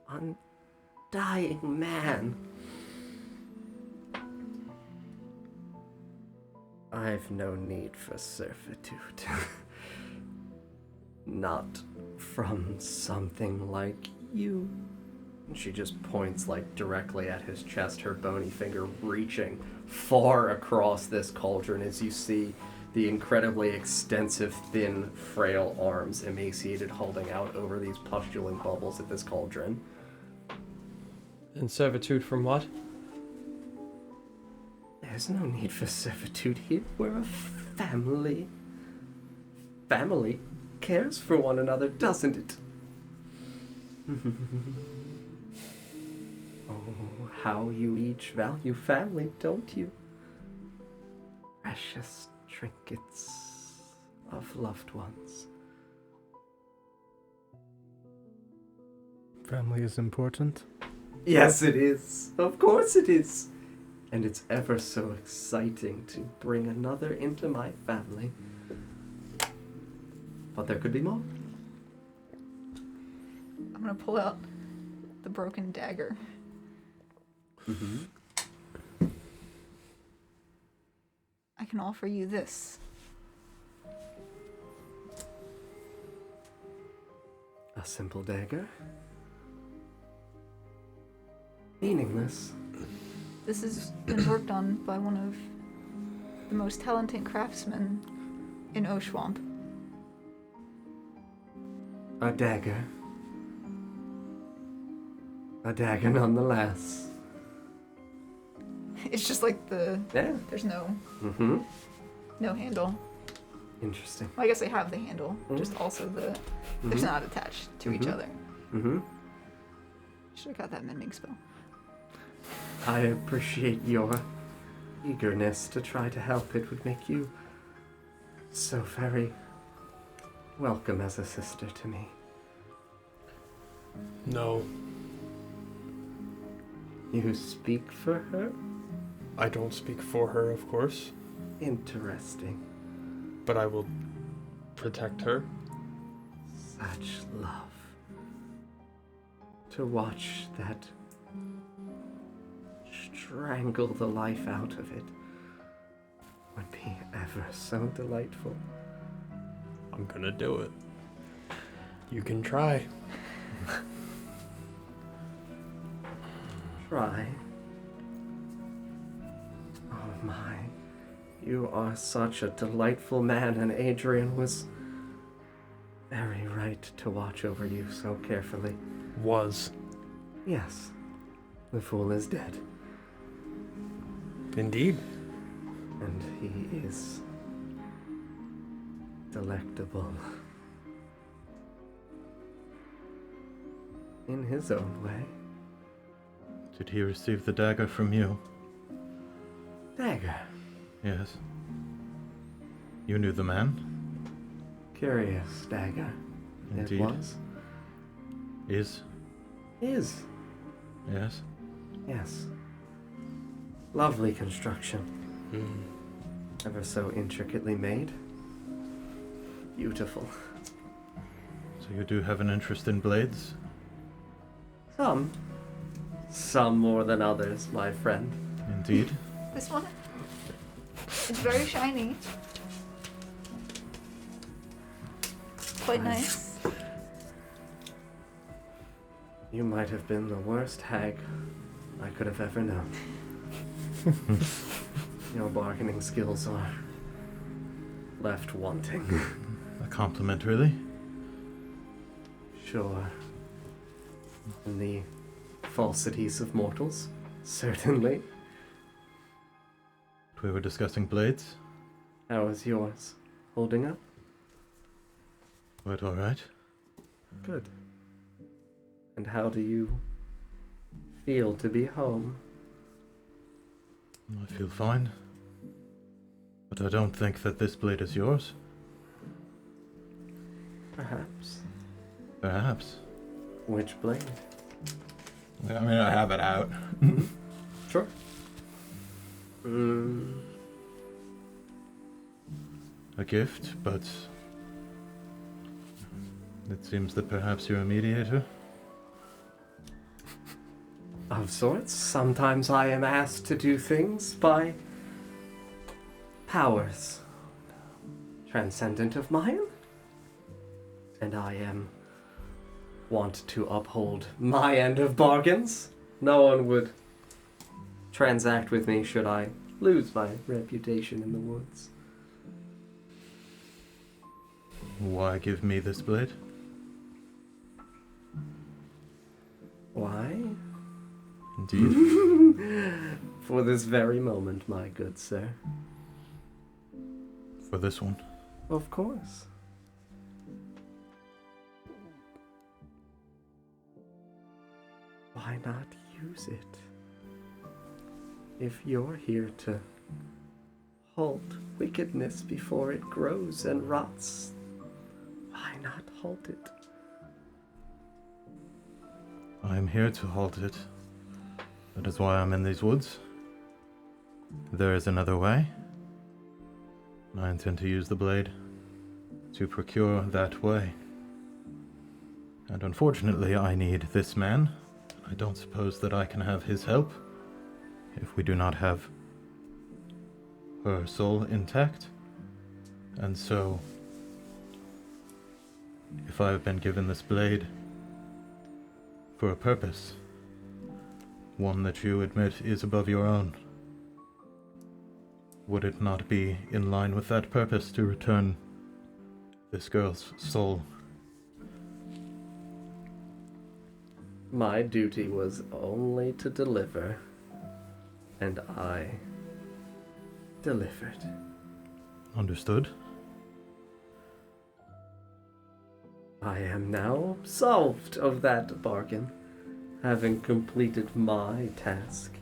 Undying man. I've no need for servitude. Not from something like you. And she just points like directly at his chest, her bony finger reaching far across this cauldron as you see the incredibly extensive, thin, frail arms emaciated holding out over these pustulant bubbles at this cauldron. And servitude from what? There's no need for servitude here. We're a family. Family cares for one another, doesn't it? Oh, how you each value family, don't you? Precious trinkets of loved ones. Family is important. Yes, it is. Of course it is. And it's ever so exciting to bring another into my family. But there could be more. I'm gonna pull out the broken dagger. Mm-hmm. I can offer you this. A simple dagger? Meaningless. This has been worked on by one of the most talented craftsmen in Oshuamp. A dagger. A dagger nonetheless. It's just like Yeah. there's no Mm-hmm. handle. Interesting. Well, I guess they have the handle, just also they're not attached to each other. Mm-hmm. Should have got that mending spell. I appreciate your eagerness to try to help. It would make you so very welcome as a sister to me. No, You speak for her? I don't speak for her, of course, Interesting. but I will protect her. Such love. To watch that strangle the life out of it would be ever so delightful. I'm gonna do it. You can try. Try. Oh my. You are such a delightful man, and Adrian was very right to watch over you so carefully. Was. Yes, the fool is dead, Indeed. and he is delectable in his own way. Did he receive the dagger from you? Dagger. Yes. You knew the man? Curious dagger. Indeed. It was. Is? Is. Yes. Yes. Lovely construction. Mm. Ever so intricately made. Beautiful. So you do have an interest in blades? Some. Some more than others, my friend. Indeed. This one is very shiny. Quite nice. You might have been the worst hag I could have ever known. Your bargaining skills are left wanting. A compliment, really? Sure. And the falsities of mortals? Certainly. We were discussing blades? How is yours? Holding up? Quite alright. Good. And how do you feel to be home? I feel fine. But I don't think that this blade is yours. Perhaps. Perhaps. Which blade? I mean, I have it out. Sure. A gift, but it seems that perhaps you're a mediator. Of sorts. Sometimes I am asked to do things by powers transcendent of mine. And I am want to uphold my end of bargains. No one would transact with me should I lose my reputation in the woods. Why give me this blade? Why? Indeed. For this very moment, my good sir. For this one. Of course. Why not use it? If you're here to halt wickedness before it grows and rots, why not halt it? I am here to halt it. That is why I'm in these woods. There is another way. I intend to use the blade to procure that way. And unfortunately, I need this man. I don't suppose that I can have his help if we do not have her soul intact. And so, if I have been given this blade for a purpose, one that you admit is above your own, would it not be in line with that purpose to return this girl's soul? My duty was only to deliver, and I delivered. Understood. I am now absolved of that bargain, having completed my task.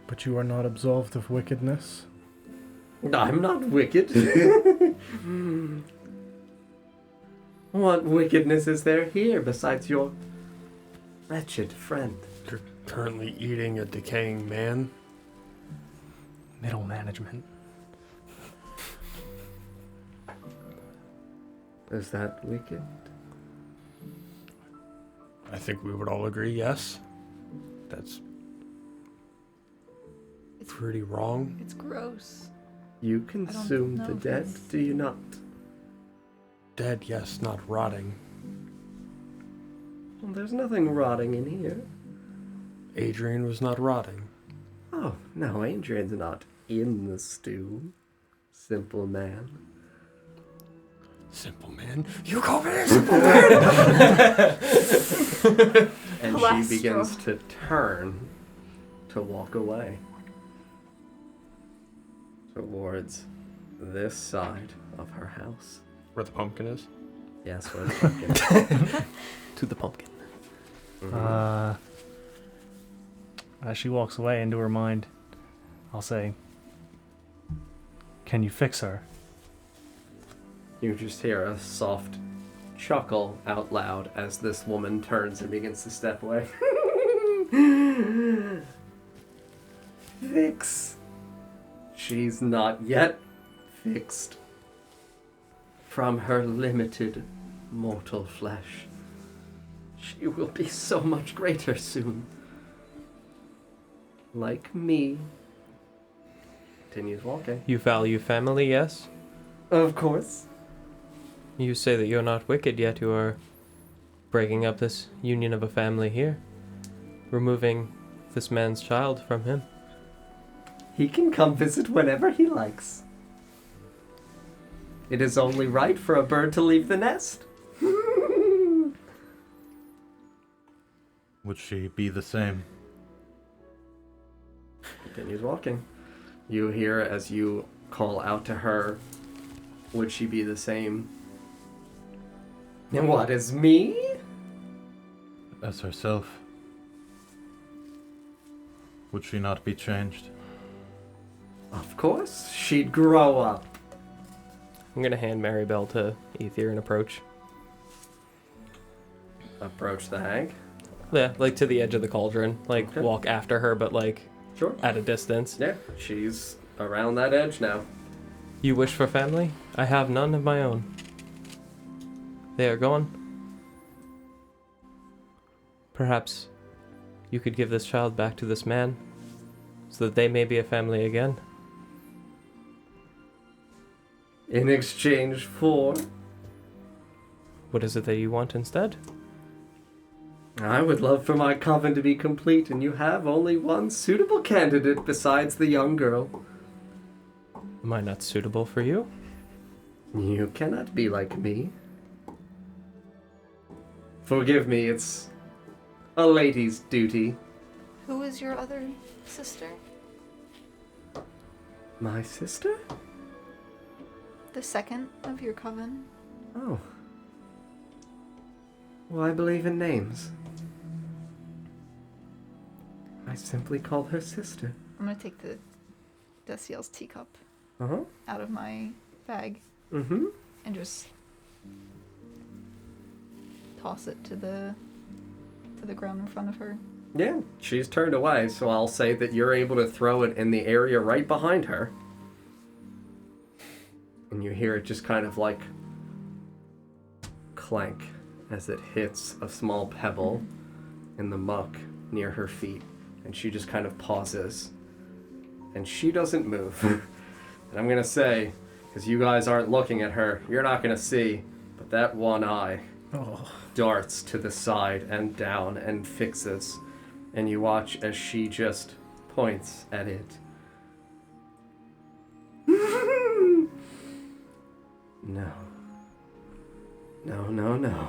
But you are not absolved of wickedness. I'm not wicked. What wickedness is there here besides your wretched friend? You're currently eating a decaying man. Middle management. Is that wicked? I think we would all agree, yes. That's It's pretty wrong. It's gross. You consume know the if dead, it's- do you not? Dead, yes, not rotting. Well, there's nothing rotting in here. Adrian was not rotting. Oh, no, Adrian's not in the stew. Simple man. Simple man? You call me a simple man? And Cholesterol. she begins to turn to walk away towards this side of her house. Where the pumpkin is? Yes, where the pumpkin. To the pumpkin. Mhm. As she walks away into her mind, I'll say, "Can you fix her?" You just hear a soft chuckle out loud as this woman turns and begins to step away. Fix. She's not yet fixed from her limited mortal flesh. She will be so much greater soon. Like me. Continues walking. You value family, yes? Of course. You say that you're not wicked, yet you are breaking up this union of a family here. Removing this man's child from him. He can come visit whenever he likes. It is only right for a bird to leave the nest. Would she be the same? Continues walking. You hear as you call out to her, would she be the same? And what is me? As herself. Would she not be changed? Of course, she'd grow up. I'm gonna hand Maribel to Ether and approach. Approach the hag. Yeah, like to the edge of the cauldron. Like Okay. walk after her, but like Sure. at a distance. Yeah, she's around that edge now. You wish for family? I have none of my own. They are gone. Perhaps you could give this child back to this man, so that they may be a family again. In exchange for... What is it that you want instead? I would love for my coven to be complete, and you have only one suitable candidate besides the young girl. Am I not suitable for you? You cannot be like me. Forgive me, it's a lady's duty. Who is your other sister? My sister? The second of your coven? Oh. Well, I believe in names. I simply call her sister. I'm gonna take the Desiel's teacup Uh-huh. out of my bag Mm-hmm. and just toss it to the ground in front of her. Yeah, she's turned away, so I'll say that you're able to throw it in the area right behind her. And you hear it just kind of like clank as it hits a small pebble in the muck near her feet. And she just kind of pauses. And she doesn't move. And I'm going to say, because you guys aren't looking at her, you're not going to see, but that one eye darts to the side and down and fixes. And you watch as she just points at it. No. No, no, no.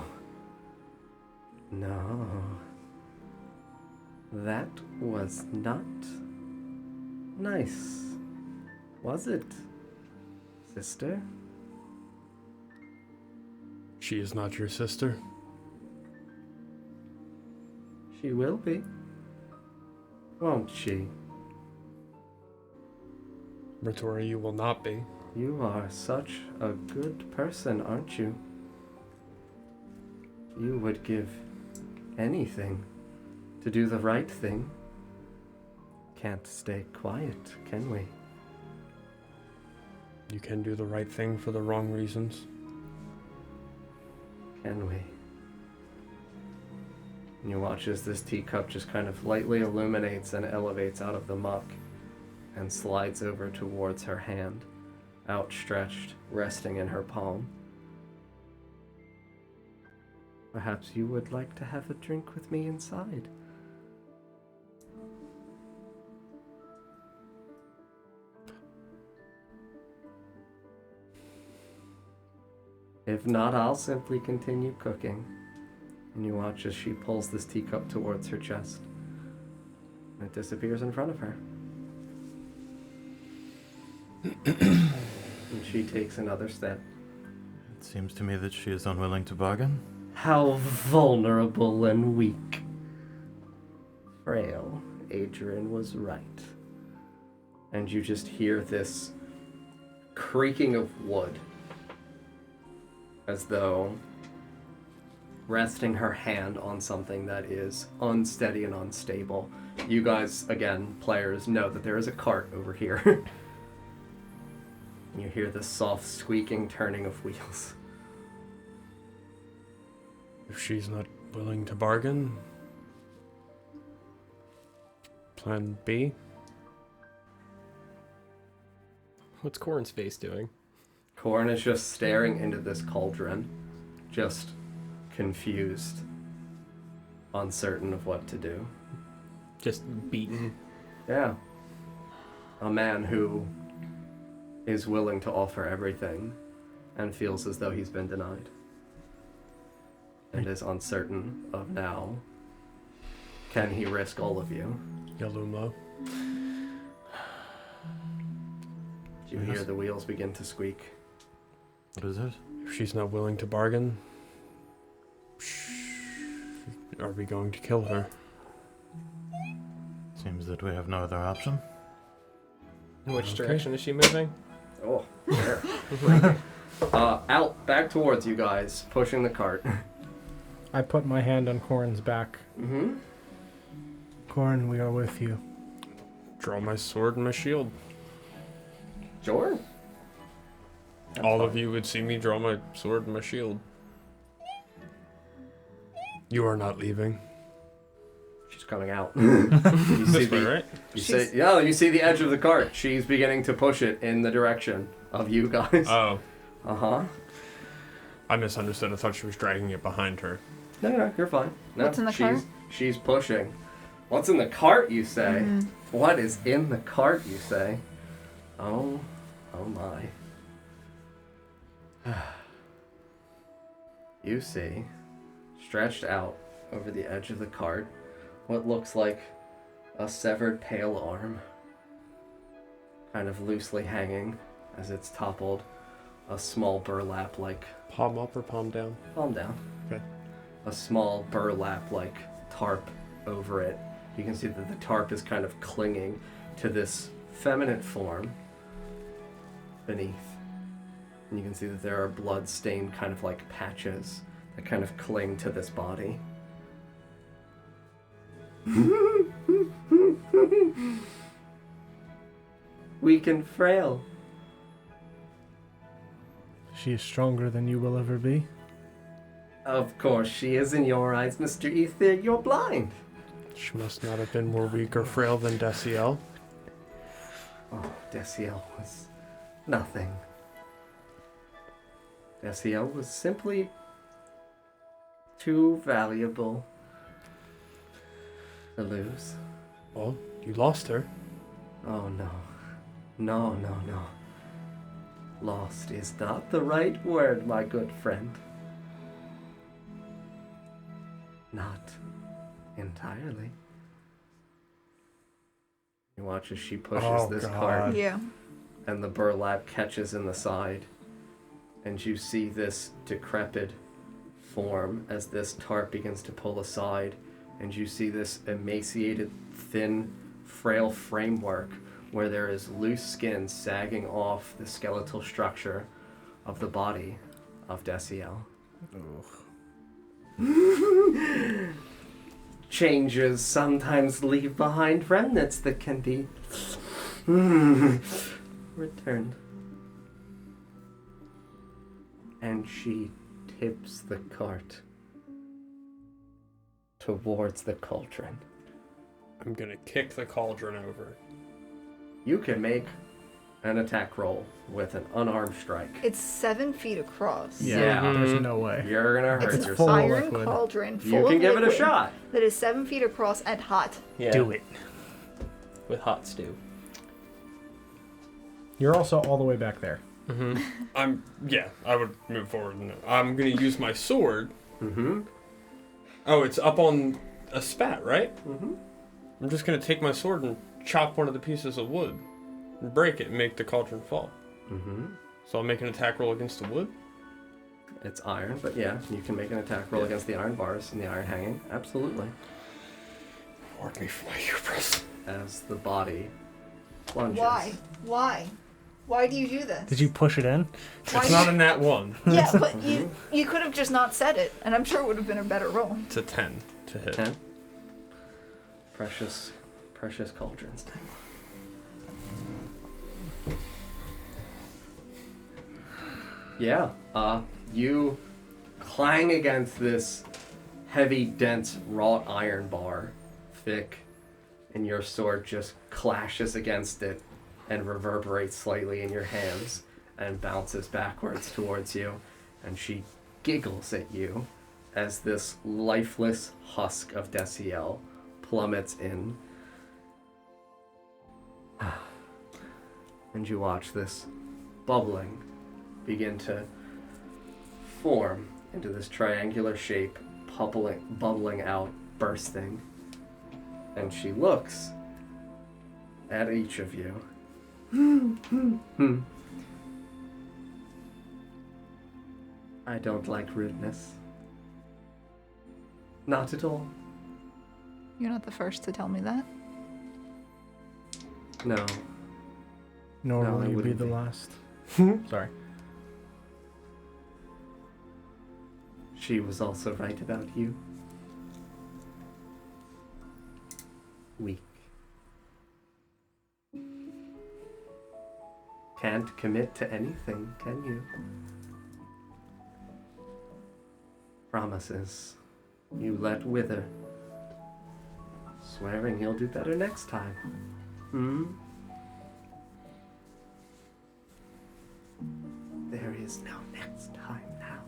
No. That was not nice. Was it, sister? She is not your sister. She will be. Won't she? Ritora, you will not be. You are such a good person, aren't you? You would give anything to do the right thing. Can't stay quiet, can we? You can do the right thing for the wrong reasons. Can we? And you watch as this teacup just kind of lightly illuminates and elevates out of the muck and slides over towards her hand, outstretched, resting in her palm. Perhaps you would like to have a drink with me inside. If not, I'll simply continue cooking. And you watch as she pulls this teacup towards her chest. And it disappears in front of her. And she takes another step. It seems to me that she is unwilling to bargain. How vulnerable and weak. Frail. Adrian was right. And you just hear this creaking of wood. As though resting her hand on something that is unsteady and unstable. You guys, again, players, know that there is a cart over here. You hear the soft squeaking turning of wheels. If she's not willing to bargain, plan B. What's Corrin's face doing? Corrin is just staring into this cauldron, just confused, uncertain of what to do. Just beaten. Yeah. A man who is willing to offer everything and feels as though he's been denied. And is uncertain of now. Can he risk all of you? Yaluma. You hear the wheels begin to squeak. What is it? If she's not willing to bargain, are we going to kill her? Seems that we have no other option. In which direction is she moving? Oh, there. Out, back towards you guys, pushing the cart. I put my hand on Corrin's back. Mm-hmm. Corrin, we are with you. Draw my sword and my shield. Sure. All of you would see me draw my sword and my shield. You are not leaving. She's coming out. You see This way, right? you see the edge of the cart. She's beginning to push it in the direction of you guys. Oh, Uh-huh. I misunderstood. I thought she was dragging it behind her. No, you're fine. No, What's in the cart? She's pushing. What's in the cart, you say? What is in the cart, you say? Oh my. You see, stretched out over the edge of the cart, what looks like a severed pale arm, kind of loosely hanging as it's toppled, a small burlap-like... Palm up or palm down? Palm down. Okay. A small burlap-like tarp over it. You can see that the tarp is kind of clinging to this feminine form beneath. And you can see that there are blood-stained kind of like patches that kind of cling to this body. Weak and frail. She is stronger than you will ever be. Of course she is in your eyes, Mr. Ether. You're blind. She must not have been more weak or frail than Desiel. Oh, Desiel was nothing. Desiel was simply too valuable to lose. Well, you lost her. Oh no. No. Lost is not the right word, my good friend. Not entirely. You watch as she pushes this cart, Yeah. and the burlap catches in the side, and you see this decrepit form as this tarp begins to pull aside, and you see this emaciated, thin, frail framework where there is loose skin sagging off the skeletal structure of the body of Desiel. Changes sometimes leave behind remnants that can be returned. And she tips the cart towards the cauldron. I'm gonna kick the cauldron over. You can make an attack roll with an unarmed strike. It's 7 feet across. Yeah. There's no way. You're gonna hurt It's an yourself. iron liquid. cauldron full You can of give it a liquid shot. that is 7 feet across and hot. Yeah. Do it. With hot stew. You're also all the way back there. I would move forward. I'm gonna use my sword. Mm-hmm. Oh, it's up on a spat, right? Mm-hmm. I'm just gonna take my sword and chop one of the pieces of wood and break it and make the cauldron fall. Mm-hmm. So I'll make an attack roll against the wood. It's iron, but yeah, you can make an attack roll against the iron bars and the iron hanging. Absolutely. Reward me for my hubris. As the body plunges. Why? Why do you do this? Did you push it in? Why It's do not you- a nat 1. Yeah, but you could have just not said it, and I'm sure it would have been a better roll. It's a 10 to hit. 10. Precious cauldrons. Yeah, you clang against this heavy, dense, wrought iron bar, thick, and your sword just clashes against it and reverberates slightly in your hands and bounces backwards towards you, and she giggles at you as this lifeless husk of Desiel plummets in. And you watch this bubbling begin to form into this triangular shape, bubbling out, bursting. And she looks at each of you. I don't like rudeness. Not at all. You're not the first to tell me that. No. Nor No, will I you be wouldn't the be. last. Sorry. She was also right about you. Weak. Can't commit to anything, can you? Promises you let wither. Swearing he'll do better next time. There is no next time now.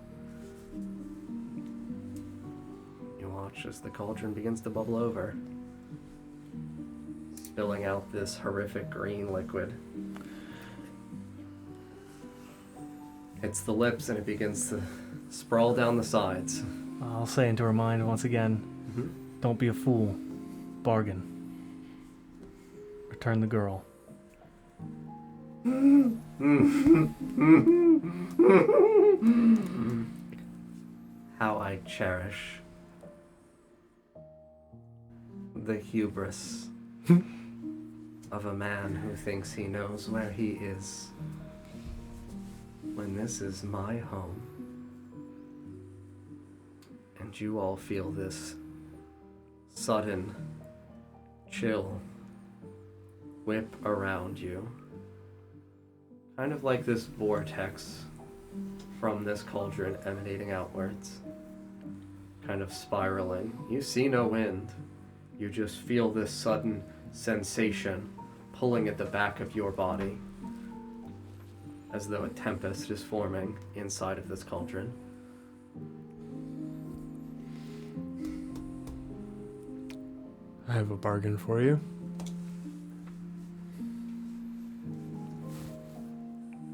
You watch as the cauldron begins to bubble over, spilling out this horrific green liquid. Hits the lips and it begins to sprawl down the sides. I'll say into her mind once again, don't be a fool. Bargain. Return the girl. How I cherish the hubris of a man who thinks he knows where he is, when this is my home. And you all feel this sudden chill whip around you. Kind of like this vortex from this cauldron emanating outwards. Kind of spiraling. You see no wind. You just feel this sudden sensation pulling at the back of your body, as though a tempest is forming inside of this cauldron. I have a bargain for you.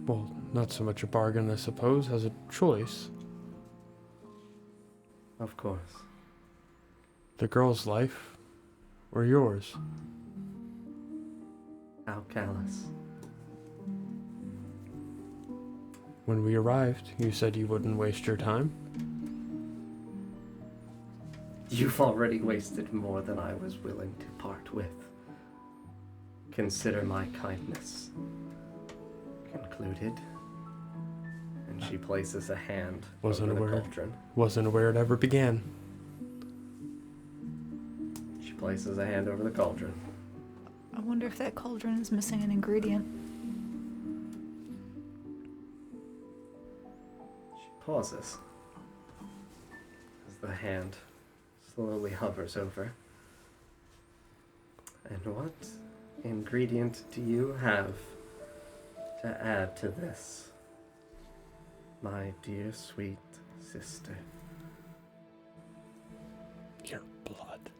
Well, not so much a bargain, I suppose, as a choice. Of course. The girl's life, or yours. How callous. When we arrived, you said you wouldn't waste your time. You've already wasted more than I was willing to part with. Consider my kindness concluded. And she places a hand Wasn't over the aware. cauldron. Wasn't aware it ever began. She places a hand over the cauldron. I wonder if that cauldron is missing an ingredient. She pauses as the hand slowly hovers over. And what ingredient do you have to add to this, my dear sweet sister? Your blood.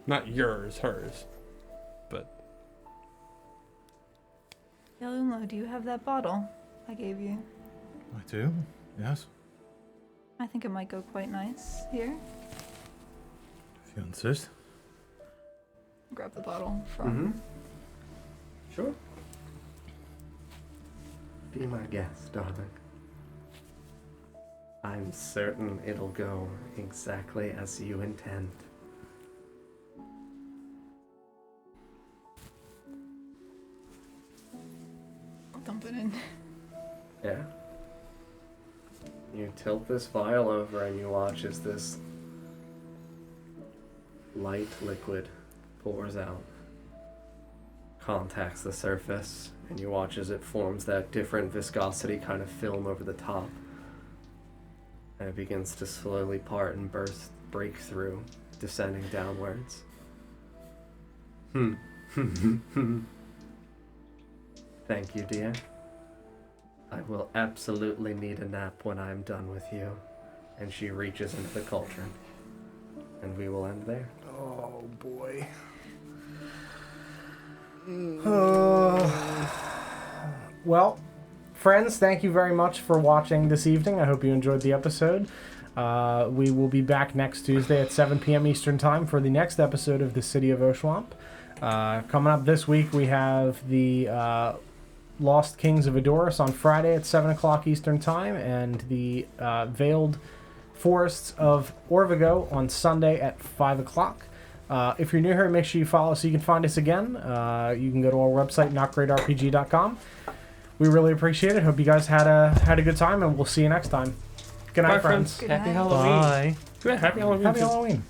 Not yours, hers. But Yalumlo, do you have that bottle I gave you? I do, yes. I think it might go quite nice here. If you insist. Grab the bottle from. Sure. Be my guest, darling. I'm certain it'll go exactly as you intend. I'll dump it in. Yeah. You tilt this vial over and you watch as this light liquid pours out, contacts the surface, and you watch as it forms that different viscosity kind of film over the top. And it begins to slowly part and break through, descending downwards. Thank you, dear. I will absolutely need a nap when I'm done with you. And she reaches into the cauldron. And we will end there. Oh boy. Well, friends, thank you very much for watching this evening. I hope you enjoyed the episode. We will be back next Tuesday at 7 p.m. Eastern Time for the next episode of the City of Oshuamp. Coming up this week, we have the Lost Kings of Edoras on Friday at 7 o'clock Eastern Time, and the Veiled Forests of Orvigo on Sunday at 5 o'clock. If you're new here, make sure you follow so you can find us again. You can go to our website, NotGreatRPG.com. We really appreciate it. Hope you guys had a good time, and we'll see you next time. Good night, Bye, friends. Good Happy night. Halloween. Bye. Yeah, happy Halloween. Happy Halloween.